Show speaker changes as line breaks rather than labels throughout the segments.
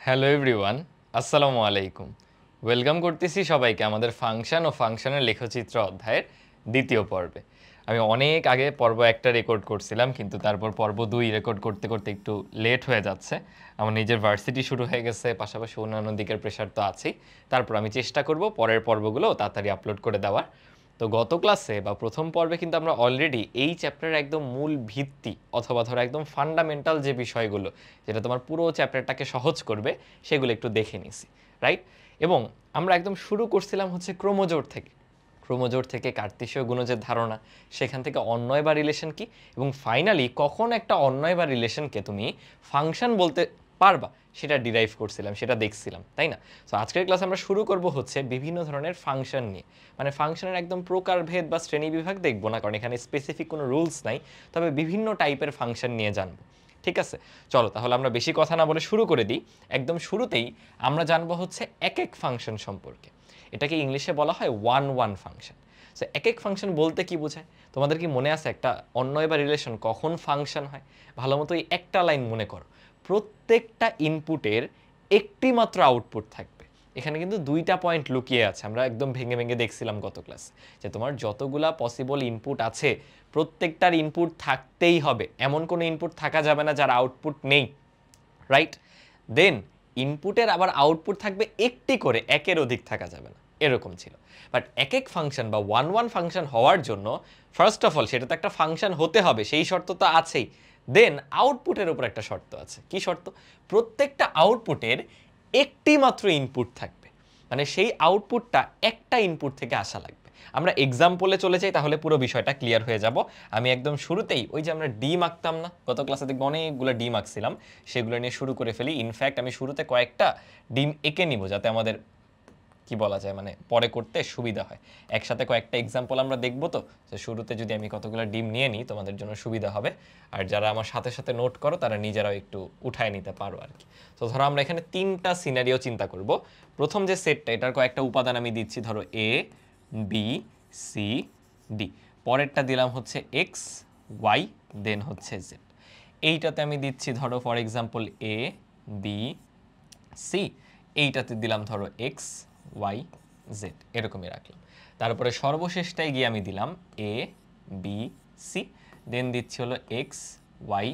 Hello everyone, আসসালামু আলাইকুম। Welcome করতেছি সবাইকে আমাদের ফাংশন ও ফাংশনের লেখচিত্র অধ্যায়ের দ্বিতীয় পর্বে। আমি অনেক আগে পর্ব একটা রেকর্ড করছিলাম, কিন্তু তারপর পর্ব 2 রেকর্ড করতে করতে একটু লেট হয়ে যাচ্ছে। আমার নিজের ভার্সিটি শুরু হয়ে গেছে, পাশাপাশি অন্যান্য দিকের প্রেশার তো আছেই। তারপর আমি চেষ্টা করব পরের পর্বগুলো তাড়াতাড়ি আপলোড করে দেওয়ার। তো গত ক্লাসে বা প্রথম পর্বে কিন্তু আমরা অলরেডি এই চ্যাপ্টারের একদম মূল ভিত্তি অথবা ধরো একদম ফান্ডামেন্টাল যে বিষয়গুলো, যেটা তোমার পুরো চ্যাপ্টারটাকে সহজ করবে, সেগুলো একটু দেখে নিছি, রাইট? এবং আমরা একদম শুরু করছিলাম হচ্ছে ক্রোমোজোর থেকে। ক্রোমোজোর থেকে কার্তেশীয় গুণজের ধারণা, সেখান থেকে অন্বয় বা রিলেশন কি, এবং ফাইনালি কখন একটা অন্বয় বা রিলেশনকে তুমি ফাংশন বলতে পারবা সেটা ডিরাইভ করছিলাম, সেটা দেখছিলাম, তাই না? সো আজকের ক্লাস আমরা শুরু করব হচ্ছে বিভিন্ন ধরনের ফাংশন নিয়ে। মানে ফাংশনের একদম প্রকারভেদ বা শ্রেণীবিভাগ দেখবো না, কারণ এখানে স্পেসিফিক কোনো রুলস নাই, তবে বিভিন্ন টাইপের ফাংশন নিয়ে জানবো। ঠিক আছে, চলো তাহলে আমরা বেশি কথা না বলে শুরু করে দিই। একদম শুরুতেই আমরা জানবো হচ্ছে এক এক ফাংশন সম্পর্কে। এটাকে ইংলিশে বলা হয় ওয়ান ওয়ান ফাংশন। সো এক এক ফাংশন বলতে কি বোঝায়? তোমাদের কি মনে আছে একটা অন্বয় বা রিলেশন কখন ফাংশন হয়? ভালো মতো এই একটা লাইন মনে করো। প্রত্যেকটা ইনপুটের একটি মাত্র আউটপুট থাকবে। এখানে কিন্তু দুইটা পয়েন্ট লুকিয়ে আছে, আমরা একদম ভেঙে ভেঙে দেখছিলাম গত ক্লাস, যে তোমার যতগুলা পসিবল ইনপুট আছে প্রত্যেকটার ইনপুট থাকতেই হবে, এমন কোনো ইনপুট থাকা যাবে না যার আউটপুট নেই, রাইট? দেন ইনপুটের আবার আউটপুট থাকবে একটি করে, একের অধিক থাকা যাবে না, এরকম ছিল। বাট এক এক ফাংশন বা ওয়ান ওয়ান ফাংশন হওয়ার জন্য ফার্স্ট অফ অল সেটা তো একটা ফাংশন হতে হবে, সেই শর্ত তো আছেই। দেন আউটপুটের উপর একটা শর্ত আছে। কি শর্ত? প্রত্যেকটা আউটপুটের একটি মাত্র ইনপুট থাকবে, মানে সেই আউটপুটটা একটা ইনপুট থেকে আসা লাগবে। আমরা এক্সাম্পলে চলে যাই, তাহলে পুরো বিষয়টা ক্লিয়ার হয়ে যাব। আমি একদম শুরুতেই ওই যে আমরা ডিম আঁকতাম না, গত ক্লাসে দেখবো অনেকগুলো ডিম আঁকছিলাম, সেগুলো নিয়ে শুরু করে ফেলি। ইনফ্যাক্ট আমি শুরুতে কয়েকটা ডিম এঁকে নিব, যাতে আমাদের কি বলা যায় মানে পরে করতে সুবিধা হয়। একসাথে কয়েকটা এক্সাম্পল আমরা দেখবো, তো শুরুতে যদি আমি কতগুলো ডিম নিয়ে নিই তোমাদের জন্য সুবিধা হবে। আর যারা আমার সাথে সাথে নোট করো তারা নিজেরাও একটু উঠায় নিতে পারো আর কি। তো ধরো আমরা এখানে তিনটা সিনারিও চিন্তা করব। প্রথম যে সেটটা, এটার কয়েকটা উপাদান আমি দিচ্ছি, ধরো এ বি সি ডি। পরেরটা দিলাম হচ্ছে এক্স ওয়াই, দেন হচ্ছে জেড। এইটাতে আমি দিচ্ছি ধরো for example A B C, এইটাতে দিলাম ধরো এক্স ওয়াই জেড, এরকমই রাখলাম। তারপরে সর্বশেষটায় গিয়ে আমি দিলাম এ বি সি, দেন দিচ্ছি হলো এক্স ওয়াই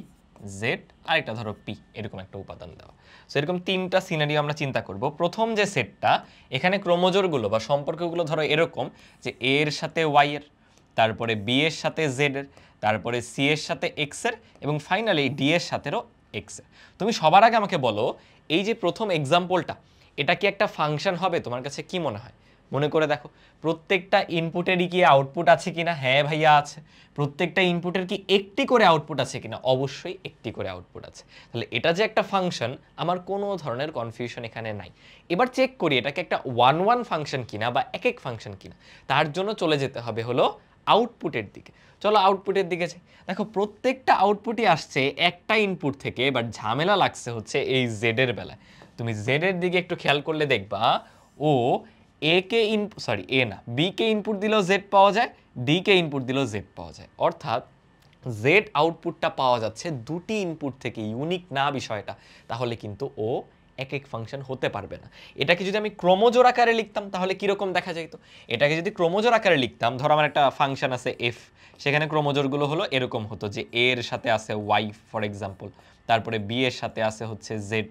জেড, আর এটা ধরো পি, এরকম একটা উপাদান দেওয়া। সো এরকম তিনটা সিনারিও আমরা চিন্তা করব। প্রথম যে সেটটা, এখানে ক্রোমোজোরগুলো বা সম্পর্কগুলো ধরো এরকম যে এ এর সাথে ওয়াই এর, তারপরে বি এর সাথে জেড এর, তারপরে সি এর সাথে এক্স এর, এবং ফাইনালি ডি এর সাথেও এক্স এর। তুমি সবার আগে আমাকে বলো, এই যে প্রথম এক্সাম্পলটা, এটা কি একটা ফাংশন হবে? তোমার কাছে কি মনে হয়? মনে করে দেখো, প্রত্যেকটা ইনপুটেরই কি আউটপুট আছে কিনা? হ্যাঁ ভাইয়া আছে। প্রত্যেকটা ইনপুটের কি একটি করে আউটপুট আছে কিনা? অবশ্যই একটি করে আউটপুট আছে। তাহলে এটা যে একটা ফাংশন, আমার কোনো ধরনের কনফিউশন এখানে নাই। এবার চেক করি এটাকে একটা ওয়ান ওয়ান ফাংশন কিনা বা এক এক ফাংশন কিনা। তার জন্য চলে যেতে হবে হলো আউটপুটের দিকে। চলো আউটপুটের দিকে যাই। দেখো প্রত্যেকটা আউটপুটই আসছে একটা ইনপুট থেকে, বাট ঝামেলা লাগছে হচ্ছে এই জেড এর বেলায়। তুমি জেড এর দিকে একটু খেয়াল করলে দেখবা, ও এ কে ইনপুট, সরি এ না, বি কে ইনপুট দিলেও জেড পাওয়া যায়, ডি কে ইনপুট দিলেও জেড পাওয়া যায়। অর্থাৎ জেড আউটপুটটা পাওয়া যাচ্ছে দুটি ইনপুট থেকে। ইউনিক না বিষয়টা? তাহলে কিন্তু ও এক এক ফাংশন হতে পারবে না। এটাকে যদি আমি ক্রোমোজোর আকারে লিখতাম তাহলে কিরকম দেখা যেত? এটাকে যদি ক্রোমোজোর আকারে লিখতাম, ধরো আমার একটা ফাংশন আছে এফ, সেখানে ক্রোমোজোরগুলো হলো এরকম হতো যে এ এর সাথে আছে ওয়াই ফর এক্সাম্পল, তারপরে বি এর সাথে আছে হচ্ছে জেড,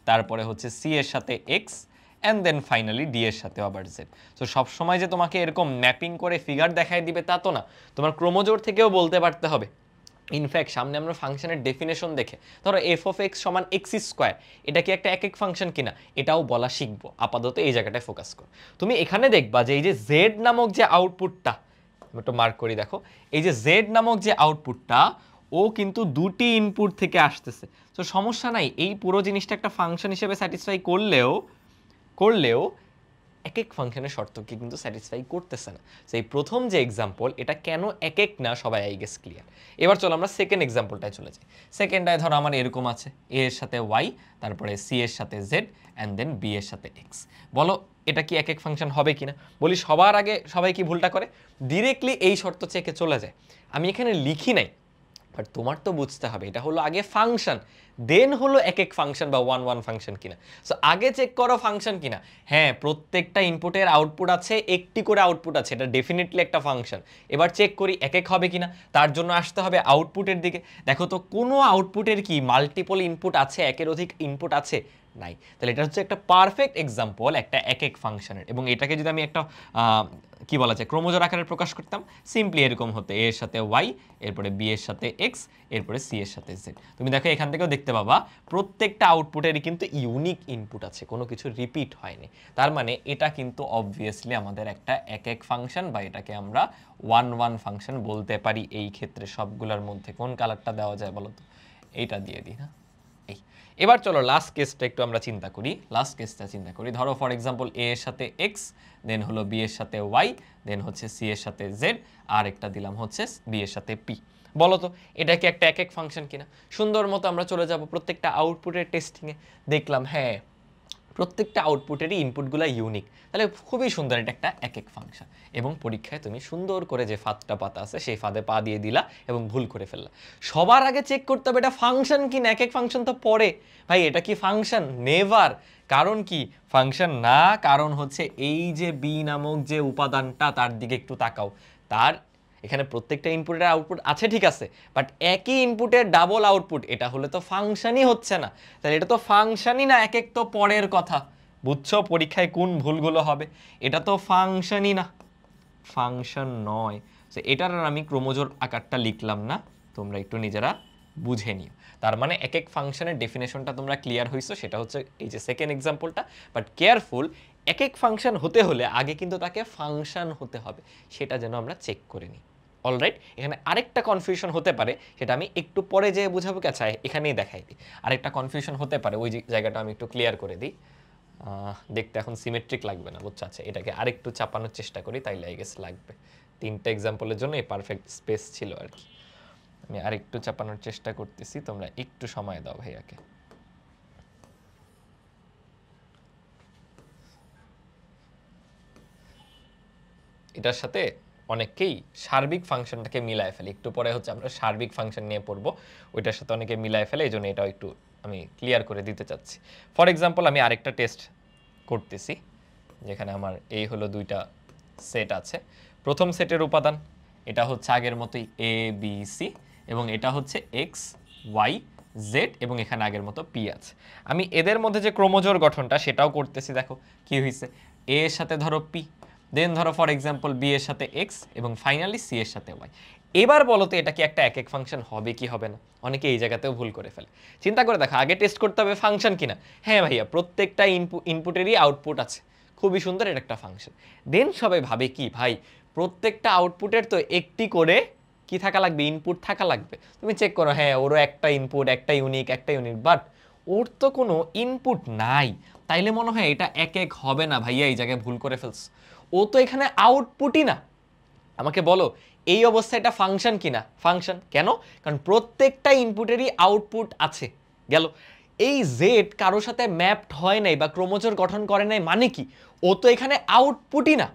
তারপরে হচ্ছে সি এর সাথে X, and then finally D এর সাথে আবার জেড। সো সবসময় যে তোমাকে এরকম ম্যাপিং করে ফিগার দেখায় দিবে তা তো না, তোমার ক্রোমোজোর থেকেও বলতে পারতে হবে। ইনফ্যাক্ট সামনে আমরা ফাংশনের ডেফিনেশন দেখে ধরো এফ অফ এক্স সমান এক্স স্কোয়ার, এটা কি একটা এক এক ফাংশন কিনা এটাও বলা শিখবো। আপাতত এই জায়গাটায় ফোকাস করো। তুমি এখানে দেখবা যে এই যে জেড নামক যে আউটপুটটা, আমি একটু মার্ক করি, দেখো এই যে জেড নামক যে আউটপুটটা, ও কিন্তু দুটি ইনপুট থেকে আসতেছে। তো সমস্যা নাই, এই পুরো জিনিসটা একটা ফাংশন হিসেবে স্যাটিসফাই করলেও করলেও এক এক ফাংশনের শর্তকে কিন্তু স্যাটিসফাই করতেছে না। সেই প্রথম যে এক্সাম্পল, এটা কেন এক এক না সবাই আই গেস ক্লিয়ার। এবার চলো আমরা সেকেন্ড এক্সাম্পলটায় চলে যাই। সেকেন্ডটায় ধরো আমার এরকম আছে এ এর সাথে ওয়াই, তারপরে সি এর সাথে জেড, অ্যান্ড দেন বি এর সাথে এক্স। বলো এটা কি এক এক ফাংশন হবে কিনা? বলি সবার আগে সবাই কি ভুলটা করে? ডিরেক্টলি এই শর্ত চেকে চলে যায়। আমি এখানে লিখি নাই, বাট তোমার তো বুঝতে হবে এটা হলো আগে ফাংশন, দেন হলো এক এক ফাংশন বা ওয়ান ওয়ান ফাংশন কিনা। সো আগে চেক করো ফাংশন কিনা। হ্যাঁ, প্রত্যেকটা ইনপুটের আউটপুট আছে, একটি করে আউটপুট আছে, এটা ডেফিনেটলি একটা ফাংশন। এবার চেক করি এক এক হবে কিনা। তার জন্য আসতে হবে আউটপুটের দিকে। দেখো তো কোনো আউটপুটের কি মাল্টিপল ইনপুট আছে, একের অধিক ইনপুট আছে? নাই। তাহলে এটা হচ্ছে একটা পারফেক্ট এক্সাম্পল একটা এক এক ফাংশনের। এবং এটাকে যদি আমি একটা কি বলা যায় ক্রমজোর আকারে প্রকাশ করতাম, সিম্পলি এরকম হতো এ এর সাথে ওয়াই, এরপরে বি এর সাথে এক্স, এরপরে সি এর সাথে জেড। তুমি দেখো এখান থেকেও দেখতে পাবা প্রত্যেকটা আউটপুটেরই কিন্তু ইউনিক ইনপুট আছে, কোনো কিছু রিপিট হয়নি। তার মানে এটা কিন্তু অবভিয়াসলি আমাদের একটা এক এক ফাংশন, বা এটাকে আমরা ওয়ান ওয়ান ফাংশন বলতে পারি। এই ক্ষেত্রে সবগুলোর মধ্যে কোন কালারটা দেওয়া যায় বলো তো? এইটা দিয়ে দিই না, এই। এবার চলো লাস্ট কেসটা একটু আমরা চিন্তা করি। লাস্ট কেসটা চিন্তা করি, ধরো ফর এক্সাম্পল এ এর সাথে এক্স, দেন হলো বি এর সাথে ওয়াই, দেন হচ্ছে সি এর সাথে জেড, আর একটা দিলাম হচ্ছে বি এর সাথে পি। বলো তো এটা কি একটা এক এক ফাংশন কিনা? সুন্দর মতো আমরা চলে যাব প্রত্যেকটা আউটপুটের টেস্টিংয়ে। দেখলাম হ্যাঁ প্রত্যেকটা আউটপুটেরই ইনপুটগুলো ইউনিক, তাহলে খুবই সুন্দর এটা একটা এক এক ফাংশন। এবং পরীক্ষায় তুমি সুন্দর করে যে ফাঁদটা পাতা আছে সেই ফাঁদে পা দিয়ে দিলা এবং ভুল করে ফেললা। সবার আগে চেক করতে হবে এটা ফাংশন কি না, এক এক ফাংশন তো পরে। ভাই এটা কি ফাংশন? নেভার। কারণ কি ফাংশন না? কারণ হচ্ছে এই যে বি নামক যে উপাদানটা তার দিকে একটু তাকাও। তার এখানে প্রত্যেকটা ইনপুটের আউটপুট আছে ঠিক আছে, বাট একই ইনপুটের ডাবল আউটপুট, এটা হলে তো ফাংশনই হচ্ছে না। তাহলে এটা তো ফাংশনই না, এক এক তো পরের কথা। বুঝছো পরীক্ষায় কোন ভুলগুলো হবে? এটা তো ফাংশনই না, ফাংশন নয়। সো এটার আর আমি ক্রোমোজোর আকারটা লিখলাম না, তোমরা একটু নিজেরা বুঝে নিও। তার মানে এক এক ফাংশনের ডেফিনেশনটা তোমরা ক্লিয়ার হইছো, সেটা হচ্ছে এই যে সেকেন্ড এক্সাম্পলটা। বাট কেয়ারফুল, এক এক ফাংশন হতে হলে আগে কিন্তু তাকে ফাংশন হতে হবে, সেটা যেন আমরা চেক করে নিই। অলরাইট, এখানে আরেকটা কনফিউশন হতে পারে, সেটা আমি একটু পরে যেয়ে বুঝাবো। আচ্ছা এখানেই দেখাই দিই। আরেকটা কনফিউশন হতে পারে, ওই জায়গাটা আমি একটু ক্লিয়ার করে দিই। দেখতে এখন সিমেট্রিক লাগবে না, বুঝছো? আচ্ছা এটাকে আরেকটু চাপানোর চেষ্টা করি, তাইলে আই গেস লাগবে। তিনটা এক্সাম্পলের জন্য এই পারফেক্ট স্পেস ছিল আর কি। আমি আরেকটু চাপানোর চেষ্টা করতেছি, তোমরা একটু সময় দাও ভাইয়াকে। এটার সাথে অনেকেই সার্বিক ফাংশনটাকে মিলায় ফেলে, একটু পরে হচ্ছে আমরা সার্বিক ফাংশন নিয়ে পড়বো, ওইটার সাথে অনেকে মিলায় ফেলে, এই জন্য এটাও একটু আমি ক্লিয়ার করে দিতে চাচ্ছি। ফর এক্সাম্পল আমি আরেকটা টেস্ট করতেছি, যেখানে আমার এই হলো দুইটা সেট আছে। প্রথম সেটের উপাদান এটা হচ্ছে আগের মতোই এ বি সি, এবং এটা হচ্ছে এক্স ওয়াই জেড, এবং এখানে আগের মতো পি আছে। আমি এদের মধ্যে যে ক্রোমোজোর গঠনটা সেটাও করতেছি। দেখো কি হয়েছে, এ এর সাথে ধরো পি, দেন ধরো ফর এক্সাম্পল বি এর সাথে এক্স, এবং ফাইনালি সি এর সাথে ওয়াই। এবার বলো তো এটা কি একটা এক এক ফাংশন হবে কি হবে না? অনেকে এই জায়গাতেও ভুল করে ফেলে। চিন্তা করে দেখো, আগে টেস্ট করতে হবে ফাংশন কিনা। হ্যাঁ ভাইয়া প্রত্যেকটা ইনপুটেরই আউটপুট আছে, খুবই সুন্দর, এটা একটা ফাংশন। দেন সবাই ভাবে কি ভাই প্রত্যেকটা আউটপুটের তো একটি করে কি থাকা লাগবে, ইনপুট থাকা লাগবে। তুমি চেক করো, হ্যাঁ ওরও একটা ইনপুট, একটা ইউনিক, বাট ওর তো কোনো ইনপুট নাই, তাইলে মনে হয় এটা এক এক হবে না। ভাইয়া এই জায়গায় ভুল করে ফেলছ, ও তো এখানে আউটপুটই না। আমাকে বলো এই অবস্থায় এটা ফাংশন কিনা? ফাংশন। কেন? কারণ প্রত্যেকটা ইনপুটেরই আউটপুট আছে। গেল, এই জেড কারোর সাথে ম্যাপড হয় নাই বা ক্রোমোজোর গঠন করে নাই, মানে কি ও তো এখানে আউটপুটই না,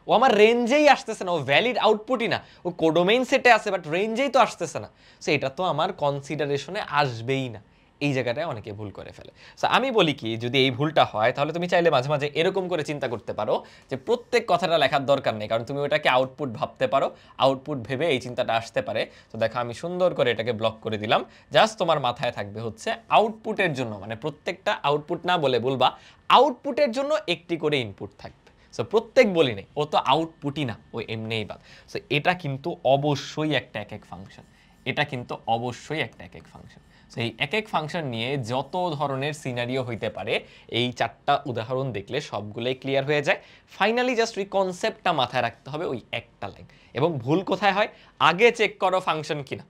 ও আমার রেঞ্জেই আসতেছে না, ও ভ্যালিড আউটপুটই না। ও কোডোমেইন সেটে আছে বাট রেঞ্জেই তো আসতেছে না। সো এটা তো আমার কনসিডারেশনে আসবেই না। এই জায়গাটায় অনেকে ভুল করে ফেলে। সো আমি বলি কি, যদি এই ভুলটা হয় তাহলে তুমি চাইলে মাঝে মাঝে এরকম করে চিন্তা করতে পারো যে প্রত্যেক কথাটা লেখার দরকার নেই, কারণ তুমি ওটাকে আউটপুট ভাবতে পারো, আউটপুট ভেবে এই চিন্তাটা আসতে পারে। তো দেখো আমি সুন্দর করে এটাকে ব্লক করে দিলাম। জাস্ট তোমার মাথায় থাকবে হচ্ছে আউটপুটের জন্য, মানে প্রত্যেকটা আউটপুট না বলে বলবা আউটপুটের জন্য একটি করে ইনপুট থাকবে। সো প্রত্যেক বলি নেই, ও তো আউটপুটই না, ও এমনিই বাদ। সো এটা কিন্তু অবশ্যই একটা এক এক ফাংশন, এটা কিন্তু অবশ্যই একটা এক এক ফাংশন। সো এই এক এক ফাংশন নিয়ে যত ধরনের সিনারিও হইতে পারে, এই চারটা উদাহরণ দেখলে সবগুলোই ক্লিয়ার হয়ে যায়। ফাইনালি জাস্ট ওই কনসেপ্টটা মাথায় রাখতে হবে, ওই একটা লাইন। এবং ভুল কোথায় হয়, আগে চেক করো ফাংশন কিনা,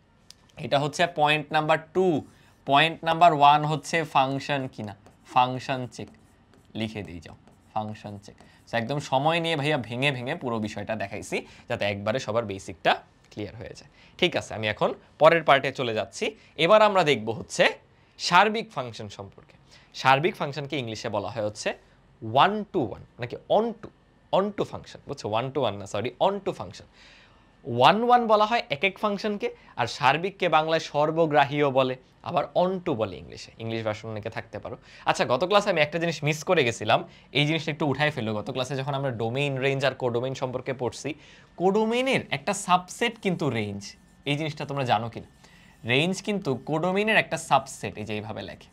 এটা হচ্ছে পয়েন্ট নাম্বার 2। পয়েন্ট নাম্বার 1 হচ্ছে ফাংশন কিনা, ফাংশন চেক লিখে দিয়ে যাও, ফাংশন চেক। একদম সময় নিয়ে ভাইয়া ভেঙে ভেঙে পুরো বিষয়টা দেখাইছি, যাতে একবারে সবার বেসিকটা ক্লিয়ার হয়ে যায়। ঠিক আছে, আমি এখন পরের পার্টে চলে যাচ্ছি। এবার আমরা দেখব হচ্ছে সার্বিক ফাংশন সম্পর্কে। সার্বিক ফাংশনকে ইংলিশে বলা হয় হচ্ছে ওয়ান টু ওয়ান, নাকি অন টু ফাংশন। বুঝছো, ওয়ান টু ওয়ান না, sorry, onto function. One one বলা হয় এক এক ফাংশনকে, আর সার্বিককে বাংলায় সর্বগ্রাহীও বলে, আবার অনটু বলে ইংলিশে, ইংলিশ ভার্সন অনেকে থাকতে পারো। আচ্ছা, গত ক্লাসে আমি একটা জিনিস মিস করে গেছিলাম, এই জিনিসটা একটু উঠাই ফেলো। গত ক্লাসে যখন আমরা ডোমেইন, রেঞ্জ আর কোডোমেইন সম্পর্কে পড়ছি, কোডোমেইনের একটা সাবসেট কিন্তু রেঞ্জ, এই জিনিসটা তোমরা জানো কিনা? রেঞ্জ কিন্তু কোডোমেইনের একটা সাবসেট, এই যে এইভাবে লেখে,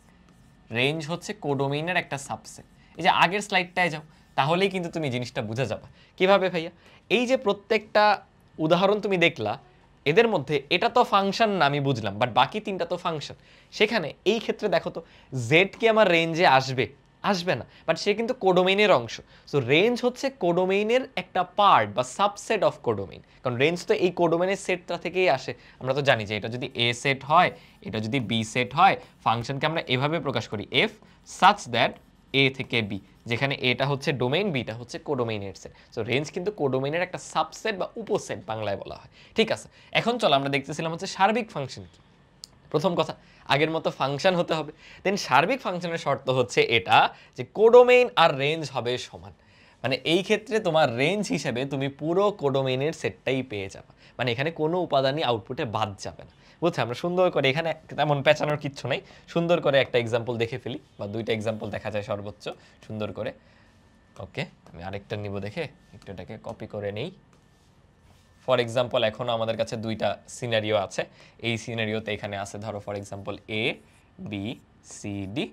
রেঞ্জ হচ্ছে কোডোমেইনের একটা সাবসেট। এই যে আগের স্লাইডটায় যাও, তাহলেই কিন্তু তুমি জিনিসটা বুঝে যাবে। কিভাবে ভাইয়া? এই যে প্রত্যেকটা উদাহরণ তুমি দেখলা, এদের মধ্যে এটা তো ফাংশন না, আমি বুঝলাম, বাট বাকি তিনটা তো ফাংশন। সেখানে এই ক্ষেত্রে দেখো তো, জেড কি আমার রেঞ্জে আসবে? আসবে না, বাট সে কিন্তু কোডোমেইনের অংশ। সো রেঞ্জ হচ্ছে কোডোমেইনের একটা পার্ট বা সাবসেট অফ কোডোমেইন, কারণ রেঞ্জ তো এই কোডোমেইনের সেটটা থেকেই আসে। আমরা তো জানি যে এটা যদি এ সেট হয়, এটা যদি বি সেট হয়, ফাংশনকে আমরা এভাবে প্রকাশ করি, এফ সাচ দ্যাট এ থেকে বি, যেখানে এটা হচ্ছে ডোমেইন, বিটা হচ্ছে কোডোমেইনের সেট। সো রেঞ্জ কিন্তু কোডোমেইনের একটা সাবসেট বা উপসেট বাংলায় বলা হয়। ঠিক আছে, এখন চলো আমরা দেখতেছিলাম হচ্ছে সার্বিক ফাংশন কি। প্রথম কথা, আগের মতো ফাংশন হতে হবে। দেন সার্বিক ফাংশনের শর্ত হচ্ছে এটা যে কোডোমেইন আর রেঞ্জ হবে সমান। মানে এই ক্ষেত্রে তোমার রেঞ্জ হিসেবে তুমি পুরো কোডোমেইনের সেটটাই পেয়ে যাবে, মানে এখানে কোনো উপাদানই আউটপুটে বাদ যাবে না। বুঝছো? আমরা সুন্দর করে, এখানে তেমন পেঁচানোর কিচ্ছু নেই, সুন্দর করে একটা এক্সাম্পল দেখে ফেলি, বা দুইটা এক্সাম্পল দেখা যায় সর্বোচ্চ সুন্দর করে। ওকে, আমি আরেকটা নিব, দেখে একটু এটাকে কপি করে নেই। ফর এক্সাম্পল, এখনও আমাদের কাছে দুইটা সিনারিও আছে। এই সিনারিওতে এখানে আছে ধরো for example A B C D,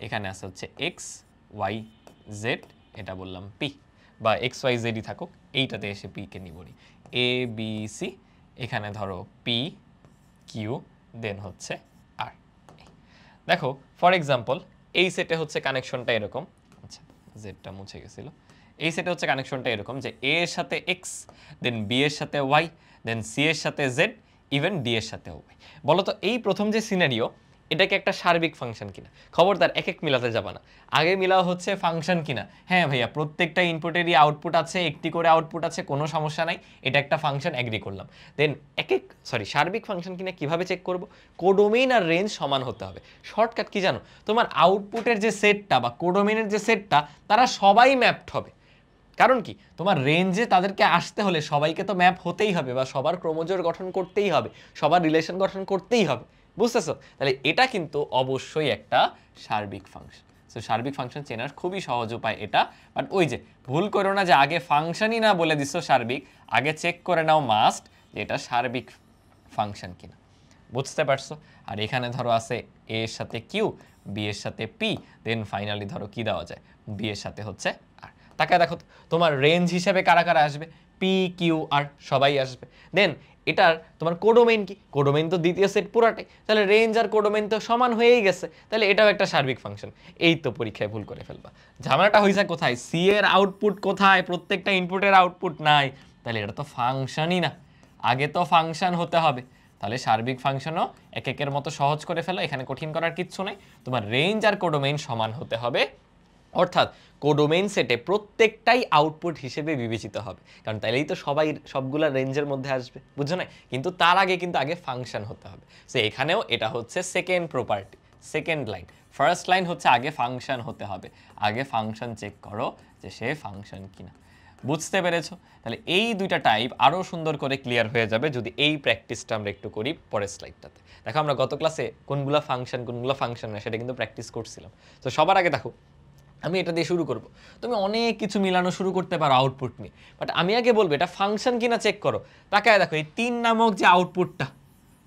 এখানে আছে হচ্ছে এক্স ওয়াই জেড, এটা বললাম পি, বা এক্স ওয়াই জেডই থাকুক, এইটাতে এসে পিকে নিবনি, এ বি সি, এখানে ধরো পি কিউ, দেন হচ্ছে আর। দেখো ফর এক্সাম্পল এই সেটে হচ্ছে কানেকশনটা এরকম, আচ্ছা জেডটা মুছে গেছিল, এই সেটে হচ্ছে কানেকশনটা এরকম যে এ এর সাথে এক্স, দেন বি এর সাথে ওয়াই, দেন সি এর সাথে জেড, ইভেন ডি এর সাথে ওয়াই। বলো তো এই প্রথম যে সিনারিও, এটাকে একটা সার্বিক ফাংশন কিনা? খবরদার এক এক মিলাতে যাবা না, আগে মিলাও হচ্ছে ফাংশন কিনা। হ্যাঁ ভাইয়া, প্রত্যেকটা ইনপুটেরই আউটপুট আছে, একটি করে আউটপুট আছে, কোনো সমস্যা নাই, এটা একটা ফাংশন, এগ্রি করলাম। দেন সার্বিক ফাংশন কিনা কিভাবে চেক করব? কোডোমেইন আর রেঞ্জ সমান হতে হবে। শর্টকাট কি জানো? তোমার আউটপুটের যে সেটটা বা কোডোমেইনের যে সেটটা, তারা সবাই ম্যাপড হবে। কারণ কি, তোমার রেঞ্জে তাদেরকে আসতে হলে সবাইকে তো ম্যাপ হতেই হবে, বা সবার ক্রোমোজোর গঠন করতেই হবে, সবার রিলেশন গঠন করতেই হবে। বুঝতেছো? তাহলে এটা কিন্তু অবশ্যই একটা সার্বিক ফাংশন। সো সার্বিক ফাংশন চেনার খুবই সহজ উপায় এটা। বাট ওই যে ভুল করো না যে আগে ফাংশনই না বলে দিছো সার্বিক, আগে চেক করে নাও মাস্ট যে এটা সার্বিক ফাংশন কিনা। বুঝতে পারছো? আর এখানে ধরো আছে এ এর সাথে কিউ, বি এর সাথে পি, দেন ফাইনালি ধরো কি দেওয়া যায়, বি এর সাথে হচ্ছে আর। তাকায় দেখো তোমার রেঞ্জ হিসেবে কারা কারা আসবে, পি কিউ আর সবাই আসবে। দেন এটার তোমার কোডোমেইন কি? কোডোমেইন তো দ্বিতীয় সেট পুরাটাই, তাহলে রেঞ্জ আর কোডোমেইন তো সমান হয়েই গেছে, তাহলে এটাও একটা সার্বিক ফাংশন। এই তো পরীক্ষায় ভুল করে ফেলবা। ঝামেলাটা হয়েছে কোথায়? সি এর আউটপুট কোথায়? প্রত্যেকটা ইনপুটের আউটপুট নাই, তাহলে এটা তো ফাংশনই না, আগে তো ফাংশন হতে হবে। তাহলে সার্বিক ফাংশনও এক একের মতো সহজ করে ফেলো, এখানে কঠিন করার কিচ্ছু নেই। তোমার রেঞ্জ আর কোডোমেইন সমান হতে হবে, অর্থাৎ কোডোমেইন সেটে প্রত্যেকটাই আউটপুট হিসেবে বিবেচিত হবে, কারণ তাইলেই তো সবগুলা রেঞ্জের মধ্যে আসবে, বুঝছো না? কিন্তু তার আগে কিন্তু আগে ফাংশন হতে হবে। সো এখানেও এটা হচ্ছে second property, second line. First line হচ্ছে আগে ফাংশন হতে হবে, আগে ফাংশন চেক করো যে সে ফাংশন কিনা। বুঝতে পেরেছো? তাহলে এই দুইটা টাইপ আরও সুন্দর করে ক্লিয়ার হয়ে যাবে যদি এই প্র্যাকটিসটা আমরা একটু করি পরের স্লাইডটাতে। দেখো আমরা গত ক্লাসে কোনগুলো ফাংশন না সেটা কিন্তু প্র্যাকটিস করছিলাম। তো সবার আগে দেখো, আমি এটা দিয়ে শুরু করব। তুমি অনেক কিছু মিলানো শুরু করতে পারো আউটপুট নিয়ে, বাট আমি আগে বলবো এটা ফাংশন কিনা চেক করো। তাকায় দেখো এই 3 নামক যে আউটপুটটা,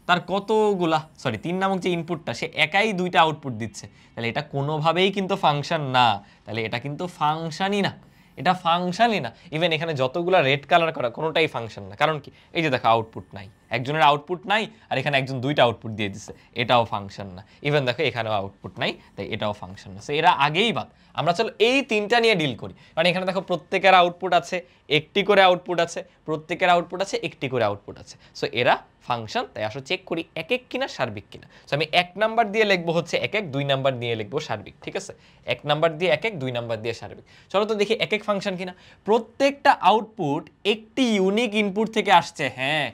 তার কতগুলা, 3 নামক যে ইনপুটটা, সে একাই দুইটা আউটপুট দিচ্ছে, তাহলে এটা কোনোভাবেই কিন্তু ফাংশন না, তাহলে এটা কিন্তু ফাংশনই না, এটা ফাংশনই না। ইভেন এখানে যতগুলা রেড কালার করা কোনোটাই ফাংশন না, কারণ কি, এই যে দেখো আউটপুট নাই, একজনের আউটপুট নাই, আর এখানে একজন দুইটা আউটপুট দিয়ে দিচ্ছে, এটাও ফাংশন না। ইভেন দেখো এখানেও আউটপুট নাই, তাই এটাও ফাংশন না। সো এরা আগেই বাদ। আমরা চলো এই তিনটা নিয়ে ডিল করি, কারণ এখানে দেখো প্রত্যেকের আউটপুট আছে, একটি করে আউটপুট আছে, প্রত্যেকের আউটপুট আছে, একটি করে আউটপুট আছে। সো এরা ফাংশন, তাই আসলে চেক করি এক এক কিনা সার্বিক কিনা। সো আমি 1 নাম্বার দিয়ে লিখবো হচ্ছে এক এক, 2 নাম্বার দিয়ে লিখবো সার্বিক, ঠিক আছে? 1 নাম্বার দিয়ে এক এক, 2 নাম্বার দিয়ে সার্বিক। চলো তো দেখি এক এক ফাংশন কিনা। প্রত্যেকটা আউটপুট একটি ইউনিক ইনপুট থেকে আসছে, হ্যাঁ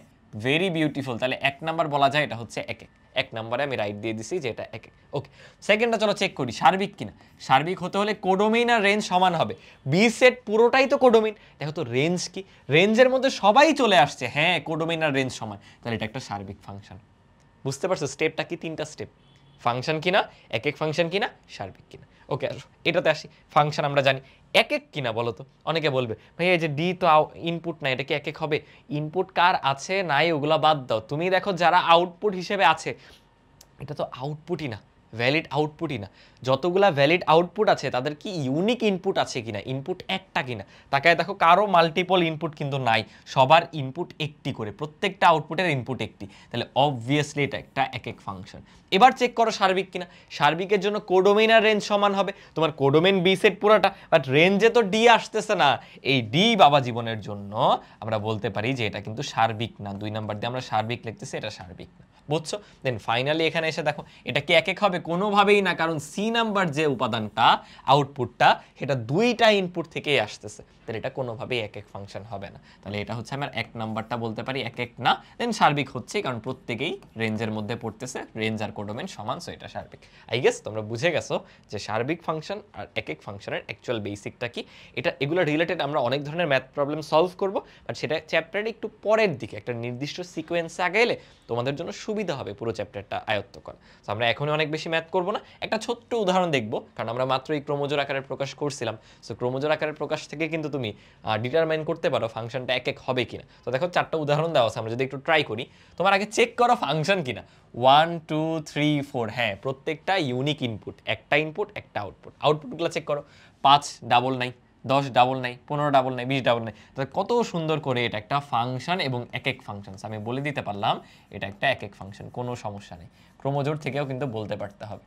ভেরি বিউটিফুল, তাহলে 1 নাম্বার বলা যায় এটা হচ্ছে এক এক। এক নম্বরে আমি রাইট দিয়ে দিছি যে এটা একেক। ওকে, সেকেন্ডটা চলো চেক করি সার্বিক কিনা। সার্বিক হতে হলে কোডোমেইন আর রেঞ্জ সমান হবে। বি সেট পুরোটাই তো কোডোমেইন। দেখো তো রেঞ্জ কি, রেঞ্জের মধ্যে সবাই চলে আসছে, হ্যাঁ কোডোমেইন আর রেঞ্জ সমান, তাহলে এটা একটা সার্বিক ফাংশন। বুঝতে পারছো স্টেপটা কি? তিনটা স্টেপ, ফাংশন কিনা, একেক ফাংশন কিনা, সার্বিক কিনা। ওকে, এটাতে আসি। ফাংশন আমরা জানি, একেক কিনা বলো তো? অনেকে বলবে ভাই এই যে ডি তো ইনপুট না, এটা কি একেক হবে? ইনপুট কার আছে নাই ওগুলা বাদ দাও, তুমি দেখো যারা আউটপুট হিসেবে আছে, এটা তো আউটপুটই না, ভ্যালিড আউটপুটই না। যতগুলা ভ্যালিড আউটপুট আছে তাদের কি ইউনিক ইনপুট আছে কিনা, ইনপুট একটা কিনা, তাকায় দেখো কারো মাল্টিপল ইনপুট কিন্তু নাই, সবার ইনপুট একটি করে, প্রত্যেকটা আউটপুটের ইনপুট একটি, তাহলে অবভিয়াসলি এটা একটা একেক ফাংশন। এবার চেক করো সার্বিক কিনা। সার্বিকের জন্য কোডোমেইন আর রেঞ্জ সমান হবে, তোমার কোডোমেইন বি সেট পুরোটা, বাট রেঞ্জে তো ডি আসতেছে না, এই ডি বাবা জীবনের জন্য আমরা বলতে পারি যে এটা কিন্তু সার্বিক না। 2 নাম্বার দিয়ে আমরা সার্বিক লিখতেছি, এটা সার্বিক না। বুঝছো? দেন ফাইনালি এখানে এসে দেখো এটা কি একেক হবে? কোনোভাবেই না, কারণ সি নাম্বার যে উপাদানটা আউটপুটটা সেটা দুইটা ইনপুট থেকেই আসতেছে, তাহলে এটা কোনোভাবেই একেক ফাংশন হবে না। তাহলে এটা হচ্ছে আমার এক নাম্বারটা বলতে পারি একেক না। দেন সার্বিক হচ্ছে কারণ প্রত্যেকেই রেঞ্জের মধ্যে পড়তেছে, রেঞ্জ আর কোডোমেইন সমান, সো এটা সার্বিক। আই গেস তোমরা বুঝে গেছো যে সার্বিক ফাংশন আর একেক ফাংশনের অ্যাকচুয়াল বেসিকটা কি। এটা এগুলো রিলেটেড আমরা অনেক ধরনের ম্যাথ প্রবলেম সলভ করব, বাট সেটা চ্যাপ্টারের একটু পরের দিকে একটা নির্দিষ্ট সিকোয়েন্সে আগাইলে তোমাদের জন্য সুবিধা হবে পুরো চ্যাপ্টারটা আয়ত্ত করা। সো আমরা এখনই অনেক বেশি ম্যাথ করব না, একটা ছোট্ট উদাহরণ দেখব, কারণ আমরা মাত্র এই ক্রোমোজোর আকারে প্রকাশ করছিলাম। সো ক্রোমোজোর আকারের প্রকাশ থেকে কিন্তু তুমি ডিটারমাইন করতে পারো ফাংশনটা একেক হবে কিনা। তো দেখো 4টা উদাহরণ দেওয়া আছে, আমরা যদি একটু ট্রাই করি। তোমার আগে চেক করো ফাংশন কিনা। 1 2 3 4, হ্যাঁ প্রত্যেকটা ইউনিক ইনপুট, একটা ইনপুট একটা আউটপুট। আউটপুটগুলো চেক করো, 5 ডাবল নাই, 10 ডাবল নাই, 15 ডাবল নাই, 20 ডাবল নাই। তাহলে কত সুন্দর করে এটা একটা ফাংশন এবং একেক ফাংশন। আমি বলে দিতে পারলাম এটা একটা একেক ফাংশন, কোনো সমস্যা নেই। ক্রোমোজোর থেকেও কিন্তু বলতে পারতে হবে।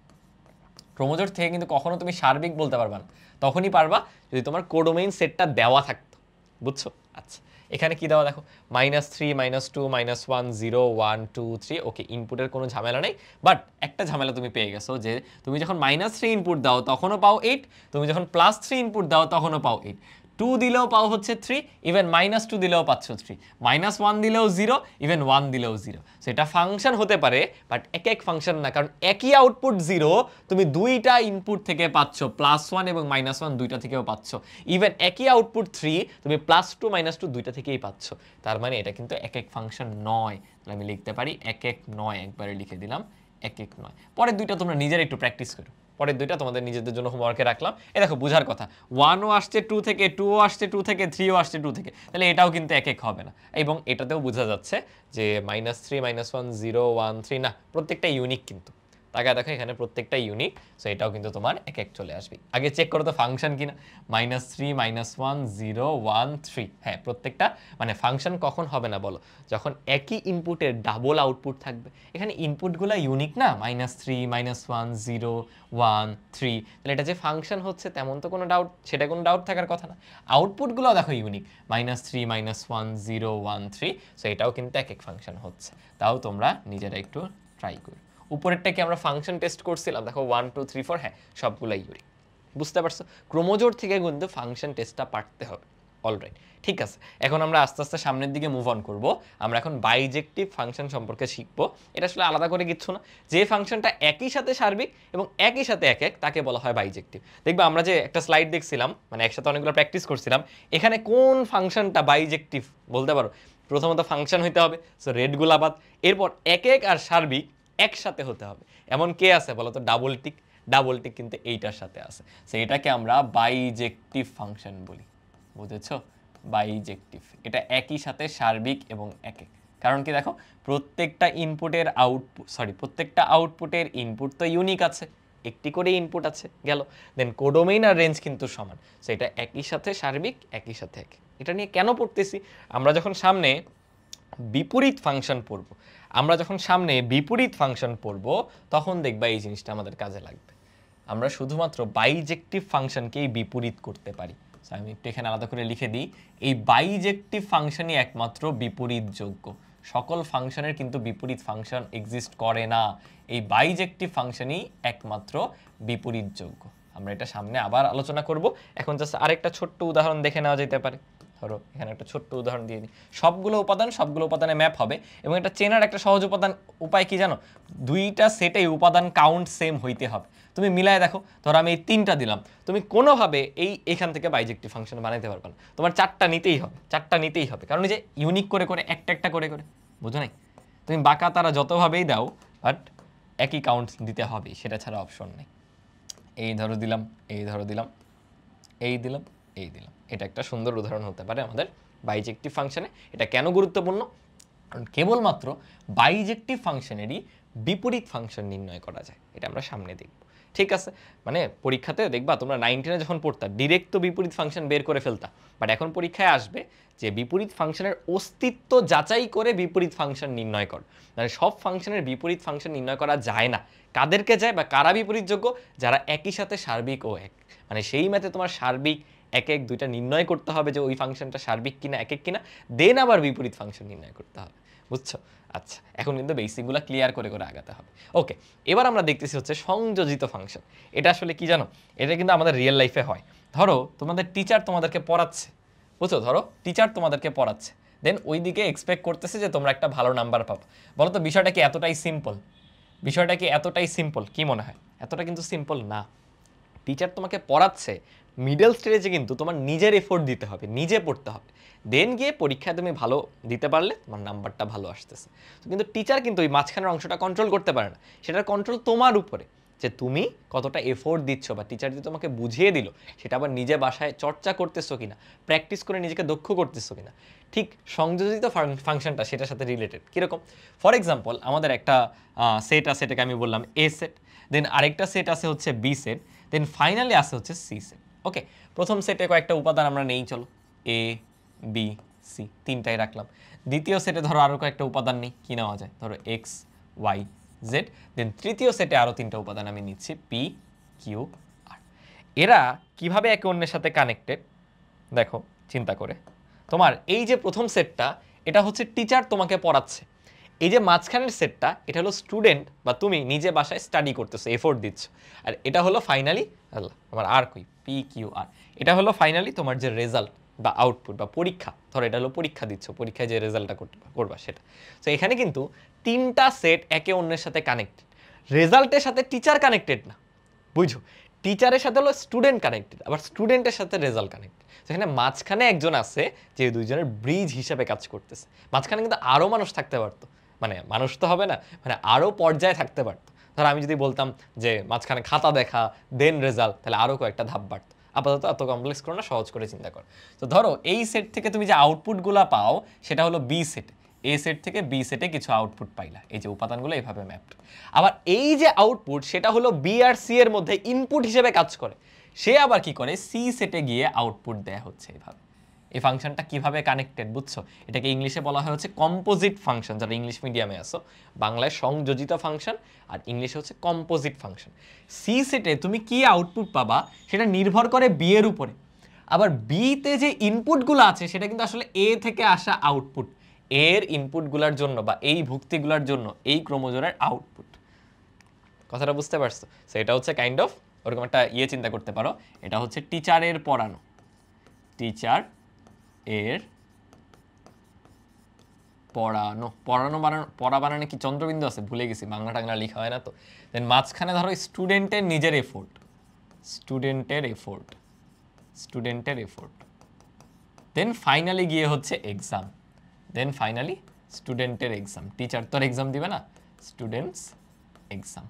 ক্রোমোজোর থেকে কিন্তু কখনো তুমি সার্বিক বলতে পারবা না, তখনই পারবা যদি তোমার কোডোমেইন সেটটা দেওয়া থাকতো। বুঝছো? আচ্ছা, এখানে কি দেওয়া দেখো, -3 -2 -1 0 1 2 3। ওকে, ইনপুটের কোনো ঝামেলা নেই, বাট একটা ঝামেলা তুমি পেয়ে গেছো যে তুমি যখন -3 ইনপুট দাও তখনও পাও 8, তুমি যখন +3 ইনপুট দাও তখনও পাও 8, 2 দিলেও পাও হচ্ছে 3, ইভেন -2 দিলেও পাচ্ছ 3, -1 দিলেও 0, ইভেন 1 দিলেও 0। সো এটা ফাংশন হতে পারে, বাট একেক ফাংশন না, কারণ একই আউটপুট 0 তুমি দুইটা ইনপুট থেকে পাচ্ছ, +1 এবং -1 দুইটা থেকেও পাচ্ছ, ইভেন একই আউটপুট 3 তুমি +2 -2 দুইটা থেকেই পাচ্ছ। তার মানে এটা কিন্তু একেক ফাংশন নয়। তাহলে আমি লিখতে পারি একেক নয়, একবারে লিখে দিলাম একেক নয়। পরের দুইটা তোমরা নিজেরা একটু প্র্যাকটিস করো, পরের দুইটা তোমাদের নিজেদের জন্য হোমওয়ার্কে রাখলাম। এ দেখো বুঝার কথা, 1ও আসছে 2 থেকে, 2ও আসছে 2 থেকে, 3ও আসছে 2 থেকে, তাহলে এটাও কিন্তু একেক হবে না। এবং এটাতেও বোঝা যাচ্ছে যে -3 -1 0 1 3 না, প্রত্যেকটা ইউনিক কিন্তু। তাকে দেখো এখানে প্রত্যেকটা ইউনিক, সো এটাও কিন্তু তোমার একেক চলে আসবে। আগে চেক করো তো ফাংশন কিনা। -3 -1 0 1 3, হ্যাঁ প্রত্যেকটা, মানে ফাংশন কখন হবে না বলো? যখন একই ইনপুটের ডাবল আউটপুট থাকবে। এখানে ইনপুটগুলো ইউনিক না, -3 -1 0 1 3, তাহলে এটা যে ফাংশন হচ্ছে তেমন তো কোনো ডাউট, সেটা কোনো ডাউট থাকার কথা না। আউটপুটগুলো দেখো ইউনিক, -3 -1 0 1 3, সো এটাও কিন্তু একেক ফাংশন হচ্ছে। তাও তোমরা নিজেরা একটু ট্রাই করো। উপরেরটা কি আমরা ফাংশন টেস্ট করছিলাম, দেখো 1 2 3 4, হ্যাঁ সবগুলাই ইউনিক। বুঝতে পারছো? ক্রোমোজোর থেকে কিন্তু ফাংশন টেস্টটা পারতে হবে। অলরাইট, ঠিক আছে। এখন আমরা আস্তে আস্তে সামনের দিকে মুভ অন করব। আমরা এখন বাইজেক্টিভ ফাংশন সম্পর্কে শিখবো। এটা আসলে আলাদা করে কিচ্ছু না, যে ফাংশনটা একই সাথে সার্বিক এবং একই সাথে একেক তাকে বলা হয় বাইজেক্টিভ। দেখবে আমরা যে একটা স্লাইড দেখছিলাম, মানে একসাথে অনেকগুলো প্র্যাকটিস করছিলাম, এখানে কোন ফাংশনটা বাইজেক্টিভ বলতে পারো? প্রথমত ফাংশন হইতে হবে, সো রেডগুলা বাদ। এরপর একেক আর সার্বিক একসাথে হতে হবে। এমন কে আছে বলো তো? Double tick. ডাবল টিক কিন্তু এইটার সাথে আছে, সো এটাকে আমরা বাইজেক্টিভ ফাংশন বলি। বুঝেছো? বাইজেক্টিভ, এটা একই সাথে সার্বিক এবং একেক। কারণ কি দেখো, প্রত্যেকটা ইনপুটের প্রত্যেকটা আউটপুটের ইনপুট তো ইউনিক আছে, একটি করে ইনপুট আছে গেল। দেন কোডোমেইন আর রেঞ্জ কিন্তু সমান, সো এটা একই সাথে সার্বিক একই সাথে একেক। এটা নিয়ে কেন পড়তেছি? আমরা যখন সামনে বিপরীত ফাংশন পড়ব, তখন দেখবা এই জিনিসটা আমাদের কাজে লাগবে। আমরা শুধুমাত্র বাইজেক্টিভ ফাংশনকেই বিপরীত করতে পারি। আমি একটু এখানে আলাদা করে লিখে দিই, এই বাইজেক্টিভ ফাংশনই একমাত্র বিপরীতযোগ্য। সকল ফাংশনের কিন্তু বিপরীত ফাংশন এক্সিস্ট করে না, এই বাইজেক্টিভ ফাংশনই একমাত্র বিপরীতযোগ্য। আমরা এটা সামনে আবার আলোচনা করব। এখন জাস্ট আরেকটা ছোট্ট উদাহরণ দেখে নেওয়া যেতে পারে। ধরো এখানে একটা ছোট্ট উদাহরণ দিয়ে দিই, সবগুলো উপাদানে ম্যাপ হবে এবং এটা চেনার একটা সহজ উপায় কি জানো, দুইটা সেটেই উপাদান কাউন্ট সেম হইতে হবে। তুমি মিলায় দেখো, ধরো আমি এই 3টা দিলাম, তুমি কোনোভাবে এখান থেকে বাইজেক্টিভ ফাংশন বানাইতে পারবে না, তোমার 4টা নিতেই হবে, কারণ এই যে ইউনিক করে করে একটা করে করে, বুঝো নাই? তুমি বাঁকা তারা যতভাবেই দাও বাট একই কাউন্ট দিতে হবে, সেটা ছাড়া অপশন নেই। এই ধরো দিলাম, এই ধরো দিলাম, এই দিলাম, এই দিলাম, এটা একটা সুন্দর উদাহরণ হতে পারে আমাদের বাইজেক্টিভ ফাংশনে। এটা কেন গুরুত্বপূর্ণ? কারণ কেবলমাত্র বাইজেক্টিভ ফাংশনেরই বিপরীত ফাংশন নির্ণয় করা যায়, এটা আমরা সামনে দেখব। ঠিক আছে, মানে পরীক্ষাতে দেখবা তোমরা 9-10 যখন পড়তা ডিরেক্ট তো বিপরীত ফাংশন বের করে ফেলতা, বাট এখন পরীক্ষায় আসবে যে বিপরীত ফাংশনের অস্তিত্ব যাচাই করে বিপরীত ফাংশন নির্ণয় কর। মানে সব ফাংশনের বিপরীত ফাংশন নির্ণয় করা যায় না, কাদেরকে যায় বা কারা বিপরীতযোগ্য? যারা একই সাথে সার্বিক ও এক, মানে সেই ম্যাথে তোমার সার্বিক এক এক দুইটা নির্ণয় করতে হবে যে ওই ফাংশনটা সার্বিক কিনা এক এক কিনা, দেন আবার বিপরীত ফাংশন নির্ণয় করতে হবে, বুঝছো? আচ্ছা, এখন কিন্তু বেসিকগুলো ক্লিয়ার করে করে আগাতে হবে। ওকে, এবার আমরা দেখতেছি হচ্ছে সংযোজিত ফাংশন। এটা আসলে কি জানো, এটা কিন্তু আমাদের রিয়েল লাইফে হয়। ধরো তোমাদের টিচার তোমাদেরকে পড়াচ্ছে, বুঝছো, ধরো টিচার তোমাদেরকে পড়াচ্ছে, দেন ওইদিকে এক্সপেক্ট করতেছে যে তোমরা একটা ভালো নাম্বার পাবো। বলো তো বিষয়টা কি এতটাই সিম্পল? কি মনে হয়? এতটা কিন্তু সিম্পল না। টিচার তোমাকে পড়াচ্ছে, মিডল স্টেজে কিন্তু তোমার নিজের এফোর্ট দিতে হবে, নিজে পড়তে হবে, দেন গিয়ে পরীক্ষায় তুমি ভালো দিতে পারলে তোমার নাম্বারটা ভালো আসতেছে। কিন্তু টিচার কিন্তু ওই মাঝখানের অংশটা কন্ট্রোল করতে পারে না, সেটার কন্ট্রোল তোমার উপরে, যে তুমি কতটা এফোর্ট দিচ্ছ, বা টিচার যদি তোমাকে বুঝিয়ে দিল সেটা আবার নিজে বাসায় চর্চা করতেছো কিনা, প্র্যাকটিস করে নিজেকে দক্ষ করতেছো কিনা। ঠিক সংযোজিত ফাংশনটা সেটার সাথে রিলেটেড। কীরকম? ফর এক্সাম্পল, আমাদের একটা সেট আছে, এটাকে আমি বললাম এ সেট, দেন আরেকটা সেট আছে হচ্ছে বি সেট, দেন ফাইনালি আসে হচ্ছে সি সেট। ওকে, প্রথম সেটে কয়েকটা উপাদান আমরা নেই, চলো এ বি সি 3টাই রাখলাম। দ্বিতীয় সেটে ধরো আরও কয়েকটা উপাদান নেই, কি নেওয়া যায়, ধরো এক্স ওয়াই জেড। দেন তৃতীয় সেটে আরও 3টা উপাদান আমি নিচ্ছি, পি কিউ আর। এরা কিভাবে একে অন্যের সাথে কানেক্টেড দেখো চিন্তা করে। তোমার এই যে প্রথম সেটটা, এটা হচ্ছে টিচার তোমাকে পড়াচ্ছে, এই যে মাঝখানের সেটটা এটা হলো স্টুডেন্ট বা তুমি নিজে বাসায় স্টাডি করতেছো, এফোর্ট দিচ্ছ। আর এটা হলো ফাইনালি আমার আর কই পি কিউ আর, এটা হলো ফাইনালি তোমার যে রেজাল্ট বা আউটপুট বা পরীক্ষা। ধরো এটা হলো পরীক্ষা দিচ্ছ, পরীক্ষায় যে রেজাল্টটা করবা সেটা। তো এখানে কিন্তু 3টা সেট একে অন্যের সাথে কানেক্টেড, রেজাল্টের সাথে টিচার কানেক্টেড না, বুঝো? টিচারের সাথে হলো স্টুডেন্ট কানেক্টেড, আবার স্টুডেন্টের সাথে রেজাল্ট কানেক্টেড। সেখানে মাঝখানে একজন আছে যে দুইজনের ব্রিজ হিসাবে কাজ করতেছে। মাঝখানে কিন্তু আরও মানুষ থাকতে পারতো, মানে মানুষ তো হবে না, মানে আরও পর্যায়ে থাকতে পারতো। ধর আমি যদি বলতাম যে মাঝখানে খাতা দেখা দেন রেজাল্ট, তাহলে আরও কয়েকটা ধাপ বাড়তো। আপাতত এত কমপ্লেক্স করো না, সহজ করে চিন্তা করো। তো ধরো এই সেট থেকে তুমি যে আউটপুটগুলো পাও সেটা হলো বি সেট, এ সেট থেকে বি সেটে কিছু আউটপুট পাইলা, এই যে উপাদানগুলো এইভাবে ম্যাপড। আবার এই যে আউটপুট সেটা হলো বি আর সি এর মধ্যে ইনপুট হিসেবে কাজ করে, সে আবার কি করে সি সেটে গিয়ে আউটপুট দেয়া হচ্ছে এইভাবে। এই ফাংশনটা কিভাবে কানেক্টেড বুঝছো? এটাকে ইংলিশে বলা হয় হচ্ছে কম্পোজিট ফাংশন, যারা ইংলিশ মিডিয়ামে আসো। বাংলায় সংযোজিত ফাংশন আর ইংলিশে হচ্ছে কম্পোজিট ফাংশন। সি সেটে তুমি কি আউটপুট পাবা সেটা নির্ভর করে বি এর উপরে, আবার বিতে যে ইনপুটগুলো আছে সেটা কিন্তু আসলে এ থেকে আসা আউটপুট, এর ইনপুটগুলোর জন্য বা এই ভুক্তিগুলোর জন্য এই ক্রোমোজোমের আউটপুট। কথাটা বুঝতে পারছো? সো এটা হচ্ছে কাইন্ড অফ ওরকম একটা চিন্তা করতে পারো, এটা হচ্ছে টিচারের পড়ানো, টিচার এর পড়ানো, পড়া বানানো কি চন্দ্রবিন্দু আছে? ভুলে গেছি, বাংলা টাংলা লেখা হয় না তো। দেন মাঝখানে ধরো স্টুডেন্টের নিজের এফোর্ট, স্টুডেন্টের এফোর্ট, দেন ফাইনালি গিয়ে হচ্ছে এক্সাম, দেন ফাইনালি স্টুডেন্টের এক্সাম। টিচার তো এক্সাম দিবে না, স্টুডেন্টস এক্সাম।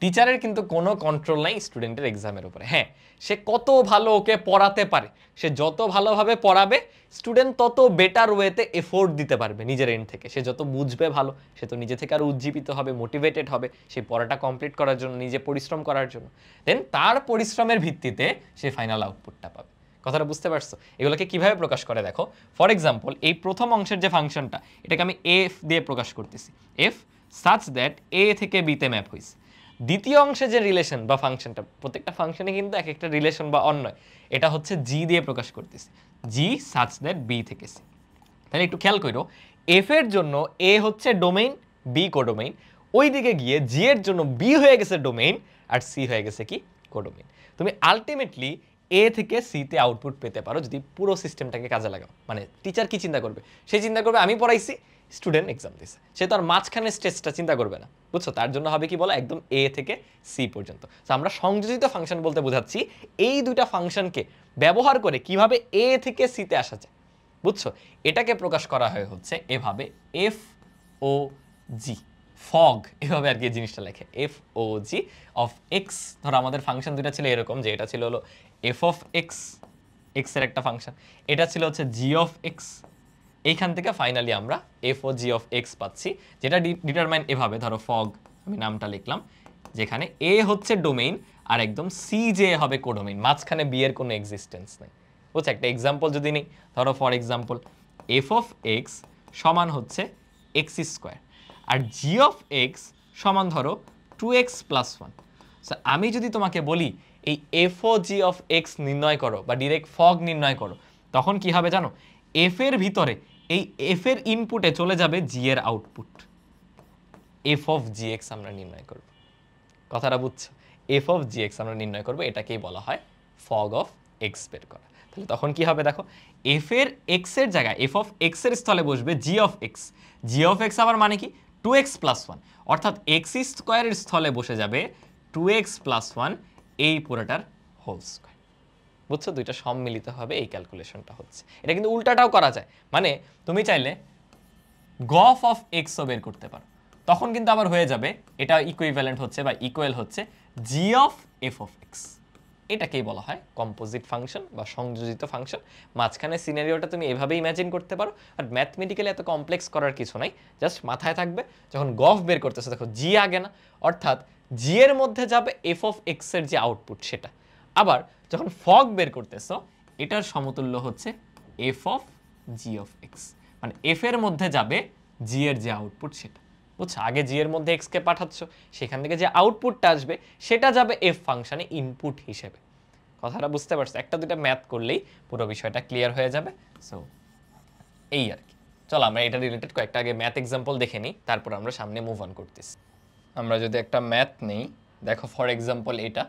টিচারের কিন্তু কোনো কন্ট্রোল নাই স্টুডেন্টের এক্সামের উপরে। হ্যাঁ, সে কত ভালো ওকে পড়াতে পারে, সে যত ভালোভাবে পড়াবে স্টুডেন্ট তত বেটার ওয়েতে এফোর্ট দিতে পারবে নিজের এন্ড থেকে। সে যত বুঝবে ভালো, সে তো নিজে থেকে আরও উজ্জীবিত হবে, মোটিভেটেড হবে সেই পড়াটা কমপ্লিট করার জন্য, নিজে পরিশ্রম করার জন্য। দেন তার পরিশ্রমের ভিত্তিতে সে ফাইনাল আউটপুটটা পাবে। কথাটা বুঝতে পারছো? এগুলোকে কিভাবে প্রকাশ করে দেখো। ফর এক্সাম্পল, এই প্রথম অংশের যে ফাংশনটা, এটাকে আমি এফ দিয়ে প্রকাশ করতেছি, এফ সাচ দ্যাট এ থেকে বিতে ম্যাপ হয়েছে। দ্বিতীয় অংশে যে রিলেশন বা ফাংশনটা, প্রত্যেকটা ফাংশনে কিন্তু এক একটা রিলেশন বা অন্যয়, এটা হচ্ছে জি দিয়ে প্রকাশ করতেছি, জি সাচ দ্যাট বি থেকে সি। তাহলে একটু খেয়াল করো, এফ এর জন্য এ হচ্ছে ডোমেইন, বি কোডোমেইন, ওই দিকে গিয়ে জি এর জন্য বি হয়ে গেছে ডোমেইন আর সি হয়ে গেছে কি কোডোমেইন। তুমি আলটিমেটলি এ থেকে সিতে আউটপুট পেতে পারো যদি পুরো সিস্টেমটাকে কাজে লাগাও। মানে টিচার কি চিন্তা করবে, সে চিন্তা করবে আমি পড়াইছি, স্টুডেন্ট এক্সাম দিছে, সে তো আর মাঝখানে স্টেজটা চিন্তা করবে না, বুঝছো? তার জন্য হবে কি বলো, একদম এ থেকে সি পর্যন্ত। তো আমরা সংযোজিত ফাংশন বলতে বোঝাচ্ছি এই দুইটা ফাংশনকে ব্যবহার করে কিভাবে এ থেকে সিতে আসা যায়, বুঝছো? এটাকে প্রকাশ করা হয় হচ্ছে এভাবে, এফ ও জি, ফগ, এভাবে আর কি জিনিসটা লেখে, F O G of X. ধরো আমাদের ফাংশন দুইটা ছিল এরকম, যে এটা ছিল হলো এফ অফ এক্স, এক্স এর একটা ফাংশন, এটা ছিল হচ্ছে জি অফ এক্স। এইখান থেকে ফাইনালি আমরা F O G of X পাচ্ছি, যেটা ডিটারমাইন এভাবে, ধরো ফগ, আমি নামটা লিখলাম, যেখানে এ হচ্ছে ডোমেইন আর একদম সি যে হবে কোডোমেইন, মাঝখানে বি এর কোনো এক্সিস্টেন্স নেই, বুঝছো? একটা এক্সাম্পল যদি নেই, ধরো for example F of X সমান হচ্ছে এক্স স্কোয়ার, আর জি অফ এক্স সমান ধরো 2x + 1। সো আমি যদি তোমাকে বলি এই F O G of X নির্ণয় করো বা ডিরেক্ট ফগ নির্ণয় করো, তখন কি হবে জানো? এফ এর ভিতরে এই এফ এর ইনপুটে চলে যাবে জি এর output, F of G x আমরা নির্ণয় করব। কথাটা বুঝছো? এফ অফ জি এক্স আমরা নির্ণয় করবো, এটাকেই বলা হয় ফগ অফ এক্স বের করা। তাহলে তখন কি হবে দেখো, এফ এর এক্স এর জায়গায় এফ অফ এক্স এর স্থলে বসবে G of X, G of X আবার মানে কি 2x + 1, অর্থাৎ এক্স স্কোয়ারের স্থলে বসে যাবে 2x + 1 এই পুরোটার হোল স্কোয়ার, বুঝছো? দুইটা সম্মিলিত হবে, এই ক্যালকুলেশনটা হচ্ছে। এটা কিন্তু উল্টাটাও করা যায়, মানে তুমি চাইলে গফ অফ এক্সও বের করতে পারো, তখন কিন্তু আবার হয়ে যাবে এটা ইকুইভ্যালেন্ট হচ্ছে বা ইকুয়াল হচ্ছে জি অফ এফ অফ এক্স। এটাকেই বলা হয় কম্পোজিট ফাংশন বা সংযোজিত ফাংশন। মাঝখানে সিনারিওটা তুমি এভাবে ইমাজিন করতে পারো, আর ম্যাথমেটিক্যালি এত কমপ্লেক্স করার কিছু নাই, জাস্ট মাথায় থাকবে যখন গফ বের করতেছো দেখো জি আগে না, অর্থাৎ জি এর মধ্যে যাবে এফ অফ এক্স এর যে আউটপুট সেটা। আবার যখন ফগ বের করতেছো এটার সমতুল্য হচ্ছে F of G of X, মানে এফ এর মধ্যে যাবে জি এর যে আউটপুট সেটা, বুঝছো? আগে জি এর মধ্যে এক্স কে পাঠাচ্ছ, সেখান থেকে যে আউটপুটটা আসবে সেটা যাবে এফ ফাংশনে ইনপুট হিসেবে। কথাটা বুঝতে পারছো? একটা দুটা ম্যাথ করলেই পুরো বিষয়টা ক্লিয়ার হয়ে যাবে। সো এই আর কি। চলো আমরা এটা রিলেটেড কয়েকটা আগে ম্যাথ এক্সাম্পল দেখে নিই, তারপর আমরা সামনে মুভ অন করতেছি। আমরা যদি একটা ম্যাথ নেই, দেখো ফর এক্সাম্পল এটা,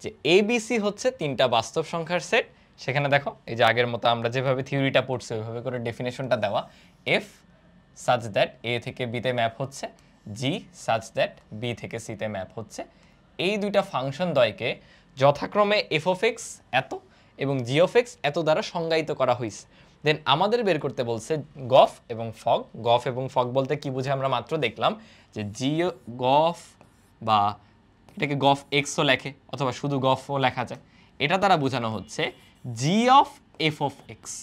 যে এবিসি হচ্ছে তিনটা বাস্তব সংখ্যার সেট। সেখানে দেখো এই যে আগের মতো আমরা যেভাবে থিওরিটা পড়ছি ওইভাবে করে ডেফিনেশনটা দেওয়া, এফ সাচ দ্যাট এ থেকে বিতে ম্যাপ হচ্ছে, জি সাচ দ্যাট বি থেকে সিতে ম্যাপ হচ্ছে। এই দুইটা ফাংশন দ্বয়কে যথাক্রমে এফ অফ এক্স এত এবং জি অফ এক্স এত দ্বারা সংজ্ঞায়িত করা হয়েছে। দেন আমাদের বের করতে বলছে গফ এবং ফগ। গফ এবং ফগ বলতে কি বুঝে আমরা মাত্র দেখলাম, যে জি গফ, বা এটাকে গফ এক্সও লেখে অথবা শুধু গফও লেখা যায়, এটা দ্বারা বোঝানো হচ্ছে জি অফ এফ অফ এক্স।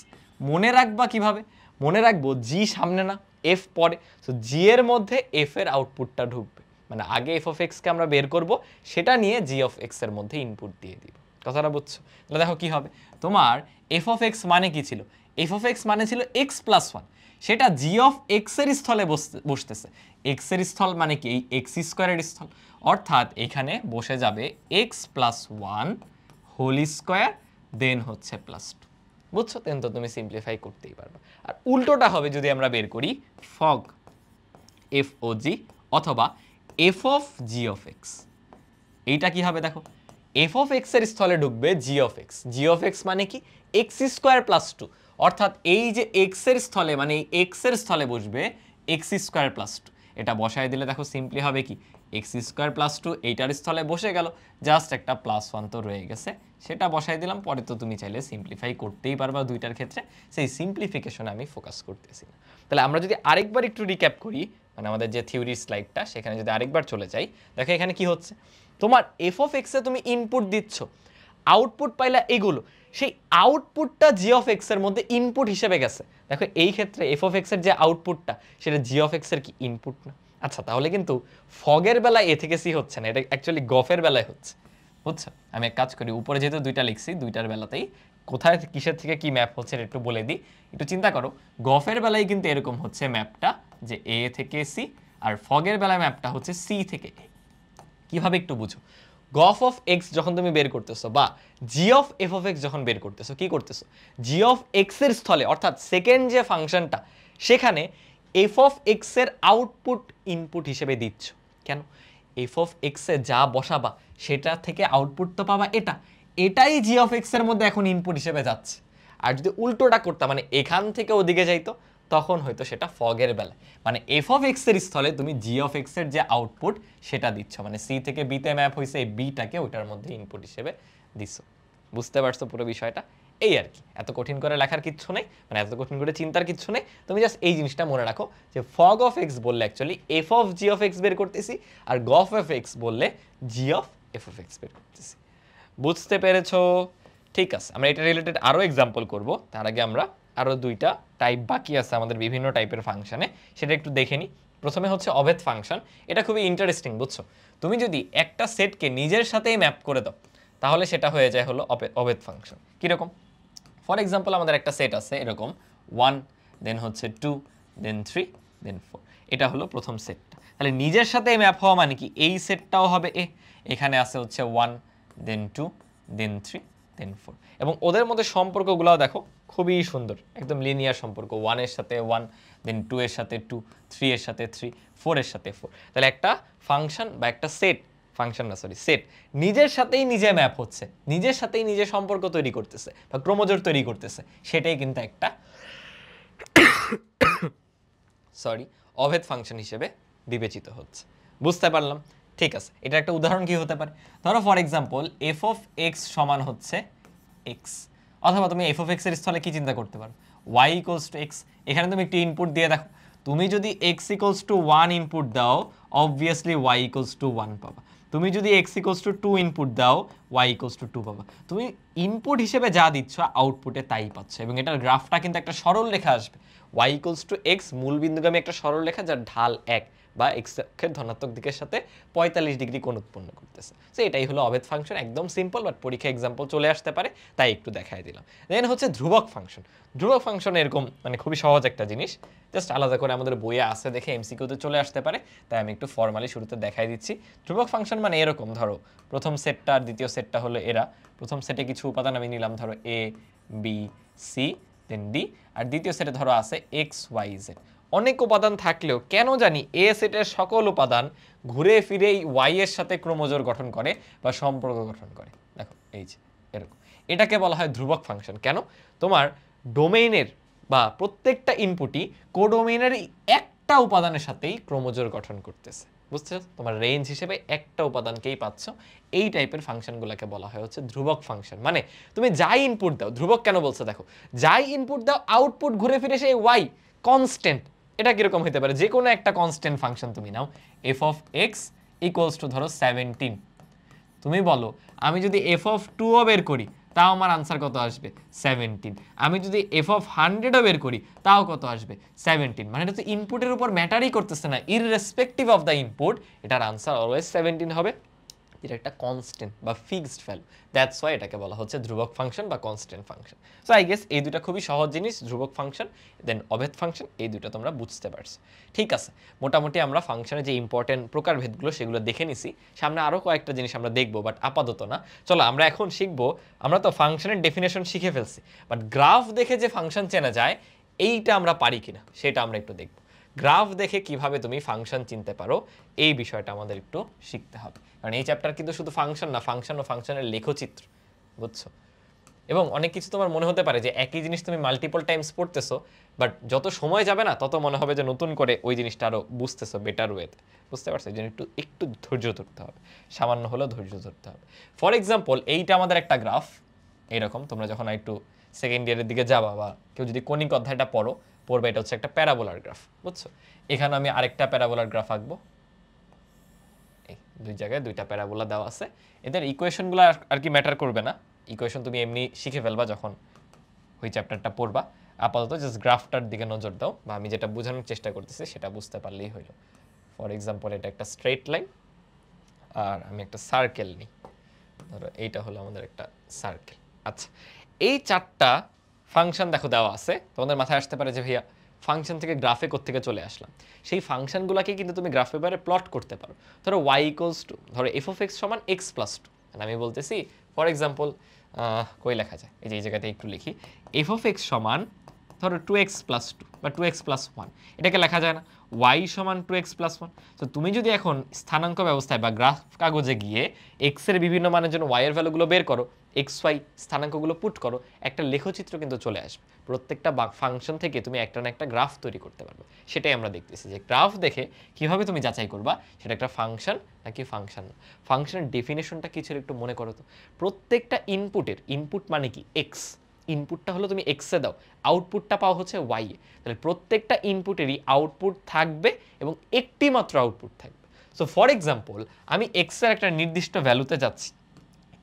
মনে রাখবা কিভাবে? মনে রাখবো জি সামনে না, এফ পরে, সো জি এর মধ্যে এফ এর আউটপুটটা ঢুকবে, মানে আগে এফ অফ এক্সকে আমরা বের করব, সেটা নিয়ে জি অফ এক্স এর মধ্যে ইনপুট দিয়ে দিব। কথাটা বুঝছো? তাহলে দেখো কি হবে, তোমার এফ অফ এক্স মানে কি ছিল? এফ অফ এক্স মানে ছিল এক্স প্লাস ওয়ান, সেটা জি অফ এক্স এর স্থলে বসতেছে। এক্স এর স্থল মানে কি এই এক্স স্কোয়ারের স্থল, অর্থাৎ এখানে বসে যাবে X plus one whole square, then হচ্ছে প্লাস টু। বুঝছো? দেন তো তুমি সিম্পলিফাই করতেই পারবে। আর উল্টোটা হবে যদি আমরা বের করি ফগ এফ ও জি অথবা F of G of x. এইটা কি হবে দেখো, এফ অফ এক্স এর স্থলে ঢুকবে G of X. G of X মানে কি এক্স স্কোয়ার প্লাস টু, অর্থাৎ এই যে এক্স এর স্থলে মানে এই এক্স এর স্থলে বসবে এক্স স্কোয়ার প্লাস টু। এটা বসায় দিলে দেখো সিম্পলি হবে কি এক্স স্কোয়ার প্লাস টু, এইটার স্থলে বসে গেল, জাস্ট একটা প্লাস ওয়ান তো রয়ে গেছে, সেটা বসাই দিলাম। পরে তো তুমি চাইলে সিম্পলিফাই করতেই পারবা দুইটার ক্ষেত্রে, সেই সিম্পলিফিকেশনে আমি ফোকাস করতেছি না। তাহলে আমরা যদি আরেকবার একটু রিক্যাপ করি, মানে আমাদের যে থিওরি স্লাইডটা সেখানে যদি আরেকবার চলে যাই, দেখো এখানে কি হচ্ছে, তোমার এফ অফ এক্সে তুমি ইনপুট দিচ্ছ, আউটপুট পাইলা এগুলো, সেই আউটপুটটা জি অফ এক্স এর মধ্যে ইনপুট হিসেবে গেছে। দেখো এই ক্ষেত্রে এফ অফ এক্স এর যে আউটপুটটা সেটা জি অফ এক্স এর কি ইনপুট না? আচ্ছা, তাহলে কিন্তু ফগের বেলায় এ থেকে সি হচ্ছে না, এটা অ্যাকচুয়ালি গফের বেলায় হচ্ছে। বুঝছো? আমি এক কাজ করি, উপরে যেহেতু দুইটা লিখছি, দুইটার বেলাতেই কোথায় কিসের থেকে কি ম্যাপ হচ্ছে এটা একটু বলে দিই। একটু চিন্তা করো, গফের বেলায় কিন্তু এরকম হচ্ছে ম্যাপটা, যে এ থেকে সি, আর ফগের বেলায় ম্যাপটা হচ্ছে সি থেকে এ। কিভাবে একটু বুঝো, গফ অফ এক্স যখন তুমি বের করতেছো বা জি অফ এফ অফ এক্স যখন বের করতেছো, কি করতেছো, জি অফ এক্স এর স্থলে অর্থাৎ সেকেন্ড যে ফাংশনটা সেখানে এফ অফ এক্স এর আউটপুট ইনপুট হিসেবে দিচ্ছ। কেন? এফ অফ এক্স এ যা বসাবা সেটা থেকে আউটপুট তো পাবা এটা, এটাই জি অফ এক্স এর মধ্যে এখন ইনপুট হিসেবে যাচ্ছে। আর যদি উল্টোটা করতাম মানে এখান থেকে ওদিকে যাইতো, তখন হয়তো সেটা ফগের বেলায় মানে এফ অফ এক্স এর স্থলে তুমি জি অফ এক্স এর যে আউটপুট সেটা দিচ্ছ, মানে সি থেকে বিতে ম্যাপ হয়েছে, এই বিটাকে ওইটার মধ্যে ইনপুট হিসেবে দিচ্ছ। বুঝতে পারছো পুরো বিষয়টা? এই আর কি, এত কঠিন করে লেখার কিচ্ছু নেই, মানে এত কঠিন করে চিন্তার কিচ্ছু নেই। তুমি জাস্ট এই জিনিসটা মনে রাখো যে ফগ অফ এক্স বললে actually F of G of x বের করতেছি, আর গফ অফ এক্স বললে জি অফ এফ অফ এক্স বের করতেছি। বুঝতে পেরেছো? ঠিক আছে, আমরা এটা রিলেটেড আরও এক্সাম্পল করব। তার আগে আমরা আরও দুইটা টাইপ বাকি আছে আমাদের বিভিন্ন টাইপের ফাংশনে, সেটা একটু দেখে নিই। প্রথমে হচ্ছে অভেদ ফাংশন। এটা খুবই ইন্টারেস্টিং, বুঝছো? তুমি যদি একটা সেটকে নিজের সাথেই ম্যাপ করে দাও তাহলে সেটা হয়ে যায় হলো অভেদ ফাংশন। কীরকম? ফর এক্সাম্পল আমাদের একটা সেট আছে এরকম 1, দেন হচ্ছে 2, দেন 3, দেন 4। এটা হলো প্রথম সেটটা। তাহলে নিজের সাথে ম্যাপ হওয়া মানে কি এই সেটটাও হবে এ, এখানে আছে হচ্ছে 1, দেন 2, দেন 3, দেন 4। এবং ওদের মধ্যে সম্পর্কগুলোও দেখো খুবই সুন্দর, একদম লিনিয়ার সম্পর্ক। 1 এর সাথে 1, দেন 2 এর সাথে 2, 3 এর সাথে 3, 4 এর সাথে 4। তাহলে একটা ফাংশন বা একটা সেট, ফাংশন না সরি সেট, নিজের সাথেই নিজে ম্যাপ হচ্ছে, নিজের সাথেই নিজে সম্পর্ক তৈরি করতেছে বা ক্রোমোজোর তৈরি করতেছে, সেটাই কিন্তু একটা অভেদ ফাংশন হিসেবে বিবেচিত হচ্ছে। বুঝতে পারলাম? ঠিক আছে, এটা একটা উদাহরণ কি হতে পারে? ধরো for example F of X সমান হচ্ছে এক্স, অথবা তুমি এফ অফ এক্স এর স্থলে কি চিন্তা করতে পারো? Y equals to X. এখানে তুমি একটি ইনপুট দিয়ে দেখো, তুমি যদি এক্স ইকুয়ালস টু 1 ইনপুট দাও অবভিয়াসলি ওয়াই ইকুয়ালস টু 1 পাবা। তুমি যদি এক্স ইকুয়ালস টু 2 ইনপুট দাও ওয়াই ইকুয়ালস টু 2 পাবা। তুমি ইনপুট হিসেবে যা দিচ্ছ আউটপুটে তাই পাচ্ছ, এবং এটার গ্রাফটা কিন্তু একটা সরল রেখা আসবে। ওয়াই ইকুয়ালস টু এক্স মূল বিন্দুগামী একটা সরল রেখা যার ঢাল 1 বা এক্স অক্ষের ধনাত্মক দিকের সাথে 45 ডিগ্রি কোণ উৎপন্ন করতেছে। সো এটাই হলো অভেদ ফাংশন, একদম সিম্পল, বাট পরীক্ষা এক্সাম্পল চলে আসতে পারে তাই একটু দেখাই দিলাম। দেন হচ্ছে ধ্রুবক ফাংশন। ধ্রুবক ফাংশন এরকম মানে খুবই সহজ একটা জিনিস, জাস্ট আলাদা করে আমাদের বইয়ে আছে দেখে এমসিকিউতে চলে আসতে পারে, তাই আমি একটু ফর্মালি শুরুতে দেখাই দিচ্ছি। ধ্রুবক ফাংশন মানে এরকম, ধরো প্রথম সেটটা আর দ্বিতীয় সেটটা হলো এরা। প্রথম সেটে কিছু উপাদান আমি নিলাম, ধরো এ বি সি দেন ডি, আর দ্বিতীয় সেটে ধরো আছে এক্স ওয়াই জেড। অনেক উপাদান থাকলেও কেন জানি এ সেটের সকল উপাদান ঘুরে ফিরে ওয়াই এর সাথে ক্রোমোজোর গঠন করে বা সম্পর্ক গঠন করে। দেখো এই যে এরকম, এটাকে বলা হয় ধ্রুবক ফাংশন। কেন? তোমার ডোমেইনের বা প্রত্যেকটা ইনপুটই কোডোমেইনের একটা উপাদানের সাথেই ক্রোমোজোর গঠন করতেছে। বুঝছো? তোমার রেঞ্জ হিসেবে একটা উপাদানকেই পাচ্ছ। এই টাইপের ফাংশনগুলোকে বলা হয় হচ্ছে ধ্রুবক ফাংশন। মানে তুমি যাই ইনপুট দাও, ধ্রুবক কেন বলছো দেখো, যাই ইনপুট দাও আউটপুট ঘুরে ফিরে সেই ওয়াই কনস্ট্যান্ট। এটা কিরকম হতে পারে? যে কোনো একটা কনস্ট্যান্ট ফাংশন তুমি নাও, F of X equals to ধরো 17। তুমি বলো আমি যদি এফ অফ 2ও বের করি তাও আমার আনসার কত আসবে? 17। আমি যদি এফ অফ 100ও বের করি তাও কত আসবে? 17। মানে এটা তো ইনপুটের উপর ম্যাটারই করতেছে না, ইররেসপেক্টিভ অফ দ্য ইনপুট এটার আনসার অলওয়েজ 17 হবে। এটা একটা কনস্ট্যান্ট বা ফিক্সড ভ্যালু, দ্যাটস ওয়াই এটাকে বলা হচ্ছে ধ্রুবক ফাংশন বা constant function. So I guess এই দুটো খুবই সহজ জিনিস, ধ্রুবক ফাংশন দেন অভেদ ফাংশন, এই দুটো তোমরা বুঝতে পারছো। ঠিক আছে, মোটামুটি আমরা ফাংশনের যে ইম্পর্টেন্ট প্রকারভেদগুলো সেগুলো দেখে নিছি। সামনে আরও কয়েকটা জিনিস আমরা দেখবো, বাট আপাতত না। চলো আমরা এখন শিখবো, আমরা তো ফাংশনের ডেফিনেশন শিখে ফেলছি, বাট গ্রাফ দেখে যে ফাংশন চেনা যায় এইটা আমরা পারি কিনা সেটা আমরা একটু দেখবো। গ্রাফ দেখে কিভাবে তুমি ফাংশন চিনতে পারো এই বিষয়টা আমাদের একটু শিখতে হবে, কারণ এই চ্যাপ্টার কিন্তু শুধু ফাংশন না, ফাংশন ও ফাংশনের লেখচিত্র, বুঝছো? এবং অনেক কিছু তোমার মনে হতে পারে যে একই জিনিস তুমি মাল্টিপল টাইমস পড়তেছো, বাট যত সময় যাবে না তত মনে হবে যে নতুন করে ওই জিনিসটা আরও বুঝতেছো বেটার ওয়েতে। বুঝতে পারছো? এই জন্য একটু একটু ধৈর্য ধরতে হবে, সামান্য হলেও ধৈর্য ধরতে হবে। ফর এক্সাম্পল এইটা আমাদের একটা গ্রাফ, এইরকম তোমরা যখন একটু সেকেন্ড ইয়ারের দিকে যাবা বা কেউ যদি কনিক অধ্যায়টা পড়বে, এটা হচ্ছে একটা প্যারাবোলার গ্রাফ, বুঝছো? এখানে আমি আরেকটা প্যারাবোলার গ্রাফ আঁকবো, এই দুই জায়গায় দুইটা প্যারাবোলা দেওয়া আছে। এদের ইকুয়েশনগুলো আর কি ম্যাটার করবে না, ইকুয়েশন তুমি এমনি শিখে ফেলবা যখন ওই চ্যাপ্টারটা পড়বা। আপাতত জাস্ট গ্রাফটার দিকে নজর দাও, বা আমি যেটা বোঝানোর চেষ্টা করতেছি সেটা বুঝতে পারলেই হইল। ফর এক্সাম্পল এটা একটা স্ট্রেট লাইন, আর আমি একটা সার্কেল নিই, ধরো এইটা হলো আমাদের একটা সার্কেল। আচ্ছা, এই চারটা ফাংশন দেখো দেওয়া আছে। তোমাদের মাথায় আসতে পারে যে ভাইয়া ফাংশন থেকে গ্রাফে কোত্থেকে চলে আসলাম। সেই ফাংশনগুলোকে কিন্তু তুমি গ্রাফ পেপারে প্লট করতে পারো। ধরো ওয়াই ইকুয়ালস টু, ধরো এফ অফ এক্স সমান এক্স প্লাস টু। আমি বলতেছি ফর এক্সাম্পল কই লেখা যায়, এই যে এই জায়গাতে একটু লিখি, এফ অফ এক্স সমান ধরো 2x প্লাস 2 বা 2x প্লাস 1, এটাকে লেখা যায় না y সমান 2x প্লাস 1। তো তুমি যদি এখন স্থানাঙ্ক ব্যবস্থায় বা গ্রাফ কাগজে গিয়ে x এর বিভিন্ন মানের জন্য y এর ভ্যালুগুলো বের করো, এক্স ওয়াই স্থানাঙ্কগুলো পুট করো, একটা লেখচিত্র কিন্তু চলে আসবে। প্রত্যেকটা ফাংশন থেকে তুমি একটা না একটা গ্রাফ তৈরি করতে পারবে। সেটাই আমরা দেখতেছি যে গ্রাফ দেখে কিভাবে তুমি যাচাই করবা সেটা একটা ফাংশন নাকি ফাংশন না। ফাংশনের ডেফিনেশনটা কি ছিল একটু মনে করো তো। প্রত্যেকটা ইনপুটের, ইনপুট মানে কি এক্স, ইনপুটটা হলো তুমি এক্সে দাও, আউটপুটটা পাও হচ্ছে ওয়াই এ। তাহলে প্রত্যেকটা ইনপুটেরই আউটপুট থাকবে এবং একটি মাত্র আউটপুট থাকবে। সো ফর এক্সাম্পল আমি এক্স এর একটা নির্দিষ্ট ভ্যালুতে যাচ্ছি,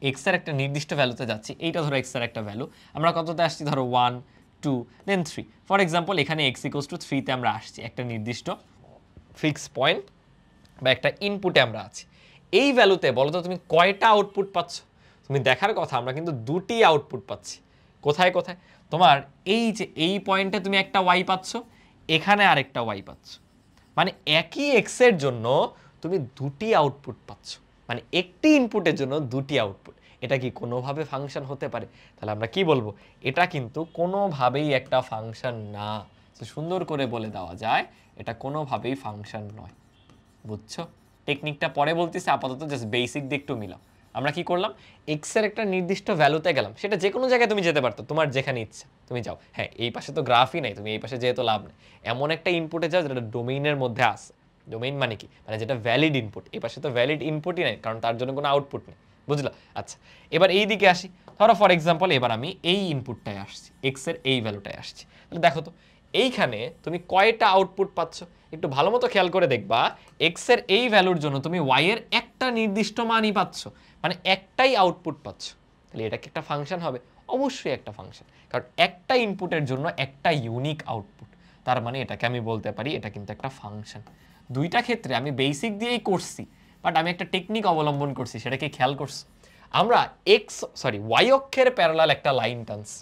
এক্স এর একটা নির্দিষ্ট ভ্যালুতে যাচ্ছি, এইটা ধরো এক্স এর একটা ভ্যালু, আমরা কততে আসছি ধরো 1 2 দেন 3। ফর এক্সাম্পল এখানে এক্স ইকুয়ালস টু 3 তে আমরা আসছি, একটা নির্দিষ্ট ফিক্স পয়েন্ট বা একটা ইনপুটে আমরা আছি। এই ভ্যালুতে বলো তো তুমি কয়টা আউটপুট পাচ্ছ? তুমি দেখার কথা, আমরা কিন্তু দুটি আউটপুট পাচ্ছি। কোথায় কোথায়? তোমার এই যে এই পয়েন্টে তুমি একটা ওয়াই পাচ্ছ, এখানে আরেকটা ওয়াই পাচ্ছ, মানে একই এক্স এর জন্য তুমি দুটি আউটপুট পাচ্ছ, মানে একটি ইনপুটের জন্য দুটি আউটপুট। এটা কি কোনোভাবে ফাংশন হতে পারে? তাহলে আমরা কি বলবো? এটা কিন্তু কোনোভাবেই একটা ফাংশন না। সুন্দর করে বলে দেওয়া যায় এটা কোনোভাবেই ফাংশন নয়। বুঝছো? টেকনিকটা পরে বলতেছি, আপাতত জাস্ট বেসিক দিক একটু মিলাও। আমরা কি করলাম, এক্স এর একটা নির্দিষ্ট ভ্যালুতে গেলাম, সেটা যে কোনো জায়গায় তুমি যেতে পারতো, তোমার যেখানে ইচ্ছা তুমি যাও। হ্যাঁ, এই পাশে তো গ্রাফই নাই, তুমি এই পাশে যেহেতু লাভ নেই, এমন একটা ইনপুটে যাও যেটা ডোমেইনের মধ্যে আসে। ডোমেইন মানে কি? মানে যেটা ভ্যালিড ইনপুট। এই পাশে তো ভ্যালিড ইনপুটই নাই, কারণ তার জন্য কোনো আউটপুট নেই। বুঝলা? আচ্ছা, এবার এই দিকে আসি। ধরো ফর এক্সাম্পল এবার আমি এই ইনপুটটায় আসছি, এক্স এর এই ভ্যালুটায় আসছি। তাহলে দেখো তো এইখানে তুমি কয়টা আউটপুট পাচ্ছ? একটু ভালো মতো খেয়াল করে দেখবা, এক্স এর এই ভ্যালুর জন্য তুমি ওয়াই এর একটা নির্দিষ্ট মানই পাচ্ছ, মানে একটাই আউটপুট পাচ্ছ। তাহলে এটা কি একটা ফাংশন হবে? অবশ্যই একটা ফাংশন, কারণ একটা ইনপুটের জন্য একটা ইউনিক আউটপুট। তার মানে এটাকে আমি বলতে পারি এটা কিন্তু একটা ফাংশন। দুইটা ক্ষেত্রে আমি বেসিক দিয়েই করছি, বাট আমি একটা টেকনিক অবলম্বন করছি, সেটাকে খেয়াল করছি। আমরা ওয়াই অক্ষের প্যারালাল একটা লাইন টানছি।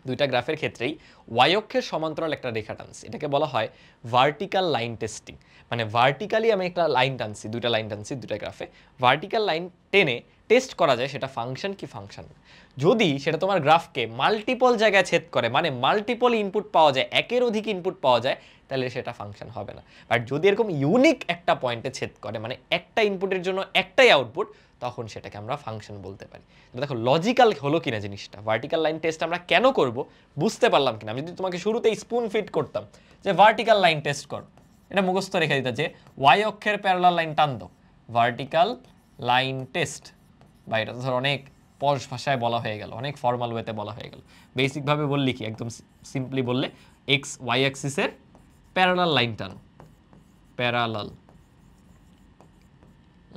দুইটা গ্রাফের ক্ষেত্রেই ওয়াই অক্ষের সমান্তরাল একটা রেখা টানছি, এটাকে বলা হয় ভার্টিক্যাল লাইন টেস্টিং। মানে ভার্টিক্যালি আমি একটা লাইন টানছি, দুইটা লাইন টানছি দুইটা গ্রাফে। ভার্টিক্যাল লাইন টেনে টেস্ট করা যায় সেটা ফাংশন কি ফাংশন না। যদি সেটা তোমার গ্রাফকে মাল্টিপল জায়গায় ছেদ করে, মানে মাল্টিপল ইনপুট পাওয়া যায়, একের অধিক ইনপুট পাওয়া যায়, তাহলে সেটা ফাংশন হবে না। বাট যদি এরকম ইউনিক একটা পয়েন্টে ছেদ করে, মানে একটা ইনপুটের জন্য একটাই আউটপুট, তখন সেটাকে আমরা ফাংশন বলতে পারি। দেখো লজিক্যাল হলো কিনা জিনিসটা। ভার্টিক্যাল লাইন টেস্ট আমরা কেন করব বুঝতে পারলাম কিনা? আমি যদি তোমাকে শুরুতেই স্পুন ফিট করতাম যে ভার্টিক্যাল লাইন টেস্ট কর, এটা মুখস্থ রেখে দিতে যে ওয়াই অক্ষের প্যারালাল লাইন টান দাও, ভার্টিক্যাল লাইন টেস্ট, বা এটা তো ধর অনেক পশ ভাষায় বলা হয়ে গেল, অনেক ফর্মাল ওয়েতে বলা হয়ে গেল। বেসিকভাবে বললি কি, একদম সিম্পলি বললে এক্স ওয়াই অ্যাক্সিসের প্যারালাল লাইন টানো, প্যারালাল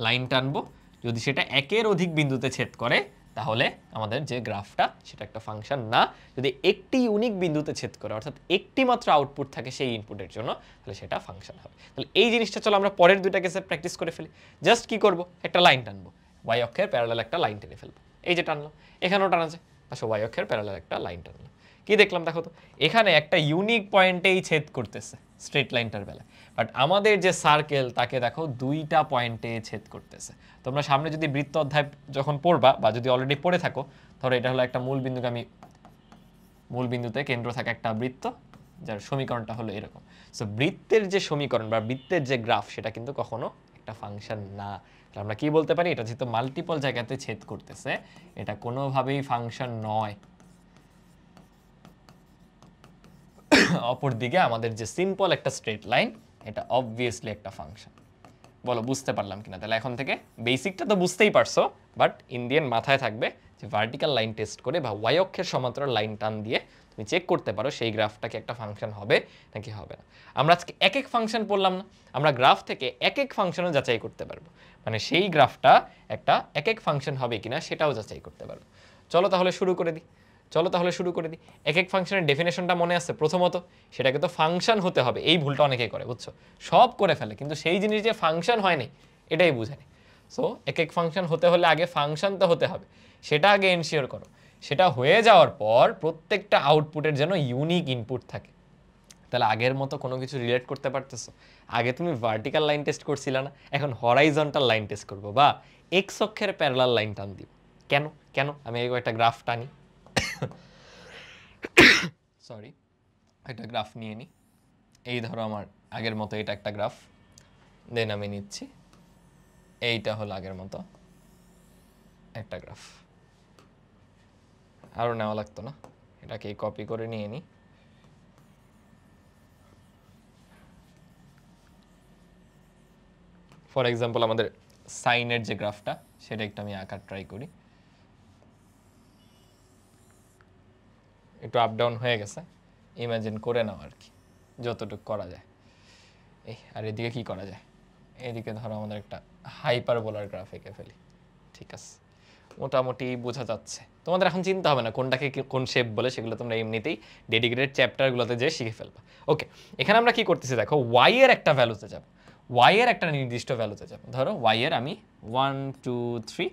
লাইন টানবো। যদি সেটা একের অধিক বিন্দুতে ছেদ করে তাহলে আমাদের যে গ্রাফটা সেটা একটা ফাংশন না। যদি একটি ইউনিক বিন্দুতে ছেদ করে, অর্থাৎ একটি মাত্র আউটপুট থাকে সেই ইনপুটের জন্য, তাহলে সেটা ফাংশন হবে। তাহলে এই জিনিসটা চলো আমরা পরের দুইটা কেসে প্র্যাকটিস করে ফেলি। জাস্ট কি করব, একটা লাইন টানবো, ওয়াই অক্ষের প্যারালাল একটা লাইন টেনে ফেলবো। এই যে টানলাম, এখানেও টানা যায়, আচ্ছা ওয়াই অক্ষের প্যারালাল একটা লাইন টানলাম। কি দেখলাম দেখো তো, এখানে একটা ইউনিক পয়েন্টেই ছেদ করতেছে স্ট্রেট লাইনটার বেলায়, বাট আমাদের যে সার্কেল তাকে দেখো দুইটা পয়েন্টে ছেদ করতেছে। তোমরা সামনে যদি বৃত্ত অধ্যায় যখন পড়বা, বা যদি অলরেডি পড়ে থাকো, ধরো এটা হলো একটা মূল বিন্দুগামী, মূল বিন্দুতে কেন্দ্র থাকে একটা বৃত্ত, যার সমীকরণটা হলো এরকম। সো বৃত্তের যে সমীকরণ বা বৃত্তের যে গ্রাফ সেটা কিন্তু কখনো একটা ফাংশন না। আমরা কি বলতে পারি, এটা যেহেতু মাল্টিপল জায়গাতে ছেদ করতেছে, এটা কোনোভাবেই ফাংশন নয়। অপরদিকে আমাদের যে সিম্পল একটা স্ট্রেট লাইন, এটা অবভিয়াসলি একটা ফাংশন। বলো বুঝতে পারলাম কিনা? তাহলে এখন থেকে বেসিকটা তো বুঝতেই পারছো, বাট ইন্ডিয়ান মাথায় থাকবে যে ভার্টিক্যাল লাইন টেস্ট করে বা ওয়াই অক্ষের সমান্তরাল লাইন টান দিয়ে তুমি চেক করতে পারো সেই গ্রাফটাকে একটা ফাংশন হবে নাকি হবে না। আমরা আজকে এক এক ফাংশন পড়লাম না, আমরা গ্রাফ থেকে এক এক ফাংশনও যাচাই করতে পারবো, মানে সেই গ্রাফটা একটা এক এক ফাংশন হবে কিনা সেটাও যাচাই করতে পারবো। চলো তাহলে শুরু করে দিই। এক এক ফাংশনের ডেফিনেশনটা মনে আছে? প্রথমত সেটাকে তো ফাংশন হতে হবে, এই ভুলটা অনেকেই করে, বুঝছো? সব করে ফেলে, কিন্তু সেই জিনিস যে ফাংশন হয়নি এটাই বুঝে নেই। সো এক এক ফাংশন হতে হলে আগে ফাংশন তো হতে হবে, সেটা আগে এনশিওর করো। সেটা হয়ে যাওয়ার পর প্রত্যেকটা আউটপুটের জন্য ইউনিক ইনপুট থাকে। তাহলে আগের মতো কোনো কিছু রিলেট করতে পারতেছো? আগে তুমি ভার্টিক্যাল লাইন টেস্ট করছিলে না, এখন হরাইজন্টাল লাইন টেস্ট করবো, বা এক্স অক্ষের প্যারালাল লাইন টান দিব। কেন কেন? আমি একটা গ্রাফ টানি, সরি একটা গ্রাফ নিয়ে নিই। এই ধরো আমার আগের মতো এটা একটা গ্রাফ, দেন আমি নিচ্ছি এইটা হলো আগের মতো একটা গ্রাফ। আরও নেওয়া লাগতো না, এটাকে কপি করে নিয়ে নিই। ফর এক্সাম্পল আমাদের সাইনের যে গ্রাফটা সেটা একটু আমি আঁকার ট্রাই করি। একটু আপ ডাউন হয়ে গেছে, ইমাজিন করে নাও আর কি যতটুকু করা যায়। এই আর এদিকে কি করা যায়, এদিকে ধরো আমাদের একটা হাইপারবোলার গ্রাফ এঁকে ফেলি। ঠিক আছে, মোটামুটি বোঝা যাচ্ছে। তোমাদের এখন চিন্তা হবে না কোনটাকে কোন শেপ বলে, সেগুলো তোমরা এমনিতেই ডেডিকেটেড চ্যাপ্টারগুলোতে যেয়ে শিখে ফেলবা। ওকে, এখানে আমরা কি করতেছি দেখো, ওয়াই এর একটা ভ্যালুতে যাব, ওয়াই এর একটা নির্দিষ্ট ভ্যালুতে যাব। ধরো ওয়াই এর আমি 1 2 3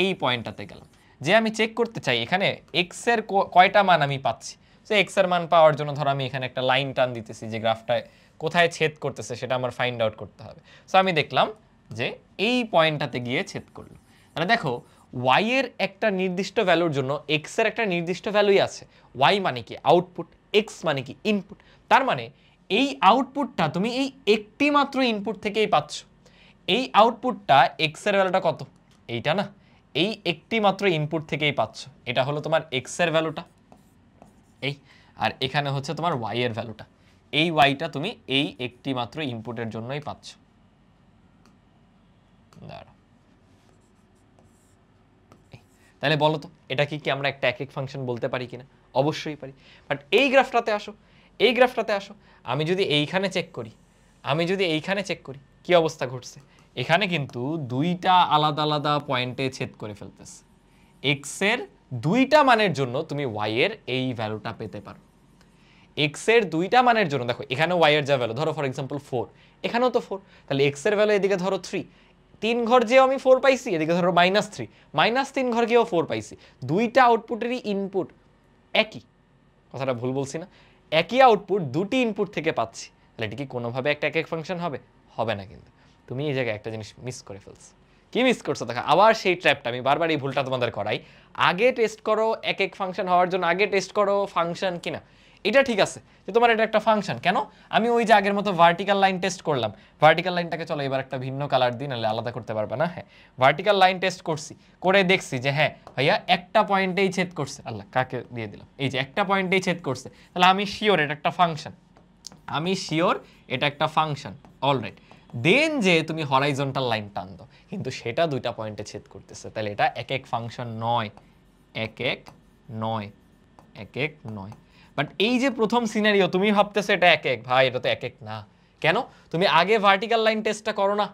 এই পয়েন্টটাতে গেলাম, যে আমি চেক করতে চাই এখানে এক্স এর কয়টা মান আমি পাচ্ছি। সো এক্স এর মান পাওয়ার জন্য ধরো আমি এখানে একটা লাইন টান দিতেছি যে গ্রাফটায় কোথায় ছেদ করতেছে সেটা আমার ফাইন্ড আউট করতে হবে। সো আমি দেখলাম যে এই পয়েন্টটাতে গিয়ে ছেদ করলো। তাহলে দেখো ওয়াই এর একটা নির্দিষ্ট ভ্যালুর জন্য এক্স এর একটা নির্দিষ্ট ভ্যালুই আছে। ওয়াই মানে কি আউটপুট, এক্স মানে কি ইনপুট। তার মানে এই আউটপুটটা তুমি এই একটি মাত্র ইনপুট থেকেই পাচ্ছ। এই আউটপুটটা এক্স এর ভ্যালুটা কত, এইটা না, এই একটি মাত্র ইনপুট থেকেই পাচ্ছ। এটা হলো তোমার এক্স এর ভ্যালুটা এই, আর এখানে হচ্ছে তোমার ওয়াই এর ভ্যালুটা। এই ওয়াইটা তুমি এই একটি মাত্র ইনপুটের জন্যই পাচ্ছ। দাঁড়াও, তাহলে বলো তো এটা কি আমরা একটা এক এক ফাংশন বলতে পারি কিনা? অবশ্যই পারি। বাট এই গ্রাফটাতে আসো, এই গ্রাফটাতে আসো, আমি যদি এইখানে চেক করি, আমি যদি এইখানে চেক করি কি অবস্থা ঘটছে, এখানে কিন্তু দুইটা আলাদা আলাদা পয়েন্টে ছেদ করে ফেলতেছে। এক্স এর দুইটা মানের জন্য তুমি ওয়াই এর এই ভ্যালুটা পেতে পারো। এক্স এর দুইটা মানের জন্য দেখো এখানে ওয়াই এর যা ভ্যালু, ধরো ফর এক্সাম্পল 4, এখানেও তো 4, তাহলে এক্স এর ভ্যালু এদিকে ধরো 3, 3 ঘর যেও আমি 4 পাইছি, এদিকে ধরো -3, -3 ঘর গিয়েও 4 পাইছি। দুইটা আউটপুটেরই ইনপুট একই, কথাটা ভুল বলছি না? একই আউটপুট দুটি ইনপুট থেকে পাচ্ছি, তাহলে এটা কি কোনোভাবে একটা এক এক ফাংশন হবে? হবে না। কিন্তু তুমি এই জায়গায় একটা জিনিস মিস করে ফেলছো। কি মিস করছো দেখো, আবার সেই ট্র্যাপটা, আমি বারবার এই ভুলটা তোমাদের করাই। আগে টেস্ট করো এক এক ফাংশন হওয়ার জন্য, আগে টেস্ট করো ফাংশন কিনা। এটা ঠিক আছে যে তোমার এটা একটা ফাংশন, কেন আমি ওই যে আগের মতো ভার্টিক্যাল লাইন টেস্ট করলাম, ভার্টিক্যাল লাইনটাকে চলো এবার একটা ভিন্ন কালার দিই, নাহলে আলাদা করতে পারবে না। হ্যাঁ, ভার্টিক্যাল লাইন টেস্ট করছি, করে দেখছি যে হ্যাঁ ভাইয়া একটা পয়েন্টেই ছেদ করছে। আল্লাহ, কাকে দিয়ে দিলাম, এই যে একটা পয়েন্টেই ছেদ করছে, তাহলে আমি শিওর এটা একটা ফাংশন, আমি শিওর এটা একটা ফাংশন। অলরাইট, দেন যে তুমি হরাইজন্টাল লাইন টান দাও, কিন্তু সেটা দুইটা পয়েন্টে ছেদ করতেছে, তাহলে এটা এক এক ফাংশন নয়, এক এক নয়, এক এক নয়। বাট এই যে প্রথম সিনারিও, তুমি ভাবতেছো এটা এক এক, ভাই এটা তো এক এক না। কেন? তুমি আগে ভার্টিক্যাল লাইন টেস্টটা করো না,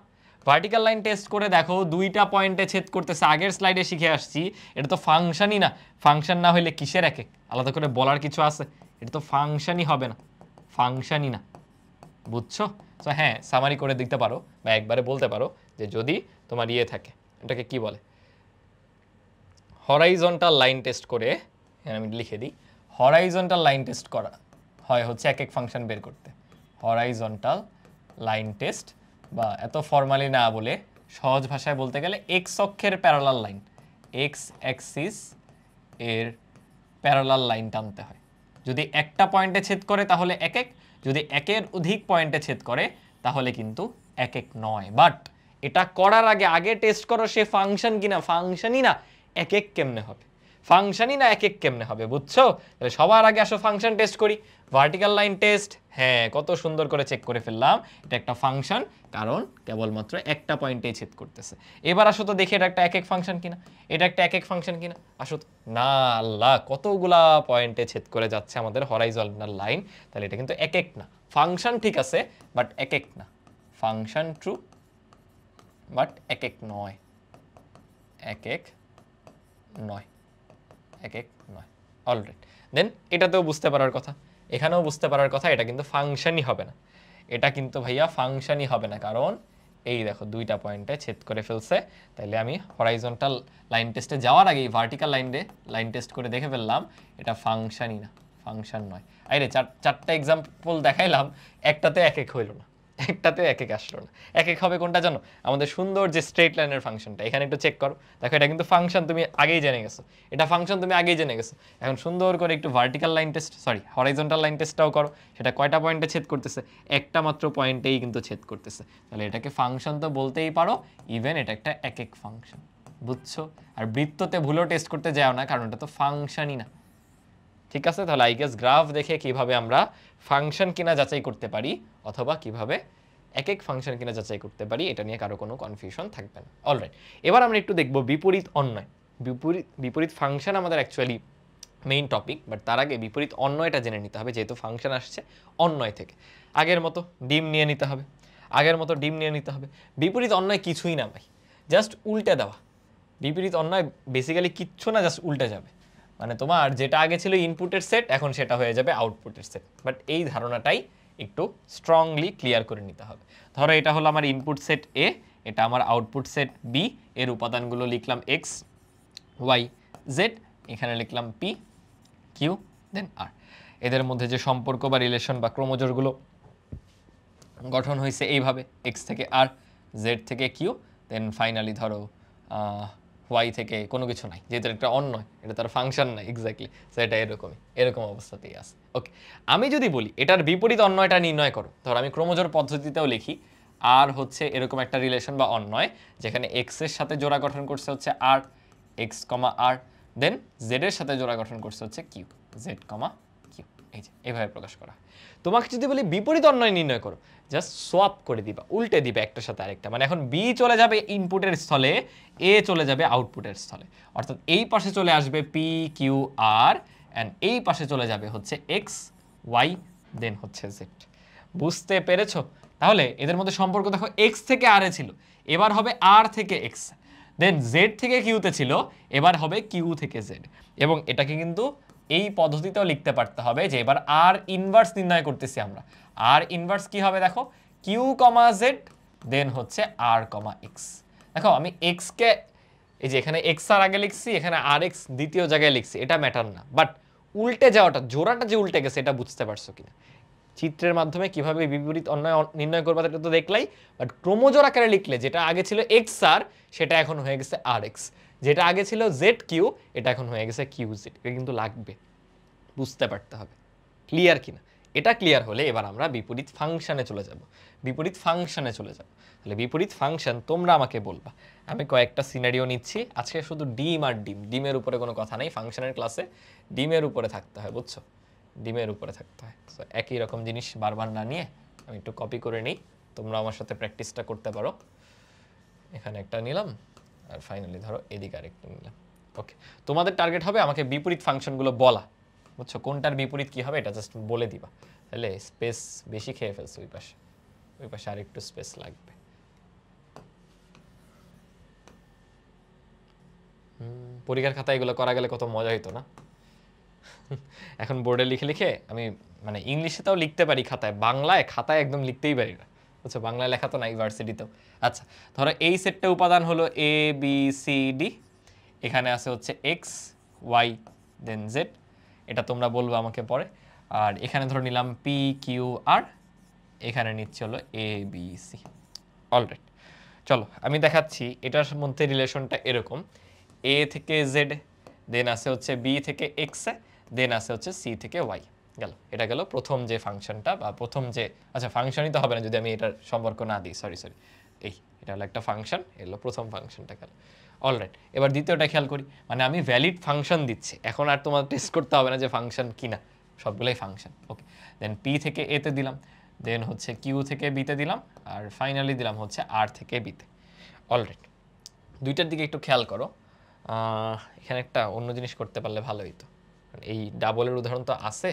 ভার্টিক্যাল লাইন টেস্ট করে দেখো দুইটা পয়েন্টে ছেদ করতেছে। আগের স্লাইডে শিখে আসছি এটা তো ফাংশনই না, ফাংশন না হইলে কিসের এক এক, আলাদা করে বলার কিছু আছে? এটা তো ফাংশনই হবে না, ফাংশনই না, বুঝছো? তো হ্যাঁ, সামারি করে দিতে পারো বা একবারে বলতে পারো যে যদি তোমার ইয়ে থাকে, এটাকে কি বলে, হরাইজন্টাল লাইন টেস্ট করে, হ্যাঁ আমি লিখে দিই, হরাইজন্টাল লাইন টেস্ট করা হয় হচ্ছে এক এক ফাংশন বের করতে। হরাইজন্টাল লাইন টেস্ট, বা এত ফর্মালি না বলে সহজ ভাষায় বলতে গেলে এক্স অক্ষের প্যারালাল লাইন, এক্স অ্যাক্সিস এর প্যারালাল লাইন টানতে হয়। যদি একটা পয়েন্টে ছেদ করে তাহলে এক এক, যদি একের অধিক পয়েন্টে ছেদ করে তাহলে কিন্তু এক এক নয়। বাট এটা করার আগে আগে টেস্ট করো সে ফাংশন কিনা, ফাংশনই না এক এক কেমনে হবে, ফাংশনই না এক এক কেমনে হবে, বুঝছো? তাহলে সবার আগে আসো ফাংশন টেস্ট করি, ভার্টিক্যাল লাইন টেস্ট। হ্যাঁ, কত সুন্দর করে চেক করে ফেললাম এটা একটা ফাংশন, কারণ কেবলমাত্র একটা পয়েন্টেই ছেদ করতেছে। এবার আসো তো দেখি এটা একটা এক এক ফাংশন কিনা, এটা একটা এক এক ফাংশন কিনা, আসো তো। না আল্লাহ, কতগুলা পয়েন্টে ছেদ করে যাচ্ছে আমাদের হরাইজন্টাল লাইন, তাহলে এটা কিন্তু এক এক না। ফাংশন ঠিক আছে বাট এক এক না, ফাংশন ট্রু বাট এক এক নয়, এক এক নয়, এক এক নয়। অলরাইট, দেন এটাতেও বুঝতে পারার কথা, এখানেও বুঝতে পারার কথা, এটা কিন্তু ফাংশনই হবে না, এটা কিন্তু ভাইয়া ফাংশনই হবে না, কারণ এই দেখো দুইটা পয়েন্টে ছেদ করে ফেলছে। তাইলে আমি হরাইজন্টাল লাইন টেস্টে যাওয়ার আগেই ভার্টিক্যাল লাইন টেস্ট করে দেখে ফেললাম এটা ফাংশনই না, ফাংশন নয়। আরে চারটা এক্সাম্পল দেখাইলাম, একটাতে এক এক হইল না, একটাতেও এক এক আসলো না। এক এক হবে কোনটা জানো? আমাদের সুন্দর যে স্ট্রেট লাইনের ফাংশনটা, এখানে একটু চেক করো, দেখো এটা কিন্তু ফাংশন, তুমি আগেই জেনে গেছো এটা ফাংশন, তুমি আগেই জেনে গেছো। এখন সুন্দর করে একটু vertical line test, sorry horizontal line টেস্টটাও করো, সেটা কয়টা পয়েন্টে ছেদ করতেছে? একটা মাত্র পয়েন্টেই কিন্তু ছেদ করতেছে, তাহলে এটাকে ফাংশন তো বলতেই পারো, ইভেন এটা একটা এক এক ফাংশন। বুঝছো? আর বৃত্ততে ভুলেও টেস্ট করতে যাও না, কারণ এটা তো ফাংশনই না। ঠিক আছে, তাহলে আই গেস গ্রাফ দেখে কিভাবে আমরা ফাংশন কিনা যাচাই করতে পারি, অথবা কিভাবে এক এক ফাংশন কিনা যাচাই করতে পারি, এটা নিয়ে কারো কোনো কনফিউশন থাকবে না। অলরাইট, এবার আমরা একটু দেখব বিপরীত অন্যয়। বিপরীত ফাংশন আমাদের অ্যাকচুয়ালি মেইন টপিক, বাট তার আগে বিপরীত অন্যয়টা জেনে নিতে হবে, যেহেতু ফাংশন আসছে অন্যয় থেকে। আগের মতো ডিম নিয়ে নিতে হবে, বিপরীত অন্যয় কিছুই না ভাই, জাস্ট উল্টে দেওয়া। বিপরীত অন্যয় বেসিক্যালি কিচ্ছু না, জাস্ট উল্টে যাবে। মানে তোমার যেটা আগে ছিল ইনপুটের সেট, এখন সেটা হয়ে যাবে আউটপুটের সেট। বাট এই ধারণাটাই একটু স্ট্রংলি ক্লিয়ার করে নিতে হবে। ধরো এটা হলো আমার ইনপুট সেট এ, এটা আমার আউটপুট সেট বি, এর উপাদানগুলো লিখলাম এক্স ওয়াই জেড, এখানে লিখলাম পি কিউ দেন আর। এদের মধ্যে যে সম্পর্ক বা রিলেশন বা ক্রোমোজোরগুলো গঠন হয়েছে এইভাবে, এক্স থেকে আর, জেড থেকে কিউ, দেন ফাইনালি ধরো ওয়াই থেকে কোনো কিছু নাই, যেহেতু একটা অন্যয়, এটা তার ফাংশন নাই এক্স্যাক্টলি, সো এটা এরকম অবস্থাতেই আছে। ওকে, আমি যদি বলি এটার বিপরীত অন্যয়টা নির্ণয় করো, ধরো আমি ক্রোমোজোর পদ্ধতিতেও লিখি, আর হচ্ছে এরকম একটা রিলেশন বা অন্যয় যেখানে এক্স এর সাথে জোড়া গঠন করছে হচ্ছে আর, এক্স কমা আর, দেন জেড এর সাথে জোড়া গঠন করছে হচ্ছে কিউ, জেড কমা কিউ, এই যে এইভাবে প্রকাশ করা হয়। তোমাকে যদি বলি বিপরীত অন্যয় নির্ণয় করো, জাস্ট সোয়াপ করে দিবা, উল্টে দিবা একটার সাথে আরেকটা। মানে এখন বি চলে যাবে ইনপুটের স্থলে, এ চলে যাবে আউটপুটের স্থলে, অর্থাৎ এই পাশে চলে আসবে পি কিউ আর, অ্যান্ড এই পাশে চলে যাবে হচ্ছে এক্স ওয়াই দেন হচ্ছে জেড। বুঝতে পেরেছো? তাহলে এদের মধ্যে সম্পর্ক দেখো, এক্স থেকে আর এ ছিল, এবার হবে আর থেকে এক্স, দেন জেড থেকে কিউতে ছিল, এবার হবে কিউ থেকে জেড। এবং এটাকে কিন্তু এই পদ্ধতিতেও লিখতে পারতে হবে যে এবার আর ইনভার্স নির্ণয় করতেছি আমরা। আর ইনভার্স কি হবে দেখো, কিউ কমা জেড দেন হচ্ছে আর কমা এক্স। দেখো আমি এক্সকে এই যে এখানে এক্স আর আগে লিখছি, এখানে আর এক্স দ্বিতীয় জায়গায় লিখছি, এটা ম্যাটার না, বাট উল্টে যাওয়াটা, জোড়াটা যে উল্টে গেছে এটা বুঝতে পারছো কিনা? চিত্রের মাধ্যমে কিভাবে বিপরীত অন্যয় নির্ণয় করবা এটা তো দেখলাই, বাট ক্রোমোজোর আকারে লিখলে যেটা আগে ছিল এক্স আর, সেটা এখন হয়ে গেছে আর এক্স, যেটা আগে ছিল জেড কিউ, এটা এখন হয়ে গেছে কিউ জেড। এটা কিন্তু লাগবে, বুঝতে পারতে হবে। ক্লিয়ার কিনা? এটা ক্লিয়ার হলে এবার আমরা বিপরীত ফাংশনে চলে যাব। তাহলে বিপরীত ফাংশন তোমরা আমাকে বলবা। আমি কয়েকটা সিনারিও নিচ্ছি, আজকে শুধু ডিম আর ডিম, ডিমের উপরে কোনো কথা নেই, ফাংশনের ক্লাসে ডিমের উপরে থাকতে হয়, বুঝছো? ডিমের উপরে থাকতে হয়। সো একই রকম জিনিস বারবার না নিয়ে আমি একটু কপি করে নিই, তোমরা আমার সাথে প্র্যাকটিসটা করতে পারো। এখানে একটা নিলাম, আর ফাইনালি ধরো এদিকে আরেকটা নিলাম। ওকে, তোমাদের টার্গেট হবে আমাকে বিপরীত ফাংশনগুলো বলা, বুঝছো? কোনটার বিপরীত কি হবে এটা জাস্ট বলে দিবা। তাহলে স্পেস বেশি খেয়ে ফেলছে, ওই পাশে আর একটু স্পেস লাগবে। পরীক্ষার খাতায় এগুলো করা গেলে কত মজা হইতো না? এখন বোর্ডে লিখে লিখে আমি মানে ইংলিশে তাও লিখতে পারি খাতায়, বাংলায় খাতায় একদম লিখতেই পারি না, বুঝছো? বাংলায় লেখা তো নাই ভার্সিটিতেও। আচ্ছা, ধরো এই সেটটা উপাদান হলো এ বি সি ডি, এখানে আছে হচ্ছে এক্স ওয়াই দেন জেড, এটা তোমরা বলবো আমাকে পরে। আর এখানে ধরো নিলাম পি কিউ আর, এখানে নিচ্ছে হলো এ বি সি। অলরাইট, চলো আমি দেখাচ্ছি এটার মধ্যে রিলেশনটা এরকম, এ থেকে জেড, দেন আছে হচ্ছে বি থেকে এক্স, দেন আছে হচ্ছে সি থেকে ওয়াই। গেল, এটা গেল প্রথম যে ফাংশনটা, বা প্রথম যে, আচ্ছা ফাংশনই তো হবে না যদি আমি এটার সম্পর্ক না দিই, সরি এটা হলো একটা ফাংশন, এলো প্রথম ফাংশনটা গেল। অলরাইট, এবার দ্বিতীয়টা খেয়াল করি, মানে আমি ভ্যালিড ফাংশন দিচ্ছি, এখন আর তোমার টেস্ট করতে হবে না যে ফাংশন কিনা, সবগুলোই ফাংশন। ওকে, দেন পি থেকে এতে দিলাম, দেন হচ্ছে কিউ থেকে বিতে দিলাম, আর ফাইনালি দিলাম হচ্ছে আর থেকে বিতে। অলরাইট, দুইটার দিকে একটু খেয়াল করো, এখানে একটা অন্য জিনিস করতে পারলে ভালো হইতো। এই ডাবলের উদাহরণ তো আছে,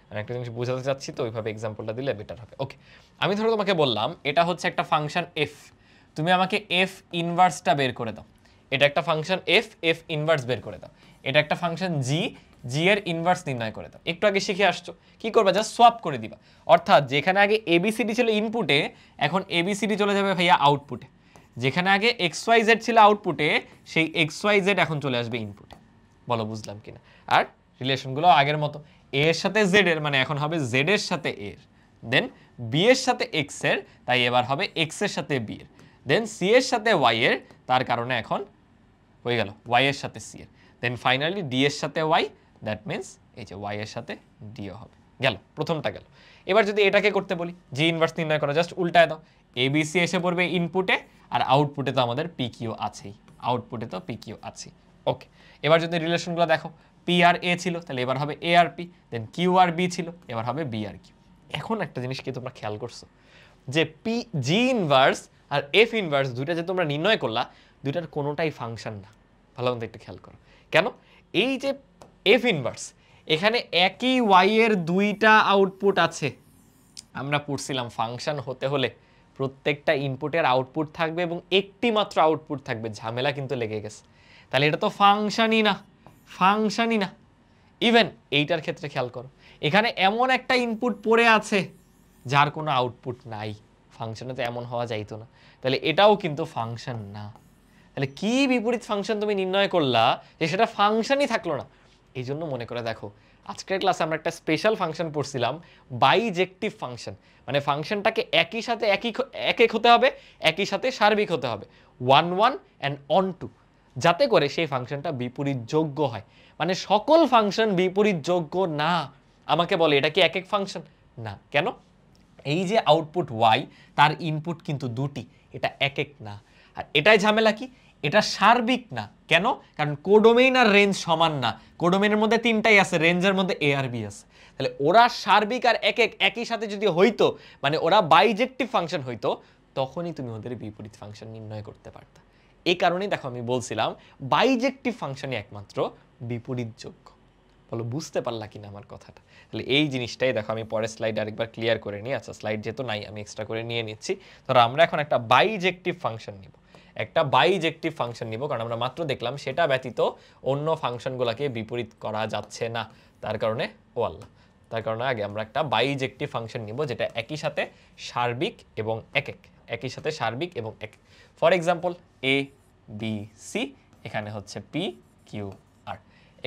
আমি একটা জিনিস বোঝাতে চাচ্ছি, তো ওইভাবে এক্সাম্পলটা দিলে বেটার হবে। ওকে, আমি ধরো তোমাকে বললাম এটা হচ্ছে একটা ফাংশন এফ, তুমি আমাকে এফ ইনভার্সটা বের করে দাও। এটা একটা ফাংশন এফ, এফ ইনভার্স বের করে দাও। এটা একটা ফাংশন জি, জি এর ইনভার্স নির্ণয় করে দাও। একটু আগে শিখে আসছো, কি করবা? জাস্ট সোয়াপ করে দিবা, অর্থাৎ যেখানে আগে এবিসিডি ছিল ইনপুটে, এখন এবিসিডি চলে যাবে ভাইয়া আউটপুটে। যেখানে আগে এক্স ওয়াই জেড ছিল আউটপুটে, সেই এক্স ওয়াই জেড এখন চলে আসবে ইনপুটে। বলো বুঝলাম কিনা? আর রিলেশনগুলো আগের মতো, এ এর সাথে জেড এর, মানে এখন হবে জেড এর সাথে এর, দেন বি এর সাথে এক্স এর, তাই এবার হবে এক্স এর সাথে বি এর, দেন সি এর সাথে ওয়াই এর, তার কারণে এখন হয়ে গেল ওয়াই এর সাথে সি এর, দেন ফাইনালি ডি এর সাথে ওয়াই, দ্যাট মিনস এই যে ওয়াই এর সাথে ডিও হবে। গেল, প্রথমটা গেল। এবার যদি এটাকে করতে বলি, জি ইনভার্স নির্ণয় করা, জাস্ট উল্টায় দাও, এবিসি এসে পড়বে ইনপুটে, আর আউটপুটে তো আমাদের পি কিউ আছেই, আউটপুটে তো পি কিউ আছেই। ওকে, এবার যদি রিলেশনগুলো দেখো, পি আর এ ছিল, তাহলে এবার হবে এ আর পি, দেন কিউ আর বি ছিল, এবার হবে বি আর কিউ। এখন একটা জিনিস কি তোমরা খেয়াল করছো, যে পি জি ইনভার্স আর এফ ইনভার্স দুইটা যে তোমরা নির্ণয় করলা, দুইটার কোনোটাই ফাংশন না। ভালো মতো একটু খেয়াল করো কেন। এই যে এফ ইনভার্স, এখানে একই ওয়াই এর দুইটা আউটপুট আছে। আমরা পড়ছিলাম ফাংশন হতে হলে প্রত্যেকটা ইনপুটের আউটপুট থাকবে এবং একটি মাত্র আউটপুট থাকবে। ঝামেলা কিন্তু লেগে গেছে, তাহলে এটা তো ফাংশনই না, ফাংশনই না। ইভেন এইটার ক্ষেত্রে খেয়াল করো, এখানে এমন একটা ইনপুট পড়ে আছে যার কোনো আউটপুট নাই, ফাংশনে তো এমন হওয়া যাইতো না, তাহলে এটাও কিন্তু ফাংশন না। তাহলে কি বিপরীত ফাংশন তুমি নির্ণয় করলা যে সেটা ফাংশনই থাকলো না। এই জন্য মনে করে দেখো, আজকের ক্লাসে আমরা একটা স্পেশাল ফাংশন পড়ছিলাম, বাইজেক্টিভ ফাংশন। মানে ফাংশনটাকে একই সাথে এক এক হতে হবে, একই সাথে সার্বিক হতে হবে, 1 1 অ্যান্ড অন 2, যাতে করে সেই ফাংশনটা বিপরীত যোগ্য হয়। মানে সকল ফাংশন বিপরীত যোগ্য না। আমাকে বলে এটা কি এক এক ফাংশন? না। কেন? এই যে আউটপুট ওয়াই, তার ইনপুট কিন্তু দুটি, এটা এক এক না। আর এটাই ঝামেলা কি, এটা সার্বিক না। কেন? কারণ কোডোমেইন আর রেঞ্জ সমান না। কোডোমেইনের মধ্যে তিনটাই আছে, রেঞ্জের মধ্যে এ আর বি আছে। তাহলে ওরা সার্বিক আর এক এক একই সাথে যদি হইতো, মানে ওরা বাইজেক্টিভ ফাংশন হইতো, তখনই তুমি ওদের বিপরীত ফাংশন নির্ণয় করতে পারতা। এই কারণেই দেখো আমি বলছিলাম বাইজেক্টিভ ফাংশনই একমাত্র বিপরীতযোগ্য। বলো বুঝতে পারলা কিনা আমার কথাটা? তাহলে এই জিনিসটাই দেখো, আমি পরের স্লাইড আরেকবার ক্লিয়ার করে নিই। আচ্ছা, স্লাইড যেহেতু নাই আমি এক্সট্রা করে নিয়ে নিচ্ছি। ধরো আমরা এখন একটা বাইজেক্টিভ ফাংশন নিব, একটা বাইজেক্টিভ ফাংশন নিব, কারণ আমরা মাত্র দেখলাম সেটা ব্যতীত অন্য ফাংশনগুলোকে বিপরীত করা যাচ্ছে না। তার কারণে ও আল্লাহ, তার কারণে আগে আমরা একটা বাইজেক্টিভ ফাংশন নিব যেটা একই সাথে সার্বিক এবং এক এক, একই সাথে সার্বিক এবং এক। For example A B C, এখানে হচ্ছে পি কিউ আর।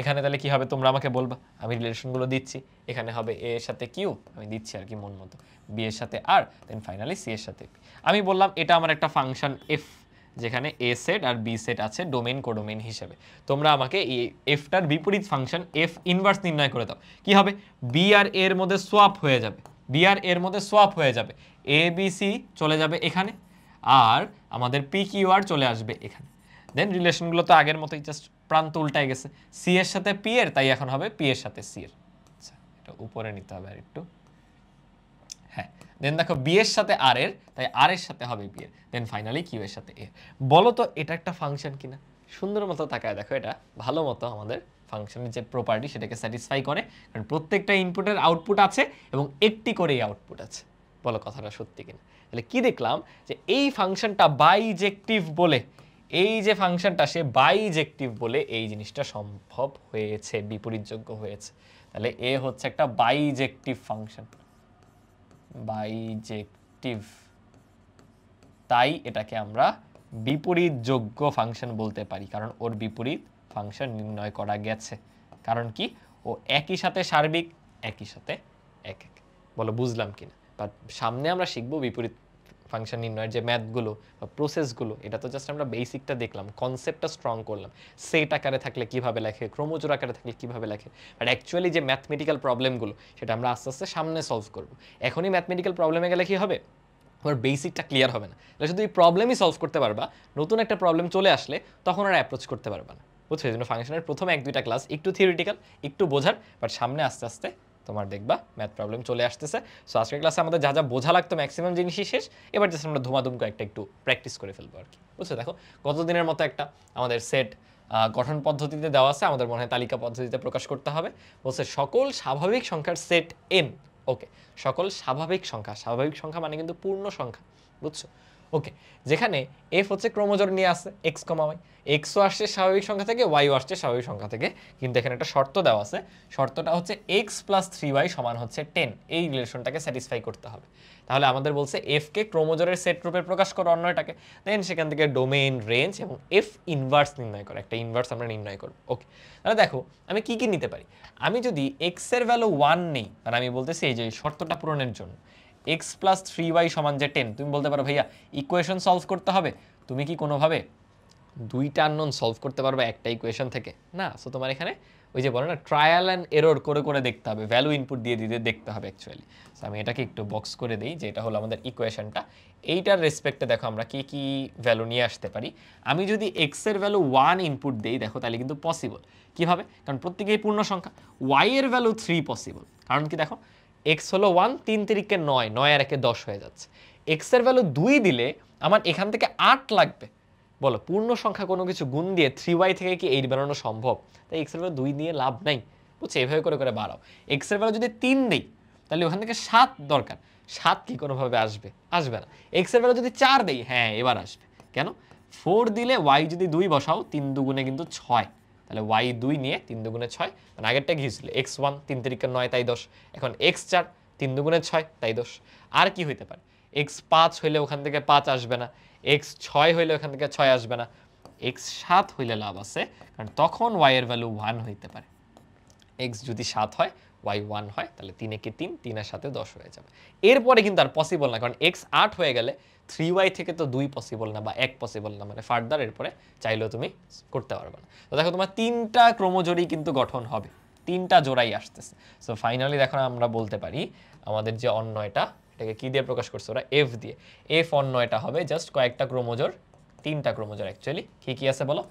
এখানে তাহলে কি হবে তোমরা আমাকে বলবা, আমি রিলেশনগুলো দিচ্ছি। এখানে হবে এ এর সাথে কিউ, আমি দিচ্ছি আর কি মন মতো, বি এর সাথে আর, দেন ফাইনালি সি এর সাথে পি। আমি বললাম এটা আমার একটা ফাংশন এফ, যেখানে এ সেট আর বি সেট আছে ডোমেইন কোডোমেইন হিসেবে। তোমরা আমাকে এই এফটার বিপরীত ফাংশন এফ ইনভার্স নির্ণয় করে দাও। কি হবে? বি আর এর মধ্যে সোয়াপ হয়ে যাবে, বি আর এর মধ্যে সোয়াপ হয়ে যাবে, এ বি সি চলে যাবে এখানে, আর আমাদের পি কিউ আর চলে আসবে এখানে। দেন রিলেশনগুলো তো আগের মতোই, জাস্ট প্রান্ত উল্টায় গেছে, সি এর সাথে পি এর, তাই এখন হবে পি এর সাথে সি এর। আচ্ছা, এটা উপরে নিতে হবে আর একটু। হ্যাঁ, দেন দেখো বি এর সাথে আর এর, তাই আর এর সাথে হবে বি এর, দেন ফাইনালি কিউ এর সাথে এ। বলো তো এটা একটা ফাংশন কিনা? সুন্দর মতো তাকায় দেখো, এটা ভালো মতো আমাদের ফাংশনের যে প্রপার্টি সেটাকে স্যাটিসফাই করে, কারণ প্রত্যেকটা ইনপুটের আউটপুট আছে এবং একটি করেই আউটপুট আছে। বলো কথাটা সত্যি কিনা? তাহলে কি দেখলাম, যে এই ফাংশনটা বাইজেক্টিভ বলে, এই যে ফাংশনটা সে বাইজেক্টিভ বলে এই জিনিসটা সম্ভব হয়েছে, বিপরীতযোগ্য হয়েছে। তাহলে এ হচ্ছে একটা বাইজেক্টিভ ফাংশন, বাইজেক্টিভ, তাই এটাকে আমরা বিপরীতযোগ্য ফাংশন বলতে পারি, কারণ ওর বিপরীত ফাংশন নির্ণয় করা গেছে। কারণ কি? ও একই সাথে সার্বিক, একই সাথে এক এক। বলো বুঝলাম কিনা? বাট সামনে আমরা শিখবো বিপরীত ফাংশন নির্ণয়ের যে ম্যাথগুলো বা প্রসেসগুলো। এটা তো জাস্ট আমরা বেসিকটা দেখলাম, কনসেপ্টটা স্ট্রং করলাম। সেট আকারে থাকলে কিভাবে লেখে, ক্রোমোজোর আকারে থাকলে কিভাবে লেখে, বাট অ্যাকচুয়ালি যে ম্যাথমেটিক্যাল প্রবলেমগুলো সেটা আমরা আস্তে আস্তে সামনে সলভ করবো। এখনই ম্যাথমেটিক্যাল প্রবলেমে গেলে কি হবে, তোমার বেসিকটা ক্লিয়ার হবে না। তাহলে শুধু এই প্রবলেমই সলভ করতে পারবা, নতুন একটা প্রবলেম চলে আসলে তখন আর অ্যাপ্রোচ করতে পারবা না। বুঝছো? এই জন্য ফাংশনের প্রথম 1-2টা ক্লাস একটু থিওরিটিক্যাল, একটু বোঝার, বাট সামনে আস্তে আস্তে তোমার দেখবা ম্যাথ প্রবলেম চলে আসতেছে। সো আজকের ক্লাসে আমাদের যা যা বোঝা লাগতো ম্যাক্সিমাম জিনিসই শেষ। এবার জাস্ট আমরা ধুমাধুম কয়েকটা একটু প্র্যাকটিস করে ফেলবো আর কি। বুঝছো? দেখো কতদিনের মতো একটা আমাদের সেট গঠন পদ্ধতিতে দেওয়া আছে, আমাদের মনে হয় তালিকা পদ্ধতিতে প্রকাশ করতে হবে। বলছে সকল স্বাভাবিক সংখ্যার সেট এম। ওকে, সকল স্বাভাবিক সংখ্যা, স্বাভাবিক সংখ্যা মানে কিন্তু পূর্ণ সংখ্যা। বুঝছো? ওকে, যেখানে এফ হচ্ছে ক্রোমোজোর নিয়ে আসছে এক্স কমা ওয়াই, এক্সও আসছে স্বাভাবিক সংখ্যা থেকে, ওয়াইও আসছে স্বাভাবিক সংখ্যা থেকে, কিন্তু এখানে একটা শর্ত দেওয়া আছে। শর্তটা হচ্ছে এক্স প্লাস 3y সমান হচ্ছে 10। এই রিলেশনটাকে স্যাটিসফাই করতে হবে। তাহলে আমাদের বলছে এফকে ক্রোমোজোরের সেট রূপে প্রকাশ করো অন্যটাকে, দেন সেখান থেকে ডোমেইন, রেঞ্জ এবং এফ ইনভার্স নির্ণয় করো। একটা ইনভার্স আমরা নির্ণয় করবো। ওকে, তাহলে দেখো আমি কি কি নিতে পারি। আমি যদি এক্স এর ভ্যালু 1 নেই, মানে আমি বলতেছি এই যে শর্তটা পূরণের জন্য এক্স প্লাস 3y সমান যে 10, তুমি বলতে পারো ভাইয়া ইকুয়েশন সলভ করতে হবে, তুমি কি কোনোভাবে 2টা আননোন সলভ করতে পারবে একটা ইকুয়েশন থেকে? না। সো তোমার এখানে ওই যে বলে না ট্রায়াল অ্যান্ড এরর করে করে দেখতে হবে, ভ্যালু ইনপুট দিয়ে দিয়ে দেখতে হবে অ্যাকচুয়ালি। সো আমি এটাকে একটু বক্স করে দিই যে এটা হলো আমাদের ইকুয়েশনটা। এইটার রেসপেক্টে দেখো আমরা কি কি ভ্যালু নিয়ে আসতে পারি। আমি যদি এক্স এর ভ্যালু 1 ইনপুট দেই দেখো তাহলে কিন্তু পসিবল। কিভাবে? কারণ প্রত্যেকেই পূর্ণ সংখ্যা। ওয়াই এর ভ্যালু 3 পসিবল, কারণ কি দেখো এক্স হলো 1, 3 তিরিকে 9, 9 আর 1 10 হয়ে যাচ্ছে। এক্স এর ভ্যালু 2 দিলে আমার এখান থেকে 8 লাগবে। বলো পূর্ণ সংখ্যা কোনো কিছু গুণ দিয়ে 3y থেকে কি 8 বানানো সম্ভব? তাই এক্স এর ভ্যালু 2 নিয়ে লাভ নাই, বুঝছো? এভাবে করে করে বাড়াও। এক্স এর ভ্যালু যদি 3 দেই তাহলে ওখান থেকে 7 দরকার, 7 কি কোনোভাবে আসবে? আসবে না। এক্স এর ভ্যালু যদি 4 দেই, হ্যাঁ এবার আসবে। কেন? 4 দিলে y যদি 2 বসাও 3 দুগুণে কিন্তু 6, তাহলে y 2 নিয়ে 3 দুগুণে 6, মানে আগেরটা কি ছিল x1 3 তিরিকে 9 তাই 10, এখন x4 3 দুগুণে 6 তাই 10। আর কি হইতে পারে? x5 হইলে ওখান থেকে 5 আসবে না, x6 হইলে ওখান থেকে 6 আসবে না, x7 হইলে লাভ আছে, কারণ তখন y এর ভ্যালু 1 হইতে পারে। x যদি 7 হয় y 1 হয়, তাহলে 3 একে 3, 3 এর সাথে 10 হয়ে যাবে। এরপরে কিন্তু আর পসিবল না, কারণ x 8 হয়ে গেলে 3y থেকে তো 2 পসিবল না বা 1 পসিবল না, মানে ফার্দার এরপরে চাইলেও তুমি করতে পারবে না। তো দেখো তোমার 3টা ক্রোমোজোড়ই কিন্তু গঠন হবে, 3টা জোড়াই আসতেছে। সো ফাইনালি দেখো আমরা বলতে পারি আমাদের যে অন্যয়টা, এটাকে কি দিয়ে প্রকাশ করছে ওরা? f দিয়ে। f অন্যয়টা হবে জাস্ট কয়েকটা ক্রোমোজোর, 3টা ক্রোমোজোর অ্যাকচুয়ালি। কি কি আছে বলো?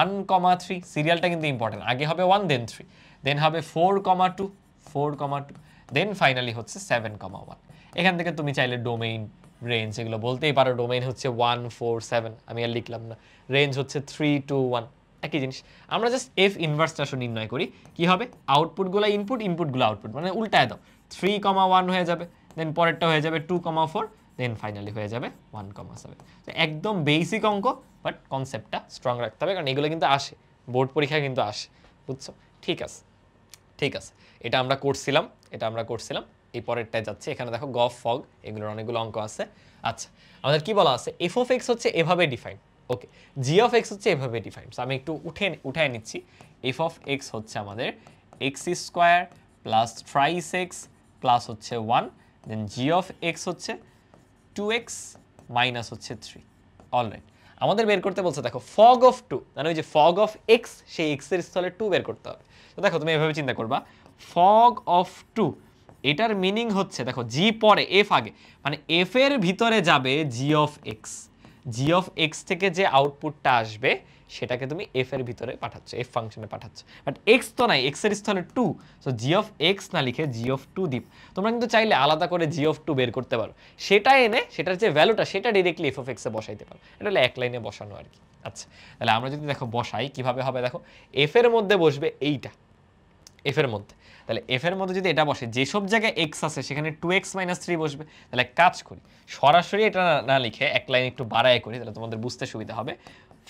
1,3, সিরিয়ালটা কিন্তু ইম্পর্টেন্ট, আগে হবে 1 দেন 3, দেন হবে 4,2, 4,2, দেন ফাইনালি হচ্ছে 7,1। এখান থেকে তুমি চাইলে ডোমেইন, রেঞ্জ এগুলো বলতেই পারো। ডোমেইন হচ্ছে 1 4 7, আমি আর লিখলাম না। রেঞ্জ হচ্ছে 3 2 1, একই জিনিস। আমরা জাস্ট এফ ইনভার্সটা নির্ণয় করি। কি হবে? আউটপুটগুলো ইনপুট, ইনপুটগুলো আউটপুট, মানে উল্টায় দাও। 3,1 হয়ে যাবে, দেন পরেরটা হয়ে যাবে 2,4, দেন ফাইনালি হয়ে যাবে 1,7। তো একদম বেসিক অঙ্ক, বাট কনসেপ্টটা স্ট্রং রাখতে হবে, কারণ এগুলো কিন্তু আসে, বোর্ড পরীক্ষায় কিন্তু আসে, বুঝছো? ঠিক আছে, ঠিক আছে, এটা আমরা করছিলাম, এটা আমরা করছিলাম। এই পরেরটায় যাচ্ছে, এখানে দেখো গফ ফগ, এগুলোর অনেকগুলো অঙ্ক আছে। আচ্ছা, আমাদের কি বলা আছে? এফ অফ এক্স হচ্ছে এভাবে define, okay. G of x হচ্ছে এভাবে ডিফাইন। আমি একটু উঠায় নিচ্ছি। এফ অফ এক্স হচ্ছে আমাদের x square plus thrice x plus হচ্ছে 1, দেন জি অফ এক্স হচ্ছে 2x মাইনাস হচ্ছে 3। অলরাইট, আমাদের বের করতে বলছে দেখো ফগ অফ 2, মানে ওই যে ফগ অফ এক্স, সেই এক্স এর স্থলে 2 বের করতে হবে। তো দেখো তুমি এভাবে চিন্তা করবা, ফগ অফ 2, এটার মিনিং হচ্ছে দেখো জি পরে এফ আগে, মানে এফ এর ভিতরে যাবে G of X, G of X থেকে যে আউটপুটটা আসবে সেটাকে তুমি এফ এর ভিতরে পাঠাচ্ছ, এফ ফাংশনে পাঠাচ্ছ। বাট এক্স তো নাই, এক্স এর স্থলে 2, সো জি অফ এক্স না লিখে জি অফ 2 দিব। তোমরা কিন্তু চাইলে আলাদা করে জি অফ 2 বের করতে পারো, সেটা এনে সেটার যে ভ্যালুটা সেটা ডিরেক্টলি এফ অফ এক্স এ বসাইতে পারো। এটা হলো এক লাইনে বসানো আর কি। আচ্ছা, তাহলে আমরা যদি দেখো বসাই কিভাবে হবে, দেখো এফ এর মধ্যে বসবে এইটা, এফ এর মধ্যে, তাহলে এফ এর মধ্যে যদি এটা বসে, যেসব জায়গায় এক্স আছে সেখানে 2x - 3 বসবে। তাহলে কাজ করি, সরাসরি এটা না লিখে এক লাইন একটু বাড়ায় করি, তাহলে তোমাদের বুঝতে সুবিধা হবে।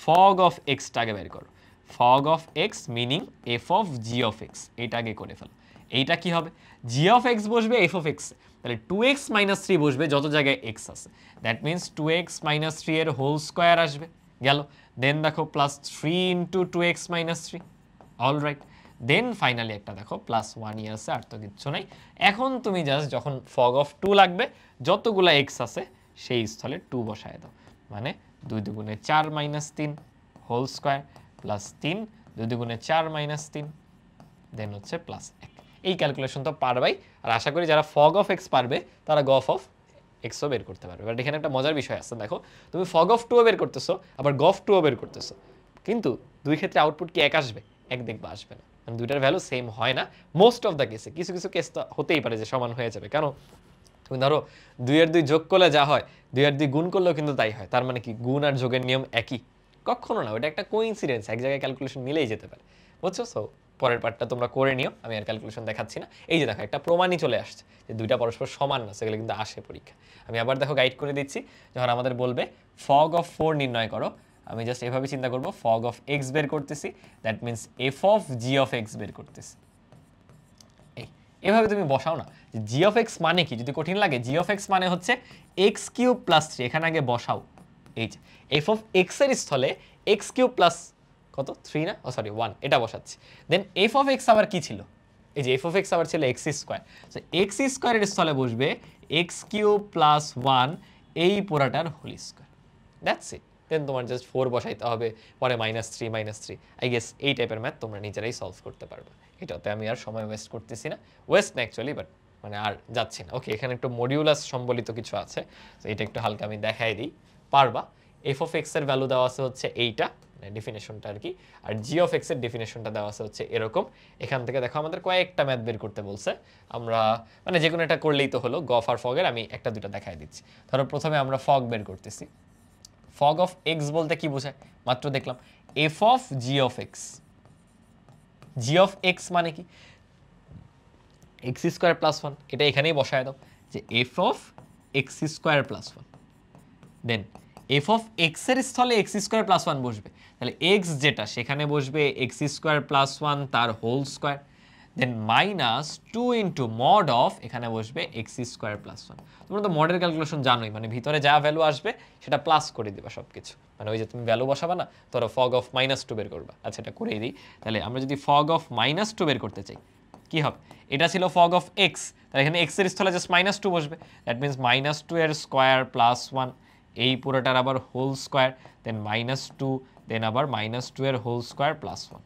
ফগ অফ এক্সটাকে বের করো, fog of x meaning F of G of x, এইটা আগে করে ফেলো। এইটা কি হবে? জি অফ এক্স বসবে এফ অফ এক্স, তাহলে 2x - 3 বসবে যত জায়গায় এক্স আছে, দ্যাট মিনস 2x - 3 এর হোল স্কোয়ার আসবে, গেল। দেন দেখো plus 3 into 2x - 3, alright. Then finally একটা দেখো প্লাস 1 ই আছে, আর তো কিচ্ছু নাই। এখন তুমি জাস্ট যখন ফগ অফ 2 লাগবে, যতগুলা এক্স আছে সেই স্থলে 2 বসায় দাও, মানে 2 দুগুণে 4 - 3 হোল স্কোয়ার প্লাস 3 2 দুগুণে 4 - 3, দেন হচ্ছে প্লাস 1। এই ক্যালকুলেশন তো পারবাই, আর আশা করি যারা ফগ অফ এক্স পারবে তারা গফ অফ এক্সও বের করতে পারবে। বাট এখানে একটা মজার বিষয় আছে, দেখো তুমি ফগ অফ 2 বের করতেছো, আবার গফ 2 বের করতেছো, কিন্তু দুই ক্ষেত্রে আউটপুট কি এক আসবে? এক দেখবা আসবে না, মানে দুইটার ভ্যালু সেম হয় না মোস্ট অফ দ্য কেসে। কিছু কিছু কেস তো হতেই পারে যে সমান হয়ে যাবে। কেন? তুমি ধরো 2 এর 2 যোগ করলে যা হয়, 2 এর 2 গুণ করলেও কিন্তু তাই হয়। তার মানে কি গুণ আর যোগের নিয়ম একই? কখনো না, ওটা একটা কোইন্সিডেন্স, এক জায়গায় ক্যালকুলেশন মিলেই যেতে পারে, বুঝছো? সো পরের পার্টটা তোমরা করে নিও, আমি আর ক্যালকুলেশন দেখাচ্ছি না। এই যে দেখো একটা প্রমাণই চলে আসছে যে দুইটা পরস্পর সমান না, সেগুলো কিন্তু আসে পরীক্ষা। আমি আবার দেখো গাইড করে দিচ্ছি, যখন আমাদের বলবে ফগ অফ 4 নির্ণয় করো, আমি জাস্ট এভাবে চিন্তা করবো, ফগ অফ এক্স বের করতেছি, that means F of G of x বের করতেছি। এভাবে তুমি বসাও না যে জি অফ এক্স মানে কি, যদি কঠিন লাগে, জি অফ এক্স মানে হচ্ছে এক্স কিউব প্লাস 3, এখানে আগে বসাও। এই যে এফ অফ এক্স এর স্থলে এক্স কিউব প্লাস কত 3 না, ও সরি 1, এটা বসাচ্ছি। দেন এফ অফ এক্স আবার কি ছিল? এই যে এফ অফ এক্স আবার ছিল এক্স স্কোয়ার, সো এক্স স্কোয়ারের স্থলে বসবে এক্স কিউব প্লাস 1, এই পুরাটার হোল স্কোয়ার, দ্যাটস ইট। দেন তোমার জাস্ট 4 বসাইতে হবে, পরে -3 আই গেস এই টাইপের ম্যাথ তোমরা নিজেরাই সলভ করতে পারবে। এটাতে আমি আর সময় ওয়েস্ট করতেছি না, ওয়েস্ট না অ্যাকচুয়ালি, বাট মানে আর যাচ্ছি না। ওকে, এখানে একটু মডিউলাস সম্বলিত কিছু আছে, তো এটা একটু হালকা আমি দেখাই দিই, পারবা। এফ অফ এক্স এর ভ্যালু দেওয়া আছে হচ্ছে এইটা, মানে ডেফিনেশনটা আর কি, আর জি অফ এক্স এর ডেফিনেশনটা দেওয়া আছে হচ্ছে এরকম। এখান থেকে দেখো আমাদের কয়েকটা ম্যাথ বের করতে বলছে, আমরা মানে যে কোনো একটা করলেই তো হলো, গফ আর ফগের আমি একটা দুটো দেখাই দিচ্ছি। ধরো প্রথমে আমরা ফগ বের করতেছি। ফগ অফ এক্স বলতে কি বোঝায় মাত্র দেখলাম, F of G of X. G of X মানে কি, এক্স স্কোয়ার প্লাস ওয়ান, এটা এখানেই বসায় দাও যে F of X square plus one. Then F of X এর স্থলে এক্স স্কোয়ার প্লাস ওয়ান বসবে, তাহলে এক্স যেটা সেখানে বসবে এক্স স্কোয়ার প্লাস ওয়ান তার whole square, then -2 into mod of, এখানে বসবে এক্স স্কোয়ার প্লাস ওয়ান। তোমরা তো মডের ক্যালকুলেশন জানোই, মানে ভিতরে যা ভ্যালু আসবে সেটা প্লাস করে দিবা সব কিছু, মানে ওই যে তুমি ভ্যালু বসাবা না, ধরো ফগ অফ -2 বের করবা, আচ্ছা এটা করেই দিই। তাহলে আমরা যদি ফগ অফ -2 বের করতে চাই কি হবে, এটা ছিল ফগ অফ এক্স, তাহলে এখানে এক্স এর স্থলে জাস্ট -2 বসবে, দ্যাট মিনস -2 এর স্কোয়ার প্লাস ওয়ান, এই পুরোটার আবার হোল স্কোয়ার, দেন -2, দেন আবার -2 এর হোল স্কোয়ার প্লাস ওয়ান,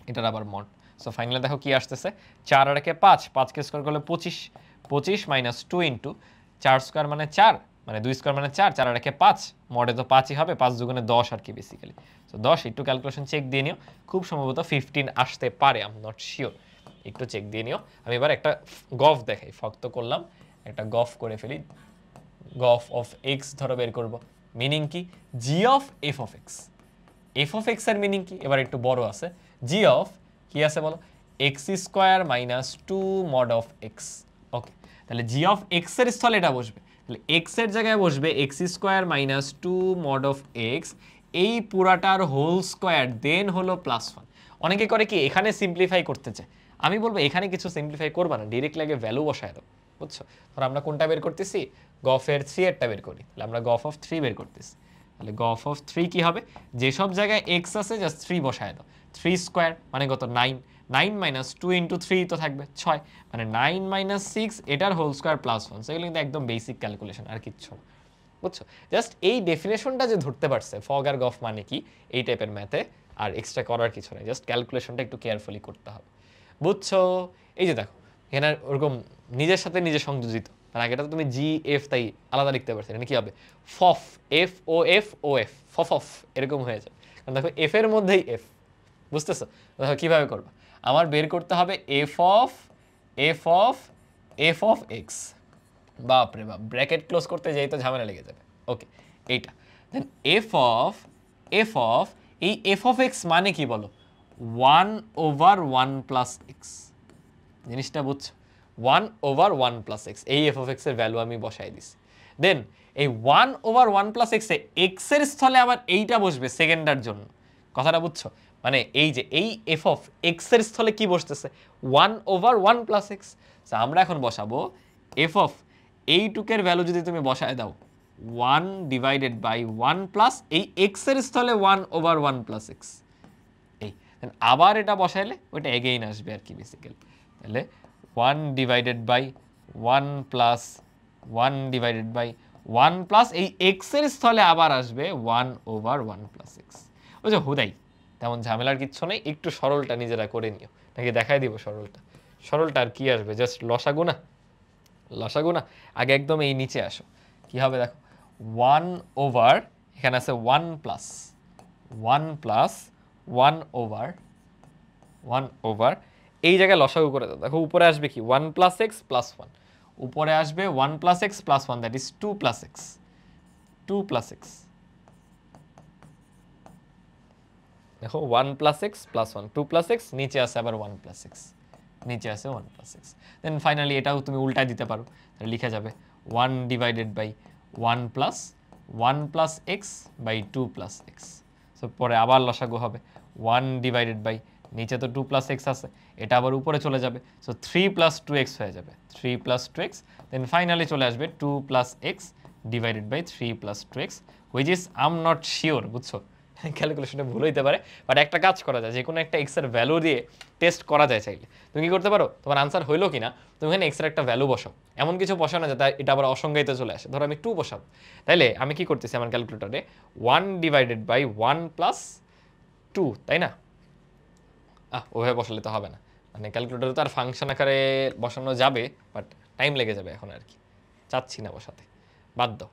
এটার আবার মড। সো ফাইনালি দেখো কি আসতেছে, 4 আর 5, 5 কে স্কোয়ার করলে 25, 25 -2 ইন্টু 4 স্কোয়ার মানে 4, মানে 2 স্কোয়ার মানে 4, 4 আর 5, মডে তো 5ই হবে, 5 দুগুণে 10 আর কি বেসিক্যালি। সো 10, একটু ক্যালকুলেশন চেক দিয়ে নিও, খুব সম্ভবত 15 আসতে পারে, আই এম নট শিওর, একটু চেক দিয়ে নিও। আমি এবার একটা গফ দেখাই, ফগ তো করলাম, একটা গফ করে ফেলি। গফ অফ এক্স ধরো বের করব, মিনিং কি, G of F of X. F of X এর মিনিং কি, এবার একটু বড় আছে, জি অফ কি আছে বলো, X square -2 mod of X. Okay, তাহলে জি অফ এক্স এর স্থলে এটা বসবে, তাহলে এক্স এর জায়গায় বসবে X square -2 mod of x, এই পুরাটার হোল স্কোয়ার, দেন হলো প্লাস ওয়ান। অনেকে করে কি এখানে সিম্পলিফাই করতে চায়, আমি বলবো এখানে কিছু সিম্পলিফাই করবা না, ডিরেক্টলি আগে ভ্যালু বসায় দাও, বুঝছো। ধর আমরা কোনটা বের করতেছি, গফের 3 এরটা বের করি, তাহলে আমরা গফ অফ 3 বের করতেছি, তাহলে গফ অফ 3 কি হবে, যেসব জায়গায় এক্স আছে জাস্ট 3 বসায় দাও, 3 স্কোয়ার মানে কত 9, 9 - 2 ইন্টু 3 তো থাকবে 6, মানে 9 - 6 এটার হোল স্কোয়ার প্লাস ওয়ান। সেগুলো কিন্তু একদম বেসিক ক্যালকুলেশন, আর কিচ্ছু না, বুঝছো। জাস্ট এই ডেফিনেশনটা যে ধরতে পারছে ফগ আর গফ মানে কি এই টাইপের ম্যাথে, আর এক্সট্রা করার কিছু নেই, জাস্ট ক্যালকুলেশনটা একটু কেয়ারফুলি করতে হবে, বুঝছো। এই যে দেখো এখানে ওরকম নিজের সাথে নিজে সংযোজিত, তার আগেটা তো তুমি জি এফ তাই আলাদা লিখতে পারছি, এটা কি হবে ফফ, F O F O F, ফফ অফ এরকম হয়ে যাবে, কারণ দেখো এফ এর মধ্যেই এফ, বুঝতেছো। দেখো কীভাবে করবা, আমার বের করতে হবে F of F of F of x, বাপরে বাপ, ব্র্যাকেট ক্লোজ করতে যাই তো ঝামেলা লেগে যাবে। ওকে, এইটা দেন এফ অফ এই এফ অফ এক্স মানে কি বলো, 1/1 প্লাস এক্স, জিনিসটা বুঝছো, 1/1 প্লাস এক্স, এই এফ অফ এক্স এর ভ্যালু আমি বসাই দিছি। দেন এই 1/1 প্লাস এক্সে এক্স এর স্থলে আবার এইটা বসবে সেকেন্ডার জন্য, কথাটা বুঝছো, মানে এই যে এই এফ অফ এক্স এর স্থলে কি বসতেছে 1/1 প্লাস এক্স। আমরা এখন বসাবো এফ অফ এইটুকের ভ্যালু যদি তুমি বসায় দাও 1/1 প্লাস এই এক্স এর স্থলে 1/1 প্লাস এক্স, এই আবার এটা বসাইলে ওইটা এগেইন আসবে আর কি বেসিক্যালি, তাহলে 1/1 প্লাস 1/1 প্লাস এই এক্স এর স্থলে আবার আসবে 1/1 প্লাস এক্স। ওই যে হুদাই, তেমন ঝামেলার কিচ্ছু নেই, একটু সরলটা নিজেরা করে নিও, নাকি দেখাই দিব সরলটা। সরলটা আর কি আসবে, জাস্ট লসাগু না, লসাগু না, আগে একদম এই নিচে আসো, কি হবে দেখো 1 ওভার, এখানে আছে 1 প্লাস 1 ওভার এই জায়গায় লসাগু করে দাও, দেখো উপরে আসবে কি 1 প্লাস এক্স প্লাস 1, উপরে আসবে 1 plus x plus 1, that is 2 plus x, 2 plus x, দেখো 1 plus x plus 1, 2 plus x, নিচে আসে আবার 1 প্লাস এক্স, নিচে আসে 1 প্লাস এক্স। দেন ফাইনালি এটাও তুমি উল্টায় দিতে পারো, তাহলে লিখা যাবে 1/1 plus X by 2 plus X. So পরে আবার লসাগু হবে 1/, নিচে তো 2 প্লাস এক্স আছে, এটা আবার উপরে চলে যাবে, সো 3 প্লাস 2x হয়ে যাবে, 3 প্লাস 2x, দেন ফাইনালি চলে আসবে 2 plus X divided by 3 plus 2x, which is I am not sure, বুঝছো, ক্যালকুলেশনে ভুল হইতে পারে, বাট একটা কাজ করা যায়, যে কোনো একটা এক্স এর ভ্যালু দিয়ে টেস্ট করা যায় চাইলে। তুমি কি করতে পারো, তোমার আনসার হইলো কিনা তুমি এখানে এক্স এর একটা ভ্যালু বসাও, এমন কিছু বসাও না যাতে এটা আবার অসংজ্ঞায়িত চলে আসে। ধরো আমি 2 বসাবো, তাইলে আমি কি করতেছি আমার ক্যালকুলেটরে 1 ডিভাইডেড বাই 1 প্লাস 2, তাই না? ওভাবে বসালে তো হবে না, মানে ক্যালকুলেটরে তো আর ফাংশন আকারে বসানো যাবে, বাট টাইম লেগে যাবে এখন আর কি, চাচ্ছি না বসাতে, বাদ দাও।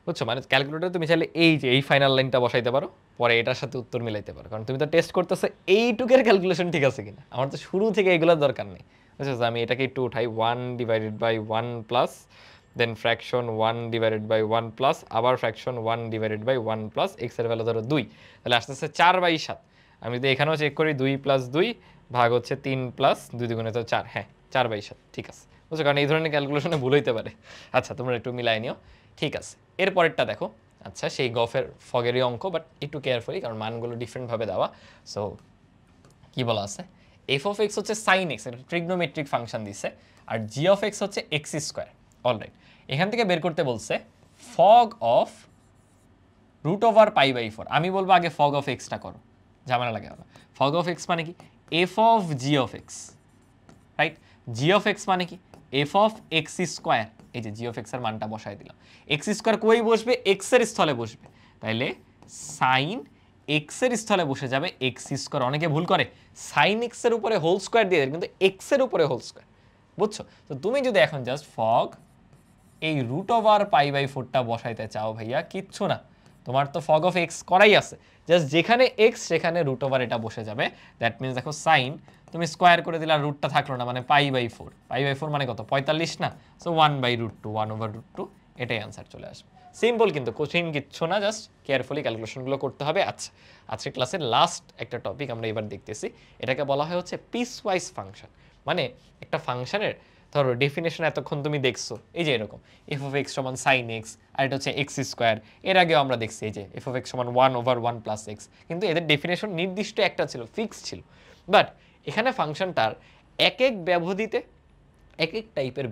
বুঝছো, মানে ক্যালকুলেটরে তুমি চাইলে এই যে এই ফাইনাল লাইনটা বসাইতে পারো, পরে এটার সাথে উত্তর মিলাইতে পারো, কারণ তুমি তো টেস্ট করতেছো এইটুকের ক্যালকুলেশন ঠিক আছে কিনা। আমার তো শুরু থেকে এগুলোর দরকার নেই, বুঝছো। আমি এটাকে একটু উঠাই, 1 divided by 1 plus then fraction 1 divided by 1 plus আবার fraction 1 divided by 1 plus X এর ভ্যালু ধরো 2, তাহলে আস্তে আস্তে 4/7। আমি যদি এখানেও চেক করি 2 প্লাস 2 ভাগ হচ্ছে 3 প্লাস 2 দুগুণে তো 4, হ্যাঁ 4/7, ঠিক আছে, বুঝছো। কারণ এই ধরনের ক্যালকুলেশনে ভুল হইতে পারে। আচ্ছা তোমরা একটু মিলাই নিও, ঠিক আছে। এরপরেরটা দেখো, আচ্ছা সেই গফের ফগেরই অঙ্ক, বাট একটু কেয়ারফুলি, কারণ মানগুলো ডিফারেন্টভাবে দেওয়া। সো কি বলা আছে, এফ অফ এক্স হচ্ছে সাইন এক্স, এটা ট্রিগনোমেট্রিক ফাংশন দিছে, আর জি অফ এক্স হচ্ছে এক্স স্কোয়ার। অলরাইট, এখান থেকে বের করতে বলছে ফগ অফ √π/4। আমি বলবো আগে ফগ অফ এক্সটা করো, ঝামেলা লাগে না। ফগ অফ এক্স মানে কি, F of G of x, right? G of X মানে কি, এফ অফ এক্স স্কোয়ার। এই যে জি অফ এক্স এর মানটা বসাই দিলাম, এক্স স্কোয়ার কই বসবে, এক্স এর স্থলে বসবে, তাইলে সাইন এক্স এর স্থলে বসে যাবে এক্স স্কোয়ার। অনেকে ভুল করে সাইন এক্স এর উপরে হোল স্কোয়ার দিয়ে দেয়, কিন্তু এক্স এর উপরে হোল স্কোয়ার, বুঝছো? তো তুমি যদি এখন জাস্ট ফগ এই √π/4টা বসাইতে চাও ভাইয়া, কিচ্ছু না, তোমার তো ফগ অফ এক্স করাই আছে, জাস্ট যেখানে এক্স সেখানে √, এটা বসে যাবে। দ্যাট মিনস দেখো সাইন তুমি স্কোয়ার করে দিলে, আর রুটটা থাকলো না, মানে π/4, π/4 মানে কত, 45 না? সো 1/√2, 1/√2, এটাই অ্যান্সার চলে আসবে। সিম্পল, কিন্তু কঠিন কিচ্ছু না, জাস্ট কেয়ারফুলি ক্যালকুলেশনগুলো করতে হবে। আচ্ছা, আজকে ক্লাসের লাস্ট একটা টপিক আমরা এবার দেখতেছি, এটাকে বলা হয় হচ্ছে পিস ওয়াইজ ফাংশন। মানে একটা ফাংশনের ধরো ডেফিনেশন এতক্ষণ তুমি দেখছো এই যে এরকম, এফ অফ এক্স সমান সাইন এক্স, আর এটা হচ্ছে এক্স স্কোয়ার। এর আগেও আমরা দেখছি এই যে এফ অফ এক্স সমান 1/1 প্লাস এক্স, কিন্তু এদের ডেফিনেশন নির্দিষ্ট একটা ছিল, ফিক্স ছিল। বাট এখানে ফাংশনটার এক এক ব্যবধিতে এক এক টাইপের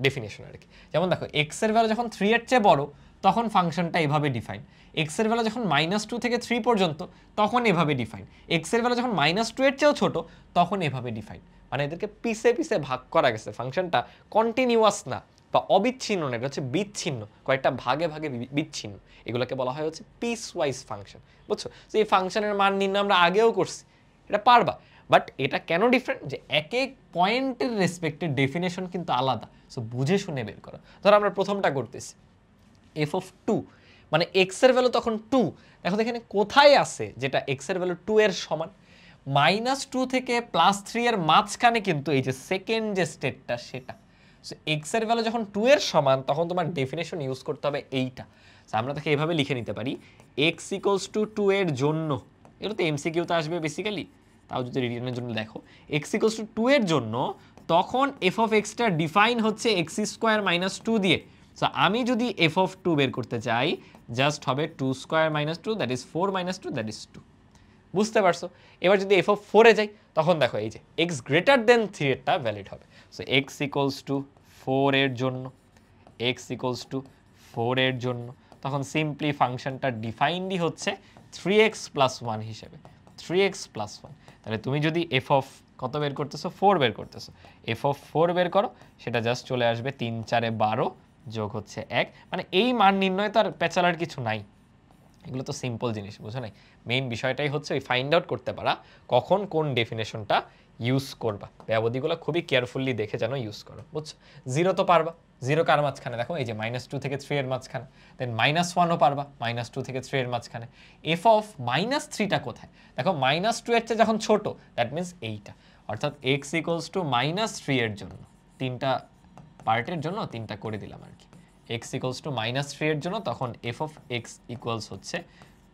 ডেফিনেশন আর কি। যেমন দেখো এক্স এর ভ্যালু যখন 3 এর চেয়ে বড় তখন ফাংশনটা এভাবে ডিফাইন, এক্স এর ভ্যালু যখন -2 থেকে 3 পর্যন্ত তখন এভাবে ডিফাইন, এক্স এর ভ্যালু যখন -2 এর চেয়েও ছোট তখন এভাবে ডিফাইন। মানে এদেরকে পিসে পিসে ভাগ করা গেছে, ফাংশনটা কন্টিনিউয়াস না বা অবিচ্ছিন্ন না, এটা হচ্ছে বিচ্ছিন্ন, কয়েকটা ভাগে ভাগে বিচ্ছিন্ন। এগুলোকে বলা হয় হচ্ছে পিস ওয়াইজ ফাংশন, বুঝছো? তো এই ফাংশনের মান নির্ণয় আমরা আগেও করছি, এটা পারবা। বাট এটা কেন ডিফারেন্ট, যে এক এক পয়েন্টের রেসপেক্টের ডেফিনেশন কিন্তু আলাদা, সো বুঝে শুনে বের করো। ধরো আমরা প্রথমটা করতেছি এফ অফ 2, মানে এক্স এর ভ্যালু তখন 2। দেখো এখানে কোথায় আছে যেটা এক্স এর ভ্যালু 2 এর সমান, -2 থেকে +3 এর মাঝখানে কিন্তু এই যে সেকেন্ড যে স্টেটটা সেটা। সো এক্স এর ভ্যালু যখন 2 এর সমান তখন তোমার ডেফিনেশন ইউজ করতে হবে এইটা। সো আমরা তাকে এভাবে লিখে নিতে পারি, এক্স ইকুয়ালস টু 2 এর জন্য, এগুলো তো এমসিকিউতে আসবে বেসিক্যালি, তাও যদি রিটার্নের জন্য দেখো, এক্স ইকুয়ালস টু 2 এর জন্য তখন এফ অফ এক্সটা ডিফাইন হচ্ছে এক্স স্কোয়ার -2 দিয়ে। সো আমি যদি এফ অফ 2 বের করতে চাই, জাস্ট হবে 2 square -2, that is 4 - 2, that is 2। বুঝতে পারছো? এবার যদি এফ অফ 4 এ যাই তখন দেখো এই যে এক্স গ্রেটার দেন 3 এরটা ভ্যালিড হবে। সো এক্স ইকুয়ালস টু 4 এর জন্য, এক্স ইকুয়ালস টু 4 এর জন্য তখন সিম্পলি ফাংশনটা ডিফাইন্ডই হচ্ছে 3x + 1 হিসেবে, 3x + 1। তাহলে তুমি যদি এফ অফ কত বের করতেছো, 4 বের করতেছো, এফ অফ 4 বের করো, সেটা জাস্ট চলে আসবে 3 × 4 = 12 যোগ হচ্ছে 1। মানে এই মান নির্ণয় তো আর পেঁচালার কিছু নাই, এগুলো তো সিম্পল জিনিস, বুঝো নাই? মেইন বিষয়টাই হচ্ছে ওই ফাইন্ড আউট করতে পারা কখন কোন ডেফিনেশনটা ইউজ করবা। ব্যবধিগুলো খুবই কেয়ারফুলি দেখে যেন ইউজ করো, বুঝছো? 0 তো পারবা, 0 কার মাঝখানে, দেখো এই যে -2 থেকে 3 এর মাঝখানে। দেন -1ও পারবা, -2 থেকে 3 এর মাঝখানে। এফ অফ -3টা কোথায়, দেখো -2 এর চেয়ে যখন ছোট, দ্যাট মিনস এইটা, অর্থাৎ x ইকুয়ালস টু -3 এর জন্য, তিনটা পার্টের জন্য তিনটা করে দিলাম আর কি। x ইকুয়ালস টু -3 এর জন্য তখন এফ অফ x ইকুয়ালস হচ্ছে